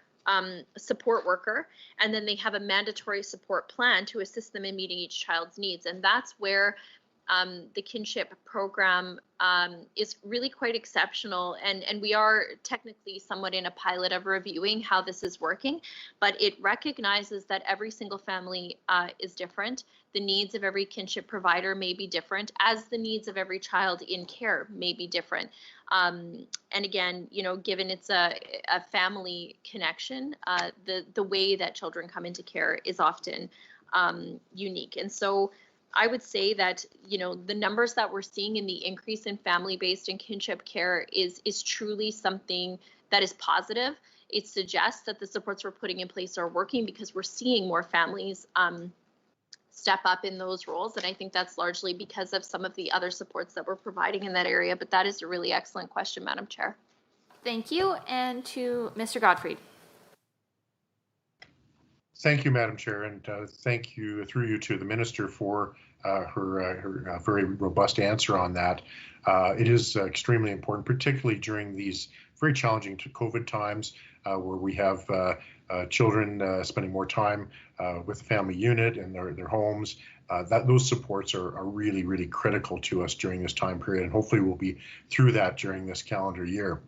Speaker 12: support worker, and then they have a mandatory support plan to assist them in meeting each child's needs. And that's where the kinship program is really quite exceptional. And we are technically somewhat in a pilot of reviewing how this is working, but it recognizes that every single family is different. The needs of every kinship provider may be different, as the needs of every child in care may be different. And again, given it's a family connection, the way that children come into care is often unique. And so I would say that, the numbers that we're seeing in the increase in family-based and kinship care is truly something that is positive. It suggests that the supports we're putting in place are working, because we're seeing more families step up in those roles. And I think that's largely because of some of the other supports that we're providing in that area. But that is a really excellent question, Madam Chair.
Speaker 1: Thank you. And to Mr. Gottfried.
Speaker 10: Thank you, Madam Chair, and thank you through you to the Minister for her very robust answer on that. It is extremely important, particularly during these very challenging COVID times where we have children spending more time with the family unit and their homes. Those supports are really, really critical to us during this time period, and hopefully we'll be through that during this calendar year.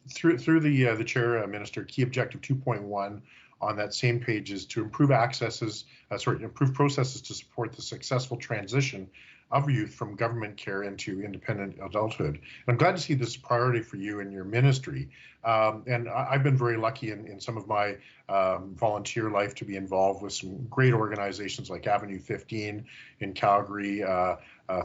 Speaker 10: Through the Chair, Minister, key objective 2.1 on that same page is to improve improve processes to support the successful transition of youth from government care into independent adulthood. And I'm glad to see this is a priority for you and your ministry. And I've been very lucky in some of my volunteer life to be involved with some great organizations like Avenue 15 in Calgary,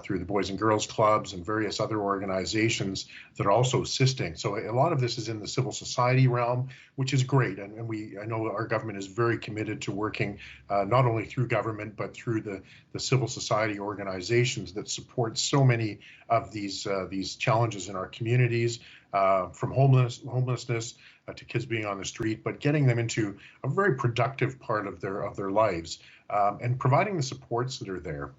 Speaker 10: through the Boys and Girls Clubs and various other organizations that are also assisting. So a lot of this is in the civil society realm, which is great. And I know our government is very committed to working not only through government, but through the civil society organizations that support so many of these challenges in our communities, from homelessness to kids being on the street, but getting them into a very productive part of their lives, and providing the supports that are there.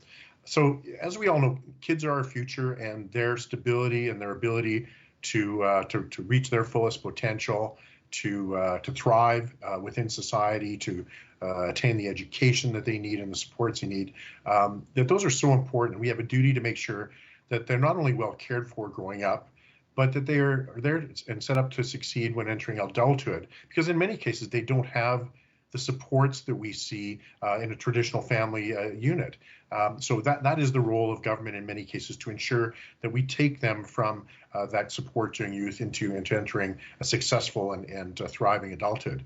Speaker 10: So as we all know, kids are our future, and their stability and their ability to reach their fullest potential, to thrive within society, to attain the education that they need and the supports they need, that those are so important. We have a duty to make sure that they're not only well cared for growing up, but that they are there and set up to succeed when entering adulthood. Because in many cases, they don't have the supports that we see in a traditional family unit. So that is the role of government in many cases, to ensure that we take them from that support during youth into entering a successful and thriving adulthood.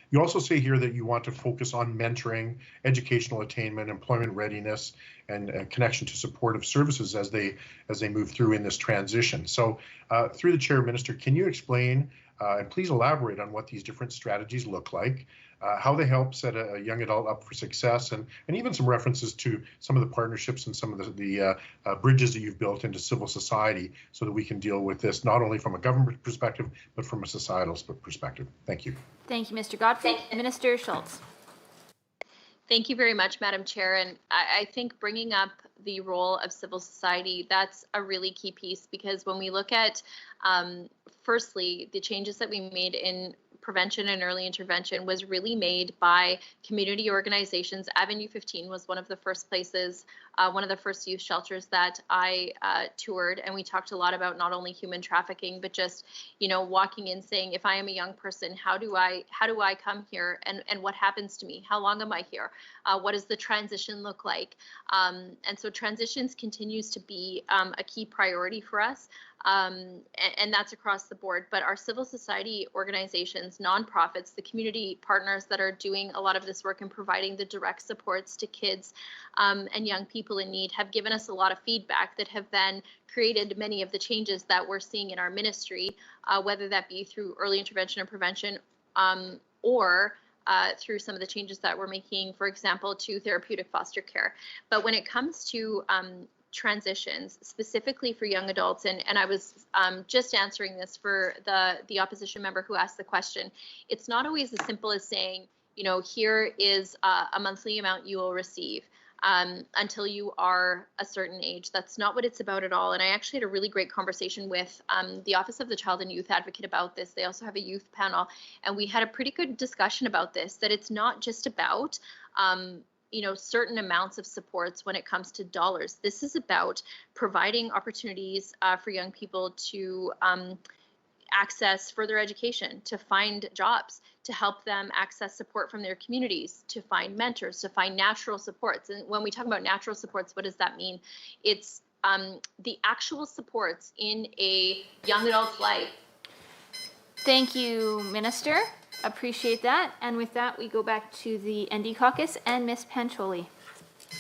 Speaker 10: You also say here that you want to focus on mentoring, educational attainment, employment readiness, and connection to supportive services as they move through in this transition. So through the chair, Minister, can you explain and please elaborate on what these different strategies look like, how they help set a young adult up for success, and even some references to some of the partnerships and some of the bridges that you've built into civil society so that we can deal with this not only from a government perspective, but from a societal perspective. Thank you.
Speaker 1: Thank you, Mr. Godfrey. Minister Schultz.
Speaker 12: Thank you very much, Madam Chair. And I think bringing up the role of civil society, that's a really key piece, because when we look at, firstly, the changes that we made in prevention and early intervention was really made by community organizations. Avenue 15 was one of the first places, one of the first youth shelters that I toured, and we talked a lot about not only human trafficking, but just, you know, walking in saying, if I am a young person, how do I come here, and what happens to me? How long am I here? What does the transition look like? And so transitions continues to be a key priority for us. And that's across the board. But our civil society organizations, nonprofits, the community partners that are doing a lot of this work and providing the direct supports to kids and young people in need have given us a lot of feedback that have then created many of the changes that we're seeing in our ministry, whether that be through early intervention and prevention or through some of the changes that we're making, for example, to therapeutic foster care. But when it comes to transitions, specifically for young adults, and I was just answering this for the opposition member who asked the question, it's not always as simple as saying, you know, here is a monthly amount you will receive until you are a certain age. That's not what it's about at all. And I actually had a really great conversation with the Office of the Child and Youth Advocate about this. They also have a youth panel, and we had a pretty good discussion about this, that it's not just about you know, certain amounts of supports when it comes to dollars. This is about providing opportunities for young people to access further education, to find jobs, to help them access support from their communities, to find mentors, to find natural supports. And when we talk about natural supports, what does that mean? It's the actual supports in a young adult's life.
Speaker 1: Thank you, Minister. Appreciate that. And with that, we go back to the ND caucus and Ms. Pancholi.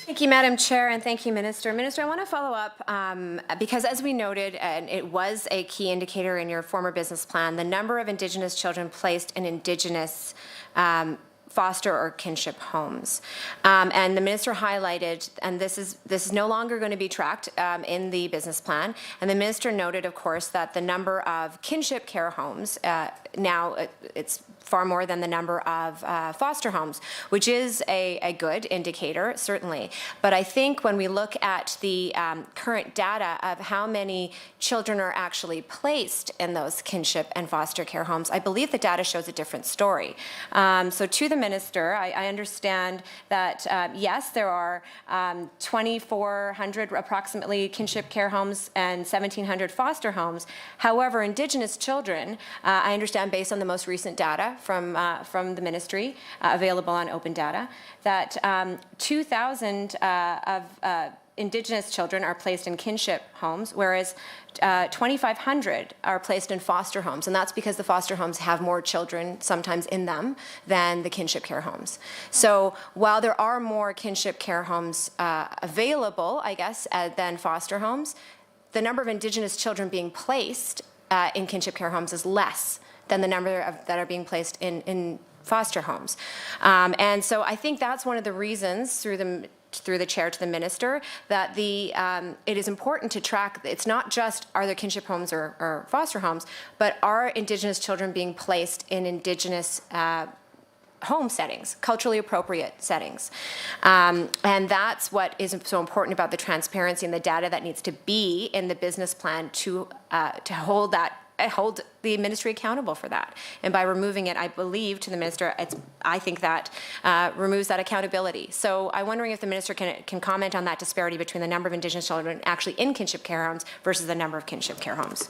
Speaker 7: Thank you, Madam Chair, and thank you, Minister. Minister, I want to follow up because, as we noted, and it was a key indicator in your former business plan, the number of Indigenous children placed in Indigenous foster or kinship homes. And the minister highlighted, and this is no longer going to be tracked in the business plan, and the minister noted, of course, that the number of kinship care homes, now it's far more than the number of foster homes, which is a good indicator, certainly. But I think when we look at the current data of how many children are actually placed in those kinship and foster care homes, I believe the data shows a different story. So to the minister, I understand that, yes, there are 2,400 approximately kinship care homes and 1,700 foster homes. However, Indigenous children, I understand based on the most recent data from the ministry, available on open data, that 2,000 of Indigenous children are placed in kinship homes, whereas 2,500 are placed in foster homes. And that's because the foster homes have more children sometimes in them than the kinship care homes. So while there are more kinship care homes available, I guess, than foster homes, the number of Indigenous children being placed in kinship care homes is less than the number that are being placed in foster homes. And so I think that's one of the reasons through the chair to the minister that it is important to track. It's not just are there kinship homes or foster homes, but are Indigenous children being placed in Indigenous home settings, culturally appropriate settings. And that's what is so important about the transparency and the data that needs to be in the business plan to hold the ministry accountable for that. And by removing it, I believe to the minister, I think that removes that accountability. So I'm wondering if the minister can comment on that disparity between the number of Indigenous children actually in kinship care homes versus the number of kinship care homes.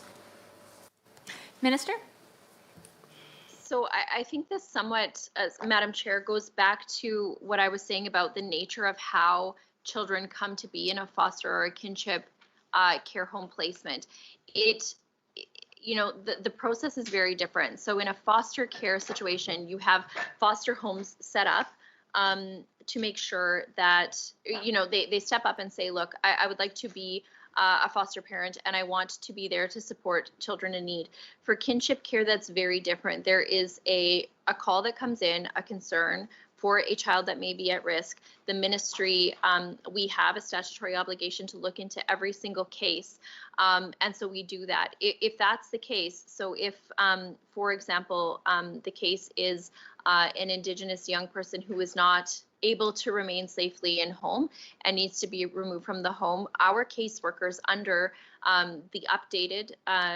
Speaker 1: Minister?
Speaker 12: So I think this somewhat, Madam Chair, goes back to what I was saying about the nature of how children come to be in a foster or a kinship care home placement. The process is very different. So in a foster care situation, you have foster homes set up to make sure that, they step up and say, look, I would like to be a foster parent and I want to be there to support children in need. For kinship care, that's very different. There is a call that comes in, a concern for a child that may be at risk. The ministry, we have a statutory obligation to look into every single case. And so we do that. If that's the case, so if, for example, the case is an Indigenous young person who is not able to remain safely in home and needs to be removed from the home, our caseworkers under the updated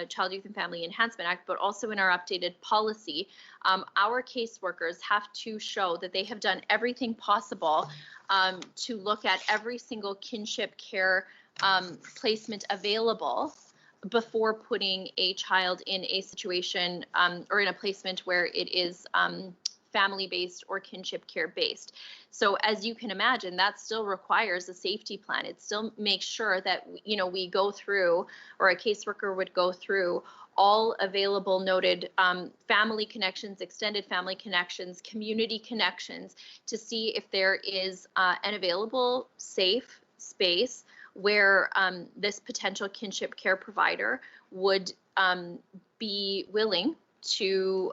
Speaker 12: Child, Youth and Family Enhancement Act, but also in our updated policy, our caseworkers have to show that they have done everything possible to look at every single kinship care placement available before putting a child in a situation or in a placement where it is family-based or kinship care-based. So as you can imagine, that still requires a safety plan. It still makes sure that, we go through, or a caseworker would go through all available noted family connections, extended family connections, community connections to see if there is an available safe space where this potential kinship care provider would be willing to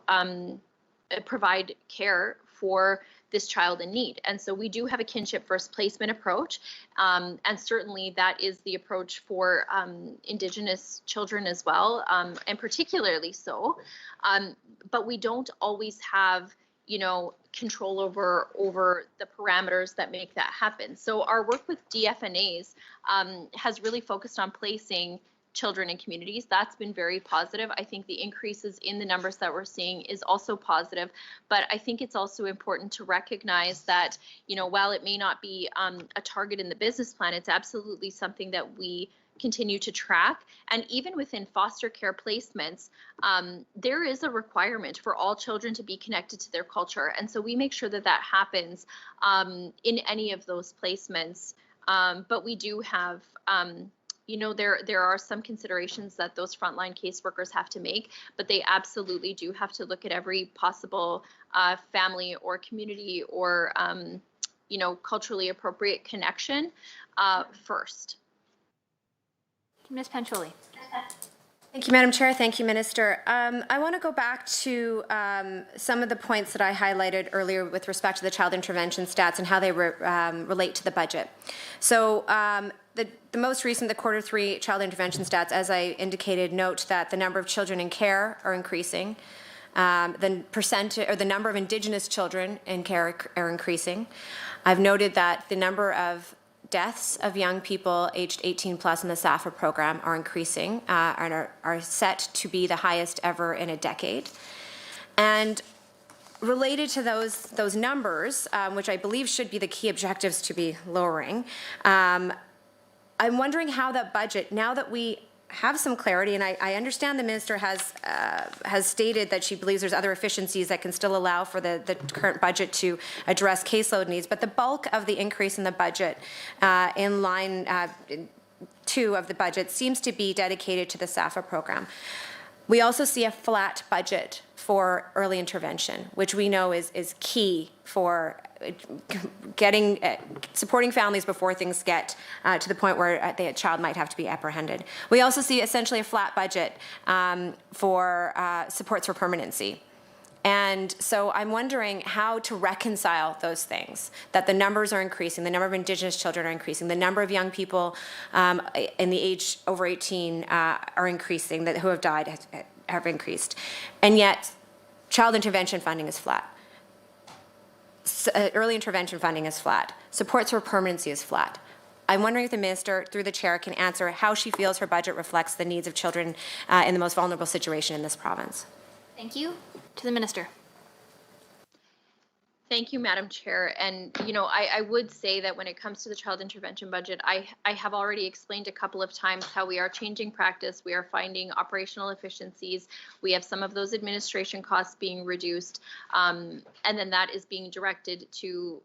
Speaker 12: provide care for this child in need. And so we do have a kinship first placement approach. And certainly that is the approach for Indigenous children as well, and particularly so. But we don't always have, control over the parameters that make that happen. So our work with DFNAs has really focused on placing children in communities. That's been very positive. I think the increases in the numbers that we're seeing is also positive, but I think it's also important to recognize that, while it may not be a target in the business plan, it's absolutely something that we continue to track. And even within foster care placements, there is a requirement for all children to be connected to their culture. And so we make sure that that happens in any of those placements. But we do have there are some considerations that those frontline caseworkers have to make, but they absolutely do have to look at every possible family or community or, culturally appropriate connection first.
Speaker 1: Ms. Pancholi.
Speaker 7: Thank you, Madam Chair. Thank you, Minister. I want to go back to some of the points that I highlighted earlier with respect to the child intervention stats and how they relate to the budget. So the most recent, the Q3 child intervention stats, as I indicated, note that the number of children in care are increasing. The number of Indigenous children in care are increasing. I've noted that the number of deaths of young people aged 18 plus in the SAFA program are increasing and are set to be the highest ever in a decade. And related to those numbers, which I believe should be the key objectives to be lowering, I'm wondering how that budget, now that we have some clarity, and I understand the minister has stated that she believes there's other efficiencies that can still allow for the current budget to address caseload needs, but the bulk of the increase in the budget in line 2 of the budget seems to be dedicated to the SAFA program. We also see a flat budget for early intervention, which we know is key for getting supporting families before things get to the point where the child might have to be apprehended. We also see essentially a flat budget for supports for permanency. And so I'm wondering how to reconcile those things, that the numbers are increasing, the number of Indigenous children are increasing, the number of young people in the age over 18 are increasing, that who have died have increased. And yet, child intervention funding is flat. Early intervention funding is flat. Supports for permanency is flat. I'm wondering if the minister, through the chair, can answer how she feels her budget reflects the needs of children in the most vulnerable situation in this province.
Speaker 1: Thank you. To the minister.
Speaker 12: Thank you, Madam Chair. And, you know, I would say that when it comes to the child intervention budget, I have already explained a couple of times how we are changing practice. We are finding operational efficiencies. We have some of those administration costs being reduced. And then that is being directed to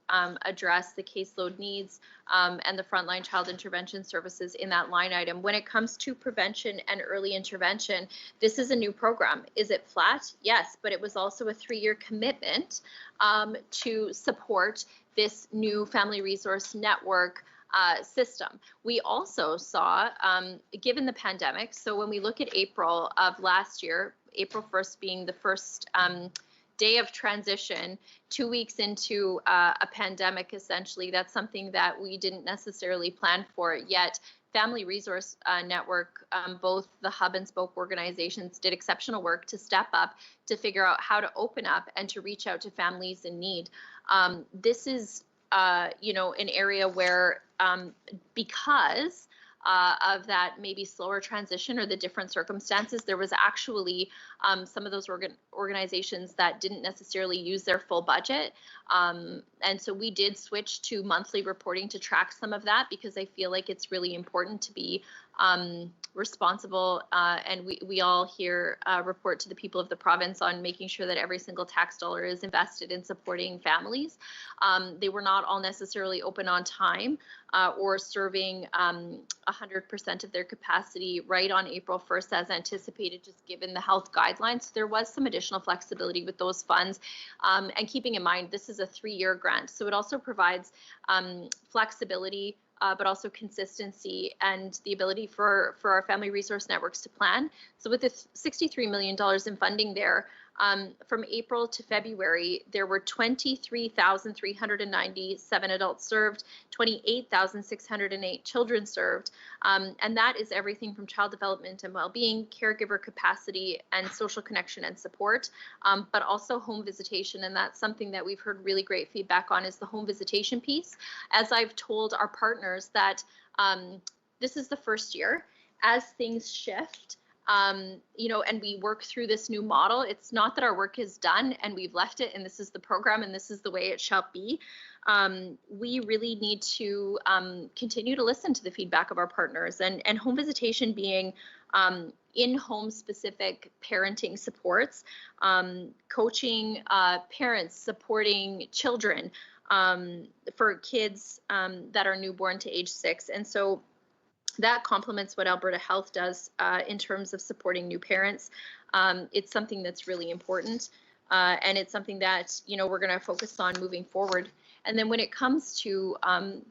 Speaker 12: address the caseload needs and the frontline child intervention services in that line item. When it comes to prevention and early intervention, this is a new program. Is it flat? Yes, but it was also a 3-year commitment to support this new family resource network system. We also saw, given the pandemic, so when we look at April of last year, April 1st being the first day of transition, 2 weeks into a pandemic, essentially, that's something that we didn't necessarily plan for, yet Family Resource Network, both the hub and spoke organizations did exceptional work to step up, to figure out how to open up and to reach out to families in need. This is, you know, an area where because of that maybe slower transition or the different circumstances, there was actually some of those organizations that didn't necessarily use their full budget. And so we did switch to monthly reporting to track some of that, because I feel like it's really important to be responsible, and we all here report to the people of the province on making sure that every single tax dollar is invested in supporting families. They were not all necessarily open on time or serving 100% of their capacity right on April 1st as anticipated, just given the health guidelines. So there was some additional flexibility with those funds. And keeping in mind, this is a 3-year grant, so it also provides flexibility, but also consistency and the ability for our family resource networks to plan. So with the $63 million in funding there, from April to February, there were 23,397 adults served, 28,608 children served, and that is everything from child development and well-being, caregiver capacity, and social connection and support, but also home visitation, and that's something that we've heard really great feedback on, is the home visitation piece. As I've told our partners that this is the first year. As things shift, you know, and we work through this new model, it's not that our work is done and we've left it and this is the program and this is the way it shall be. We really need to continue to listen to the feedback of our partners, and home visitation being in-home specific parenting supports, coaching parents, supporting children for kids that are newborn to age 6. And so that complements what Alberta Health does in terms of supporting new parents. It's something that's really important, and it's something that, you know, we're going to focus on moving forward. And then when it comes to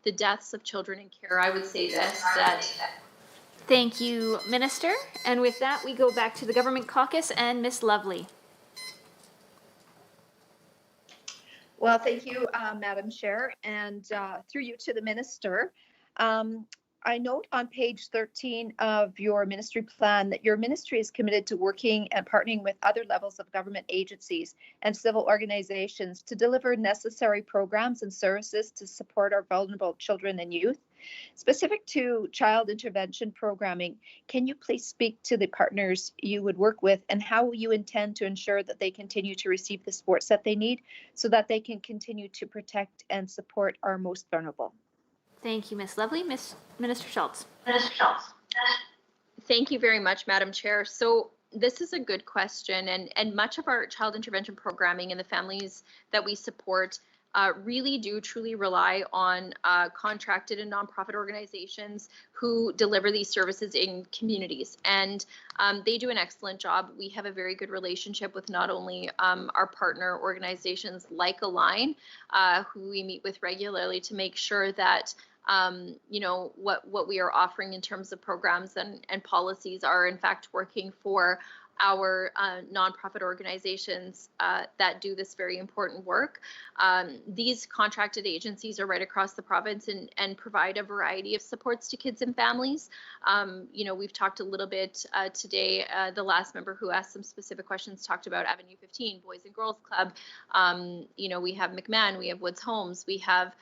Speaker 12: the deaths of children in care, I would say this, that...
Speaker 1: Thank you, Minister. And with that, we go back to the Government Caucus and Ms. Lovely.
Speaker 13: Well, thank you, Madam Chair, and through you to the Minister. I note on page 13 of your ministry plan that your ministry is committed to working and partnering with other levels of government agencies and civil organizations to deliver necessary programs and services to support our vulnerable children and youth. Specific to child intervention programming, can you please speak to the partners you would work with and how you intend to ensure that they continue to receive the supports that they need so that they can continue to protect and support our most vulnerable?
Speaker 1: Thank you, Ms. Lovely. Minister Schultz.
Speaker 12: Minister Schultz. Thank you very much, Madam Chair. So this is a good question, and much of our child intervention programming and the families that we support really do truly rely on contracted and nonprofit organizations who deliver these services in communities. And they do an excellent job. We have a very good relationship with not only our partner organizations like Align, who we meet with regularly to make sure that you know, what we are offering in terms of programs and policies are in fact working for our nonprofit organizations that do this very important work. These contracted agencies are right across the province and provide a variety of supports to kids and families. You know, we've talked a little bit today, the last member who asked some specific questions talked about Avenue 15, Boys and Girls Club. You know, we have McMahon, we have Woods Homes, we have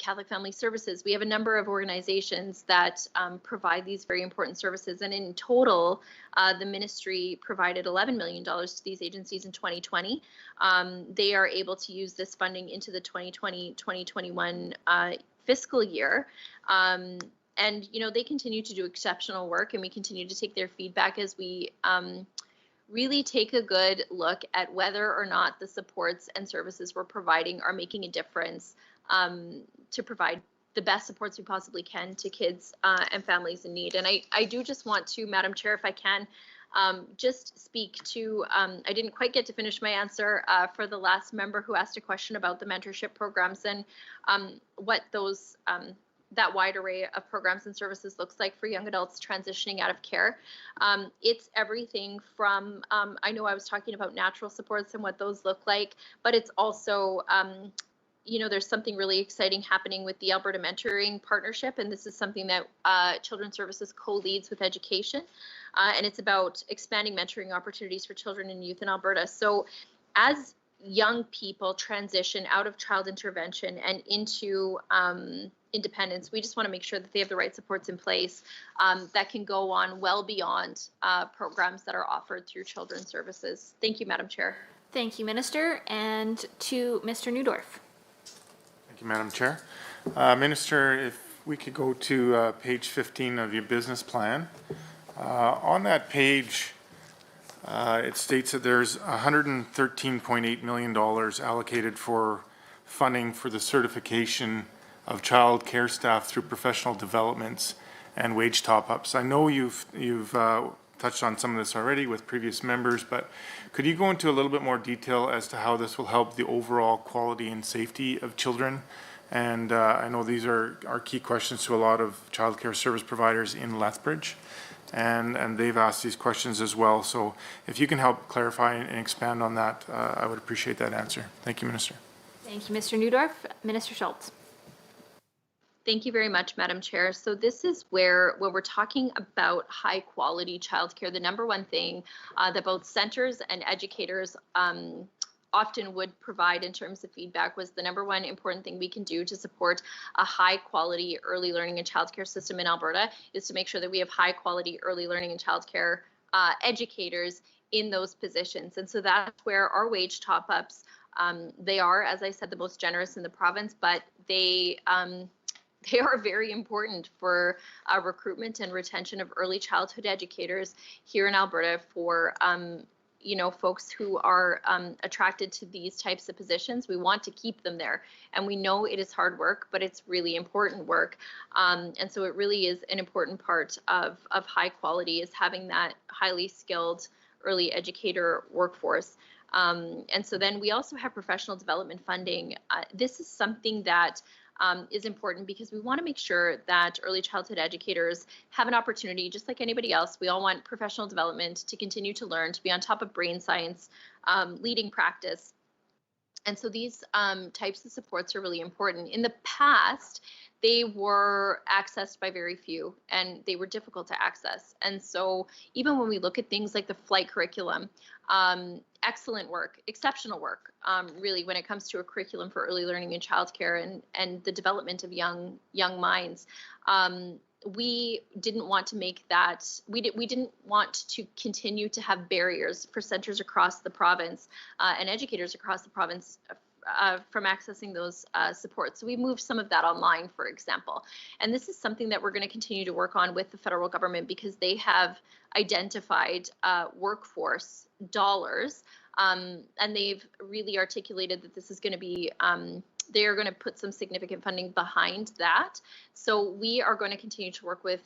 Speaker 12: Catholic Family Services. We have a number of organizations that provide these very important services. And in total, the ministry provided $11 million to these agencies in 2020. They are able to use this funding into the 2020-2021 fiscal year. And, you know, they continue to do exceptional work, and we continue to take their feedback as we really take a good look at whether or not the supports and services we're providing are making a difference to provide the best supports we possibly can to kids and families in need. And I do just want to, Madam Chair, if I can, just speak to, I didn't quite get to finish my answer for the last member who asked a question about the mentorship programs and what those, that wide array of programs and services looks like for young adults transitioning out of care. It's everything from, I know I was talking about natural supports and what those look like, but it's also, you know, there's something really exciting happening with the Alberta Mentoring Partnership, and this is something that Children's Services co-leads with education, and it's about expanding mentoring opportunities for children and youth in Alberta. So as young people transition out of child intervention and into independence, we just want to make sure that they have the right supports in place that can go on well beyond programs that are offered through Children's Services. Thank you, Madam Chair.
Speaker 1: Thank you, Minister. And to Mr. Neudorf.
Speaker 3: Thank you, Madam Chair. Minister, if we could go to page 15 of your business plan. On that page, it states that there's $113.8 million allocated for funding for the certification of child care staff through professional developments and wage top-ups. I know you've touched on some of this already with previous members, but could you go into a little bit more detail as to how this will help the overall quality and safety of children? And I know these are key questions to a lot of childcare service providers in Lethbridge, and they've asked these questions as well. So if you can help clarify and expand on that, I would appreciate that answer. Thank you, Minister.
Speaker 1: Thank you, Mr. Neudorf. Minister Schultz.
Speaker 12: Thank you very much, Madam Chair. So this is where, when we're talking about high quality childcare, the number one thing that both centers and educators often would provide in terms of feedback was the number one important thing we can do to support a high quality early learning and childcare system in Alberta is to make sure that we have high quality early learning and childcare educators in those positions. And so that's where our wage top-ups, they are, as I said, the most generous in the province, but they are very important for recruitment and retention of early childhood educators here in Alberta for you know, folks who are attracted to these types of positions. We want to keep them there, and we know it is hard work, but it's really important work. And so it really is an important part of high quality is having that highly skilled early educator workforce. And so then we also have professional development funding. This is something that is important because we want to make sure that early childhood educators have an opportunity, just like anybody else. We all want professional development to continue to learn, to be on top of brain science, leading practice. And so these types of supports are really important. In the past, they were accessed by very few and they were difficult to access. And so even when we look at things like the flight curriculum, excellent work, exceptional work, really, when it comes to a curriculum for early learning and childcare and the development of young minds. We didn't want to make that, we didn't want to continue to have barriers for centers across the province and educators across the province from accessing those supports. So we moved some of that online, for example. And this is something that we're going to continue to work on with the federal government because they have identified workforce dollars, and they've really articulated that this is going to be they are going to put some significant funding behind that. So we are going to continue to work with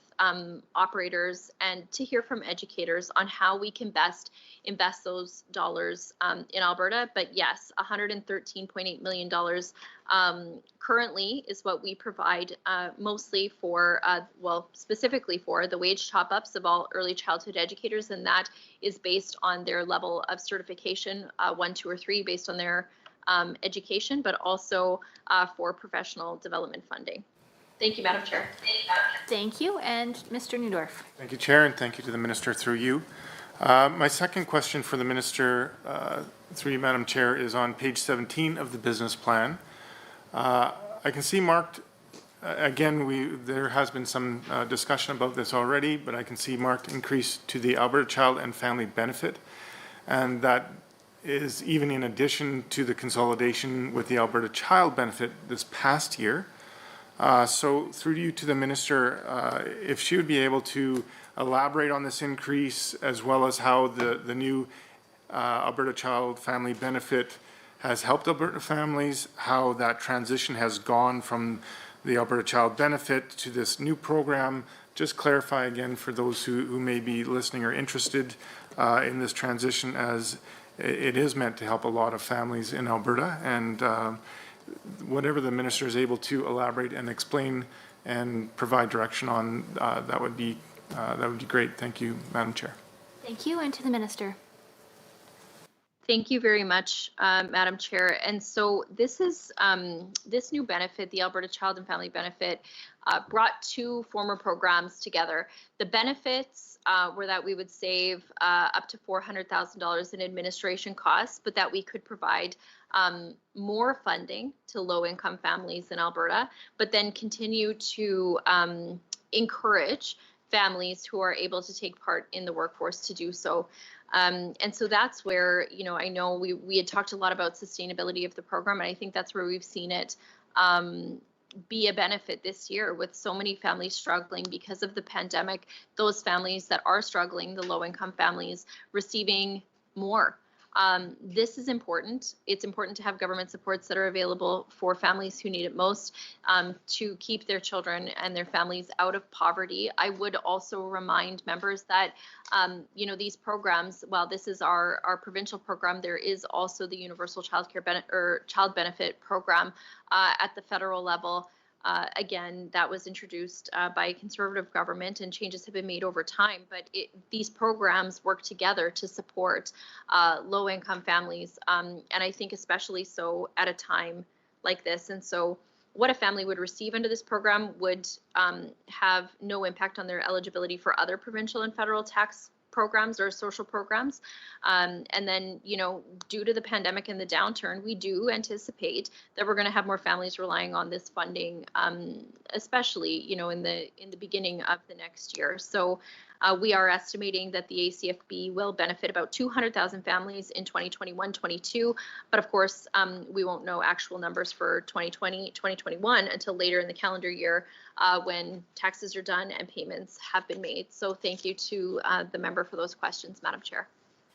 Speaker 12: operators and to hear from educators on how we can best invest those dollars in Alberta. But yes, $113.8 million currently is what we provide mostly for, well, specifically for the wage top-ups of all early childhood educators. And that is based on their level of certification, 1, 2, or 3, based on their education, but also for professional development funding. Thank you, Madam Chair.
Speaker 1: Thank you. And Mr. Neudorf.
Speaker 3: Thank you, Chair, and thank you to the Minister through you. My second question for the Minister, through you, Madam Chair, is on page 17 of the business plan. I can see marked, again, there has been some discussion about this already, but I can see marked increase to the Alberta Child and Family Benefit, and that is even in addition to the consolidation with the Alberta Child Benefit this past year. So through you to the Minister, if she would be able to elaborate on this increase as well as how the new Alberta Child Family Benefit has helped Alberta families, how that transition has gone from the Alberta Child Benefit to this new program. Just clarify again for those who may be listening or interested in this transition, as it is meant to help a lot of families in Alberta, and whatever the Minister is able to elaborate and explain and provide direction on, that would be great. Thank you, Madam Chair.
Speaker 1: Thank you. And to the Minister.
Speaker 12: Thank you very much, Madam Chair. And so this is this new benefit, the Alberta Child and Family Benefit, brought two former programs together. The benefits were that we would save up to $400,000 in administration costs, but that we could provide more funding to low-income families in Alberta, but then continue to encourage families who are able to take part in the workforce to do so. And so that's where, you know, I know we had talked a lot about sustainability of the program, and I think that's where we've seen it be a benefit this year, with so many families struggling because of the pandemic. Those families that are struggling, the low-income families, receiving more. This is important. It's important to have government supports that are available for families who need it most, to keep their children and their families out of poverty. I would also remind members that, you know, these programs, while this is our provincial program, there is also the Universal Child Benefit program at the federal level. Again, that was introduced by a Conservative government, and changes have been made over time. But these programs work together to support low-income families, and I think especially so at a time like this. And so what a family would receive under this program would have no impact on their eligibility for other provincial and federal tax programs or social programs. And then, you know, due to the pandemic and the downturn, we do anticipate that we're going to have more families relying on this funding, especially, you know, in the beginning of the next year. So we are estimating that the ACFB will benefit about 200,000 families in 2021-22. But of course, we won't know actual numbers for 2020-2021 until later in the calendar year, when taxes are done and payments have been made. So thank you to the member for those questions, Madam Chair.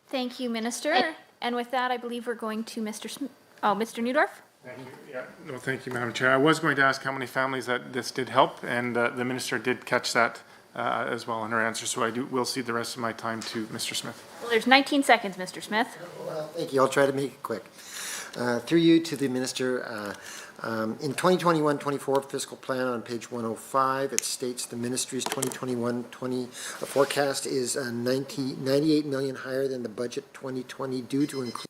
Speaker 1: Thank you, Minister. And with that, I believe we're going to Mr. Neudorf.
Speaker 3: Thank you. Yeah, no, thank you, Madam Chair. I was going to ask how many families that this did help, and the Minister did catch that as well in her answer. So will cede the rest of my time to Mr. Smith.
Speaker 1: Well, there's 19 seconds, Mr. Smith.
Speaker 4: Well, thank you. I'll try to make it quick. Through you to the Minister, in 2021-24 fiscal plan on page 105, it states the Ministry's 2021-20 forecast is 98 million higher than the budget 2020 due to include.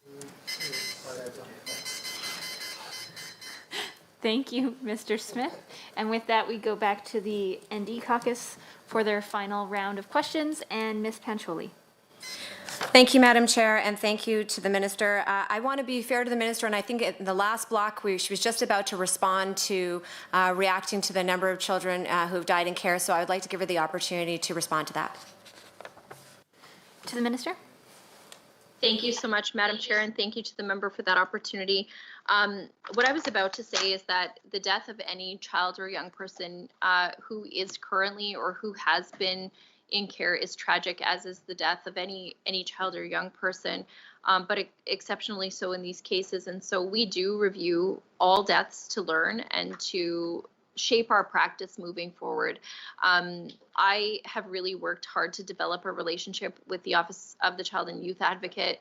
Speaker 1: Thank you, Mr. Smith. And with that, we go back to the ND caucus for their final round of questions, and Ms. Pancholi.
Speaker 7: Thank you, Madam Chair, and thank you to the Minister. I want to be fair to the Minister, and I think in the last block, she was just about to respond to reacting to the number of children who have died in care, so I would like to give her the opportunity to respond to that.
Speaker 1: To the Minister.
Speaker 12: Thank you so much, Madam Chair, and thank you to the member for that opportunity. What I was about to say is that the death of any child or young person who is currently or who has been in care is tragic, as is the death of any child or young person, but exceptionally so in these cases. And so we do review all deaths to learn and to shape our practice moving forward. I have really worked hard to develop a relationship with the Office of the Child and Youth Advocate.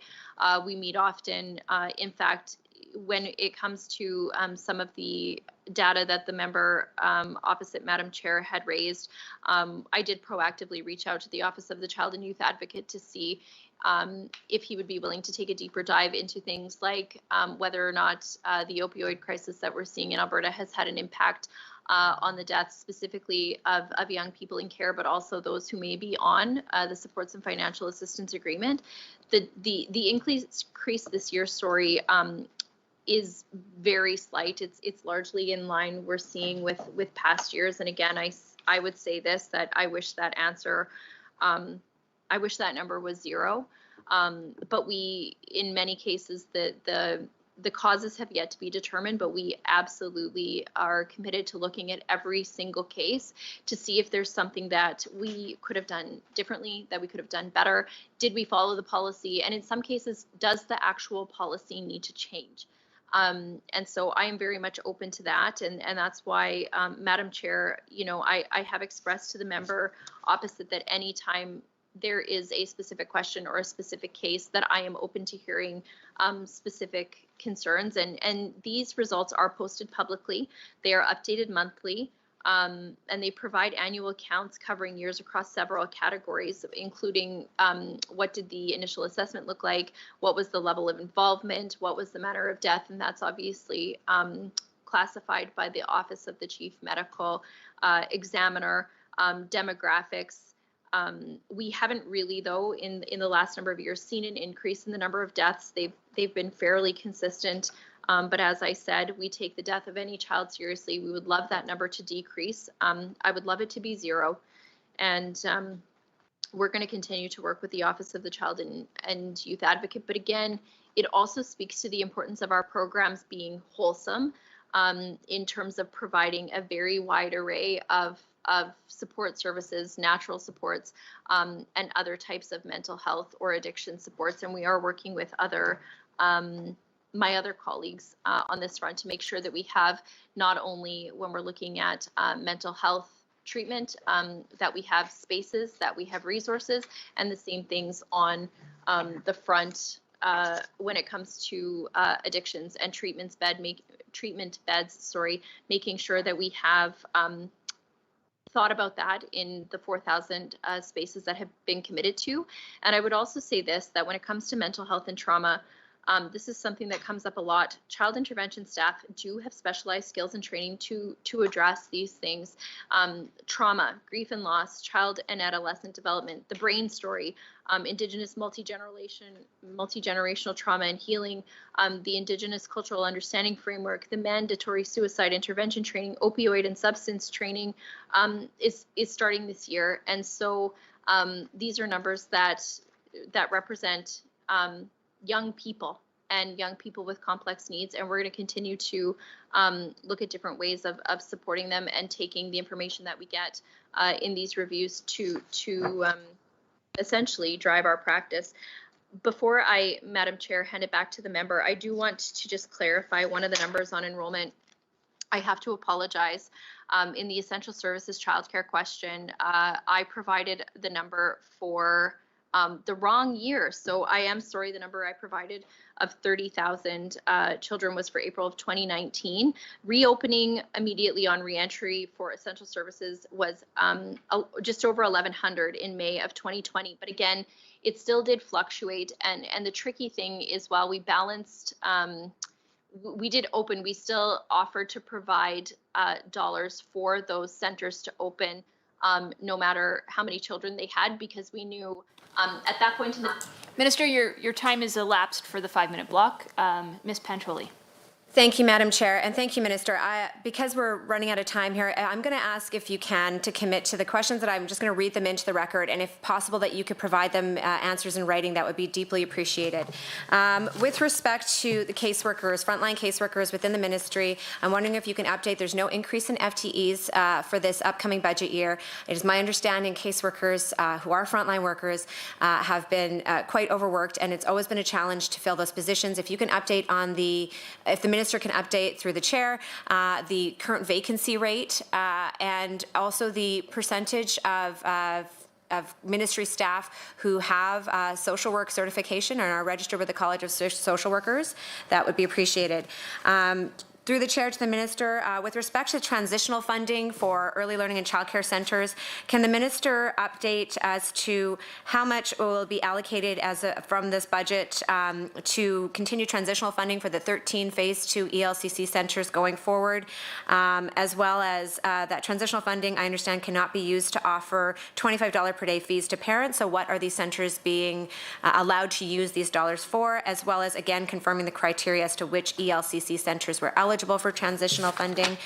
Speaker 12: We meet often. In fact, when it comes to some of the data that the member opposite Madam Chair had raised, I did proactively reach out to the Office of the Child and Youth Advocate to see if he would be willing to take a deeper dive into things like whether or not the opioid crisis that we're seeing in Alberta has had an impact on the deaths specifically of young people in care, but also those who may be on the supports and financial assistance agreement. The increase this year, sorry, is very slight. It's largely in line we're seeing with past years. And again, I would say this, that I wish that number was zero. But we, in many cases, the causes have yet to be determined, but we absolutely are committed to looking at every single case to see if there's something that we could have done differently, that we could have done better. Did we follow the policy? And in some cases, does the actual policy need to change? And so I am very much open to that. And that's why, Madam Chair, I have expressed to the member opposite that anytime there is a specific question or a specific case, that I am open to hearing specific concerns. And these results are posted publicly. They are updated monthly. And they provide annual accounts covering years across several categories, including what did the initial assessment look like, what was the level of involvement, what was the manner of death, and that's obviously classified by the Office of the Chief Medical Examiner, demographics. We haven't really, though, in the last number of years, seen an increase in the number of deaths. They've been fairly consistent. But as I said, we take the death of any child seriously. We would love that number to decrease. I would love it to be zero. And we're going to continue to work with the Office of the Child and Youth Advocate. But again, it also speaks to the importance of our programs being wholesome in terms of providing a very wide array of support services, natural supports, and other types of mental health or addiction supports. And we are working with my other colleagues on this front to make sure that we have, not only when we're looking at mental health treatment, that we have spaces, that we have resources, and the same things on the front when it comes to addictions and treatment beds, making sure that we have thought about that in the 4,000 spaces that have been committed to. And I would also say this, that when it comes to mental health and trauma, this is something that comes up a lot. Child intervention staff do have specialized skills and training to address these things. Trauma, grief and loss, child and adolescent development, the brain story, Indigenous multi-generational trauma and healing, the Indigenous cultural understanding framework, the mandatory suicide intervention training, opioid and substance training is starting this year. And so these are numbers that represent young people and young people with complex needs, and we're going to continue to look at different ways of supporting them and taking the information that we get in these reviews to essentially drive our practice. Before I, Madam Chair, hand it back to the member, I do want to just clarify one of the numbers on enrollment. I have to apologize. In the essential services childcare question, I provided the number for the wrong year. So I am sorry, the number I provided of 30,000 children was for April of 2019. Reopening immediately on reentry for essential services was just over 1,100 in May of 2020. But again, it still did fluctuate. And the tricky thing is, while we balanced, we did open, we still offered to provide dollars for those centers to open no matter how many children they had, because we knew at that point in the...
Speaker 1: Minister, your time is elapsed for the 5-minute block. Ms. Pantroli.
Speaker 7: Thank you, Madam Chair, and thank you, Minister. Because we're running out of time here, I'm going to ask if you can to commit to the questions that I'm just going to read them into the record, and if possible that you could provide them answers in writing, that would be deeply appreciated. With respect to the caseworkers, frontline caseworkers within the ministry, I'm wondering if you can update. There's no increase in FTEs for this upcoming budget year. It is my understanding caseworkers who are frontline workers have been quite overworked, and it's always been a challenge to fill those positions. If you can update on if the Minister can update through the Chair the current vacancy rate and also the percentage of ministry staff who have social work certification and are registered with the College of Social Workers, that would be appreciated. Through the Chair to the Minister, with respect to transitional funding for early learning and childcare centres, can the Minister update as to how much will be allocated from this budget to continue transitional funding for the 13 Phase 2 ELCC centres going forward, as well as that transitional funding, I understand, cannot be used to offer $25 per day fees to parents. So what are these centres being allowed to use these dollars for, as well as, again, confirming the criteria as to which ELCC centres were eligible for transitional funding.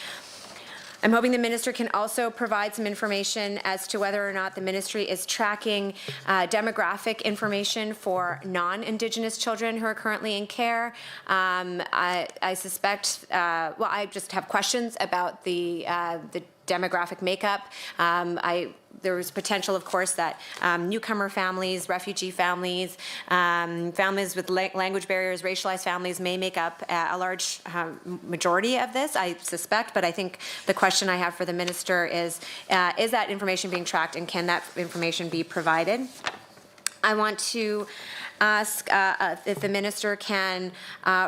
Speaker 7: I'm hoping the Minister can also provide some information as to whether or not the Ministry is tracking demographic information for non-Indigenous children who are currently in care. I suspect, well, I just have questions about the demographic makeup. There was potential, of course, that newcomer families, refugee families, families with language barriers, racialized families may make up a large majority of this, I suspect, but I think the question I have for the Minister is that information being tracked, and can that information be provided? I want to ask if the Minister can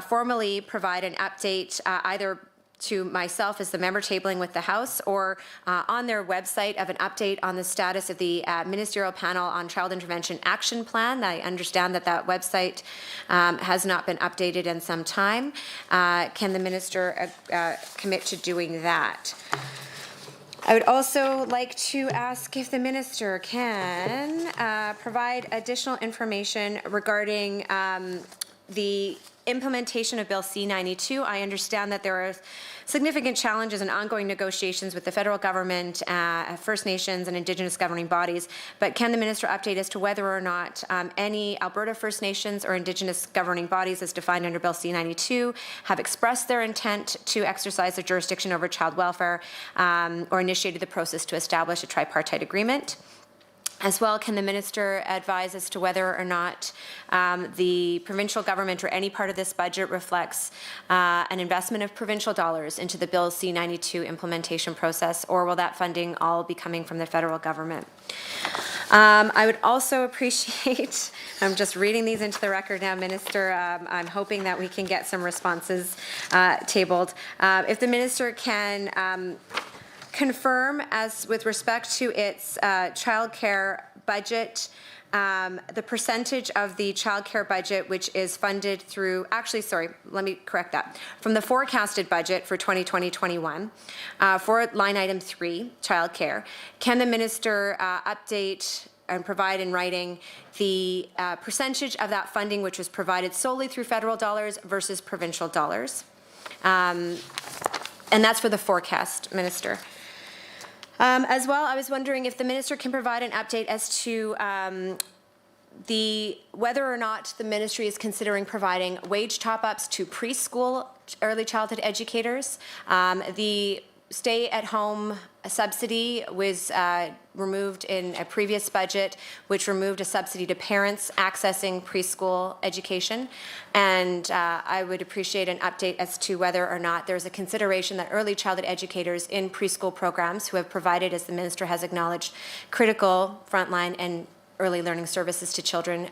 Speaker 7: formally provide an update either to myself as the member tabling with the House, or on their website, of an update on the status of the Ministerial Panel on Child Intervention Action Plan. I understand that that website has not been updated in some time. Can the Minister commit to doing that? I would also like to ask if the Minister can provide additional information regarding the implementation of Bill C-92. I understand that there are significant challenges and ongoing negotiations with the federal government, First Nations and Indigenous governing bodies, but can the Minister update as to whether or not any Alberta First Nations or Indigenous governing bodies as defined under Bill C-92 have expressed their intent to exercise their jurisdiction over child welfare or initiated the process to establish a tripartite agreement? As well, can the Minister advise as to whether or not the provincial government or any part of this budget reflects an investment of provincial dollars into the Bill C-92 implementation process, or will that funding all be coming from the federal government? I would also appreciate, I'm just reading these into the record now, Minister, I'm hoping that we can get some responses tabled. If the Minister can confirm, as with respect to its childcare budget, the percentage of the childcare budget which is funded through, actually, sorry, let me correct that. From the forecasted budget for 2020-21, for line item 3, childcare, can the Minister update and provide in writing the percentage of that funding which was provided solely through federal dollars versus provincial dollars? And that's for the forecast, Minister. As well, I was wondering if the Minister can provide an update as to whether or not the Ministry is considering providing wage top-ups to preschool early childhood educators. The stay-at-home subsidy was removed in a previous budget, which removed a subsidy to parents accessing preschool education. And I would appreciate an update as to whether or not there's a consideration that early childhood educators in preschool programs who have provided, as the Minister has acknowledged, critical frontline and early learning services to children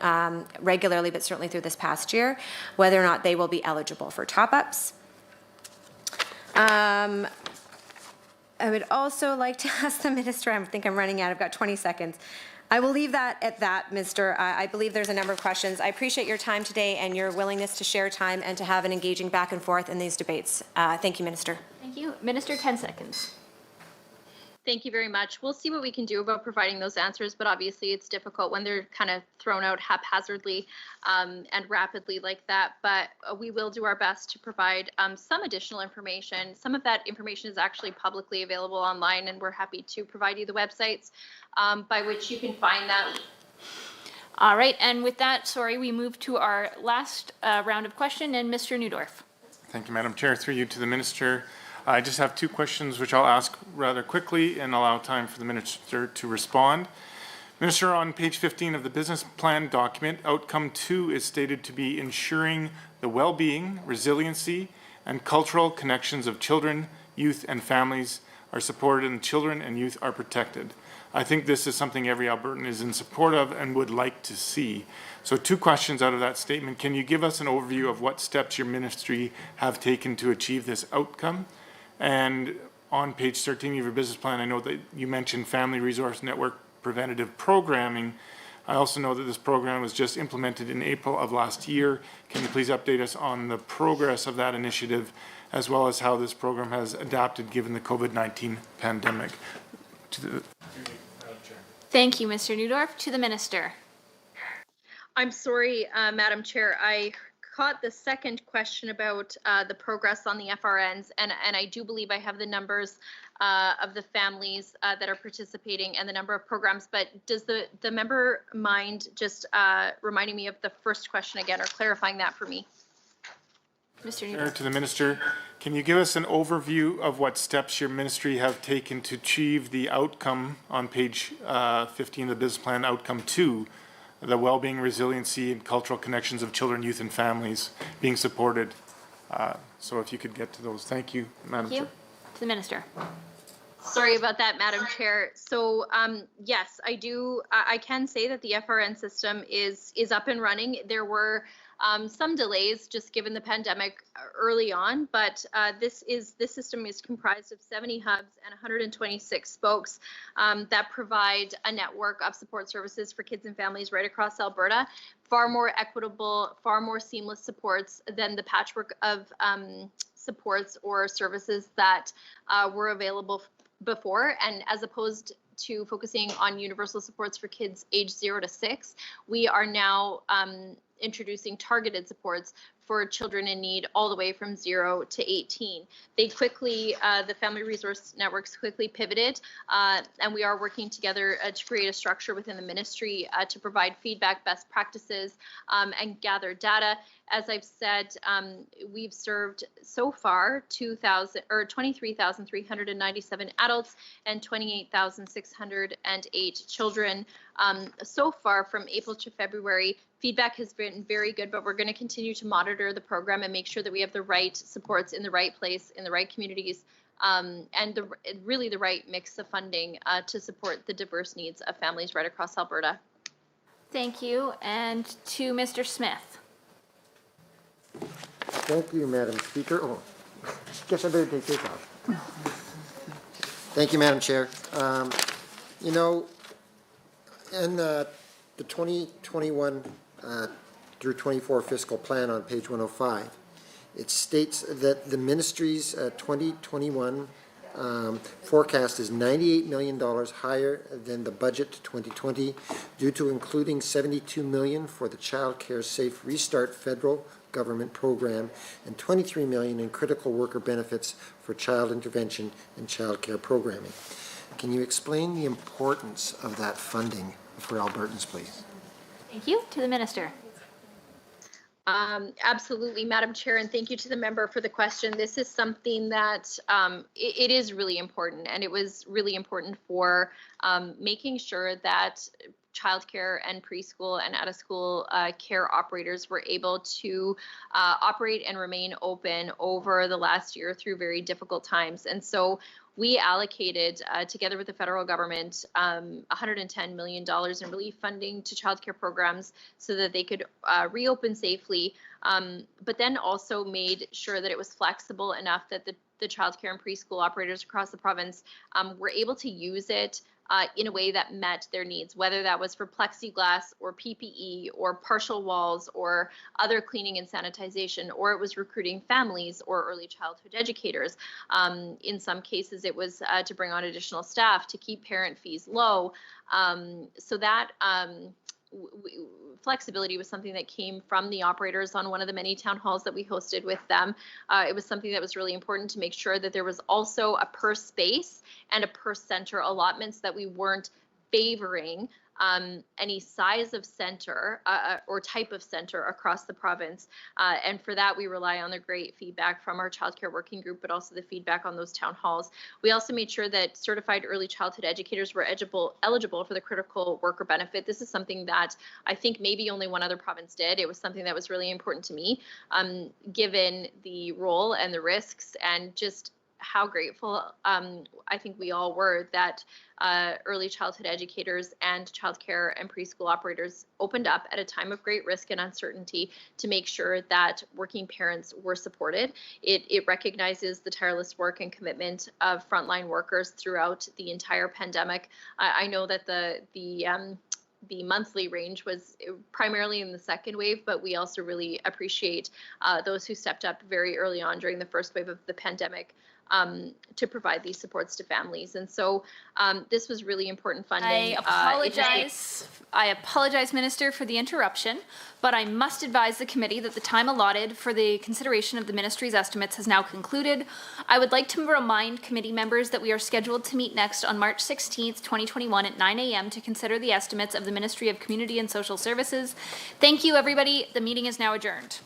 Speaker 7: regularly, but certainly through this past year, whether or not they will be eligible for top-ups. I would also like to ask the Minister, I think I'm running out, I've got 20 seconds. I will leave that at that, Minister. I believe there's a number of questions. I appreciate your time today and your willingness to share time and to have an engaging back and forth in these debates. Thank you, Minister.
Speaker 1: Thank you. Minister, 10 seconds.
Speaker 12: Thank you very much. We'll see what we can do about providing those answers, but obviously it's difficult when they're kind of thrown out haphazardly and rapidly like that. But we will do our best to provide some additional information. Some of that information is actually publicly available online, and we're happy to provide you the websites by which you can find that.
Speaker 1: All right, and with that, sorry, we move to our last round of question, and Mr. Newdorf.
Speaker 3: Thank you, Madam Chair. Through you to the Minister. I just have two questions which I'll ask rather quickly and allow time for the Minister to respond. Minister, on page 15 of the business plan document, outcome 2 is stated to be ensuring the well-being, resiliency, and cultural connections of children, youth, and families are supported and children and youth are protected. I think this is something every Albertan is in support of and would like to see. So 2 questions out of that statement. Can you give us an overview of what steps your ministry have taken to achieve this outcome? And on page 13 of your business plan, I know that you mentioned Family Resource Network preventative programming. I also know that this program was just implemented in April of last year. Can you please update us on the progress of that initiative, as well as how this program has adapted given the COVID-19 pandemic?
Speaker 1: Thank you, Mr. Newdorf. To the Minister.
Speaker 12: I'm sorry, Madam Chair. I caught the second question about the progress on the FRNs, and I do believe I have the numbers of the families that are participating and the number of programs, but does the member mind just reminding me of the first question again, or clarifying that for me?
Speaker 1: Mr. Newdorf.
Speaker 3: To the Minister, can you give us an overview of what steps your ministry have taken to achieve the outcome on page 15 of the business plan, outcome 2, the well-being, resiliency, and cultural connections of children, youth, and families being supported? So if you could get to those. Thank you, Madam Chair.
Speaker 1: Thank you. To the Minister.
Speaker 12: Sorry about that, Madam Chair. So yes, I do. I can say that the FRN system is up and running. There were some delays just given the pandemic early on, but this system is comprised of 70 hubs and 126 spokes that provide a network of support services for kids and families right across Alberta. Far more equitable, far more seamless supports than the patchwork of supports or services that were available before. And as opposed to focusing on universal supports for kids aged 0 to 6, we are now introducing targeted supports for children in need all the way from 0 to 18. They quickly, the Family Resource Networks quickly pivoted, and we are working together to create a structure within the ministry to provide feedback, best practices, and gather data. As I've said, we've served so far 23,397 adults and 28,608 children. So far from April to February, feedback has been very good, but we're going to continue to monitor the program and make sure that we have the right supports in the right place, in the right communities, and really the right mix of funding to support the diverse needs of families right across Alberta.
Speaker 1: Thank you. And to Mr. Smith.
Speaker 4: Thank you, Madam Speaker. Oh, guess I better take this off. Thank you, Madam Chair. You know, in the 2021 through 24 fiscal plan on page 105, it states that the ministry's 2021 forecast is $98 million higher than the budget 2020 due to including $72 million for the Child Care Safe Restart federal government program and $23 million in critical worker benefits for child intervention and child care programming. Can you explain the importance of that funding for Albertans, please?
Speaker 1: Thank you. To the Minister.
Speaker 12: Absolutely, Madam Chair, and thank you to the member for the question. This is something that it is really important, and it was really important for making sure that childcare and preschool and out-of-school care operators were able to operate and remain open over the last year through very difficult times. And so we allocated, together with the federal government, $110 million in relief funding to childcare programs so that they could reopen safely, but then also made sure that it was flexible enough that the childcare and preschool operators across the province were able to use it in a way that met their needs, whether that was for plexiglass or PPE or partial walls or other cleaning and sanitization, or it was recruiting families or early childhood educators. In some cases, it was to bring on additional staff to keep parent fees low. So that flexibility was something that came from the operators on one of the many town halls that we hosted with them. It was something that was really important to make sure that there was also a per space and a per center allotments, that we weren't favoring any size of center or type of center across the province. And for that, we rely on the great feedback from our childcare working group, but also the feedback on those town halls. We also made sure that certified early childhood educators were eligible for the critical worker benefit. This is something that I think maybe only one other province did. It was something that was really important to me, given the role and the risks, and just how grateful I think we all were that early childhood educators and childcare and preschool operators opened up at a time of great risk and uncertainty to make sure that working parents were supported. It recognizes the tireless work and commitment of frontline workers throughout the entire pandemic. I know that the monthly range was primarily in the second wave, but we also really appreciate those who stepped up very early on during the first wave of the pandemic to provide these supports to families. And so this was really important funding.
Speaker 1: I apologize, Minister, for the interruption, but I must advise the committee that the time allotted for the consideration of the ministry's estimates has now concluded. I would like to remind committee members that we are scheduled to meet next on March 16th, 2021 at 9 a.m. to consider the estimates of the Ministry of Community and Social Services. Thank you, everybody. The meeting is now adjourned.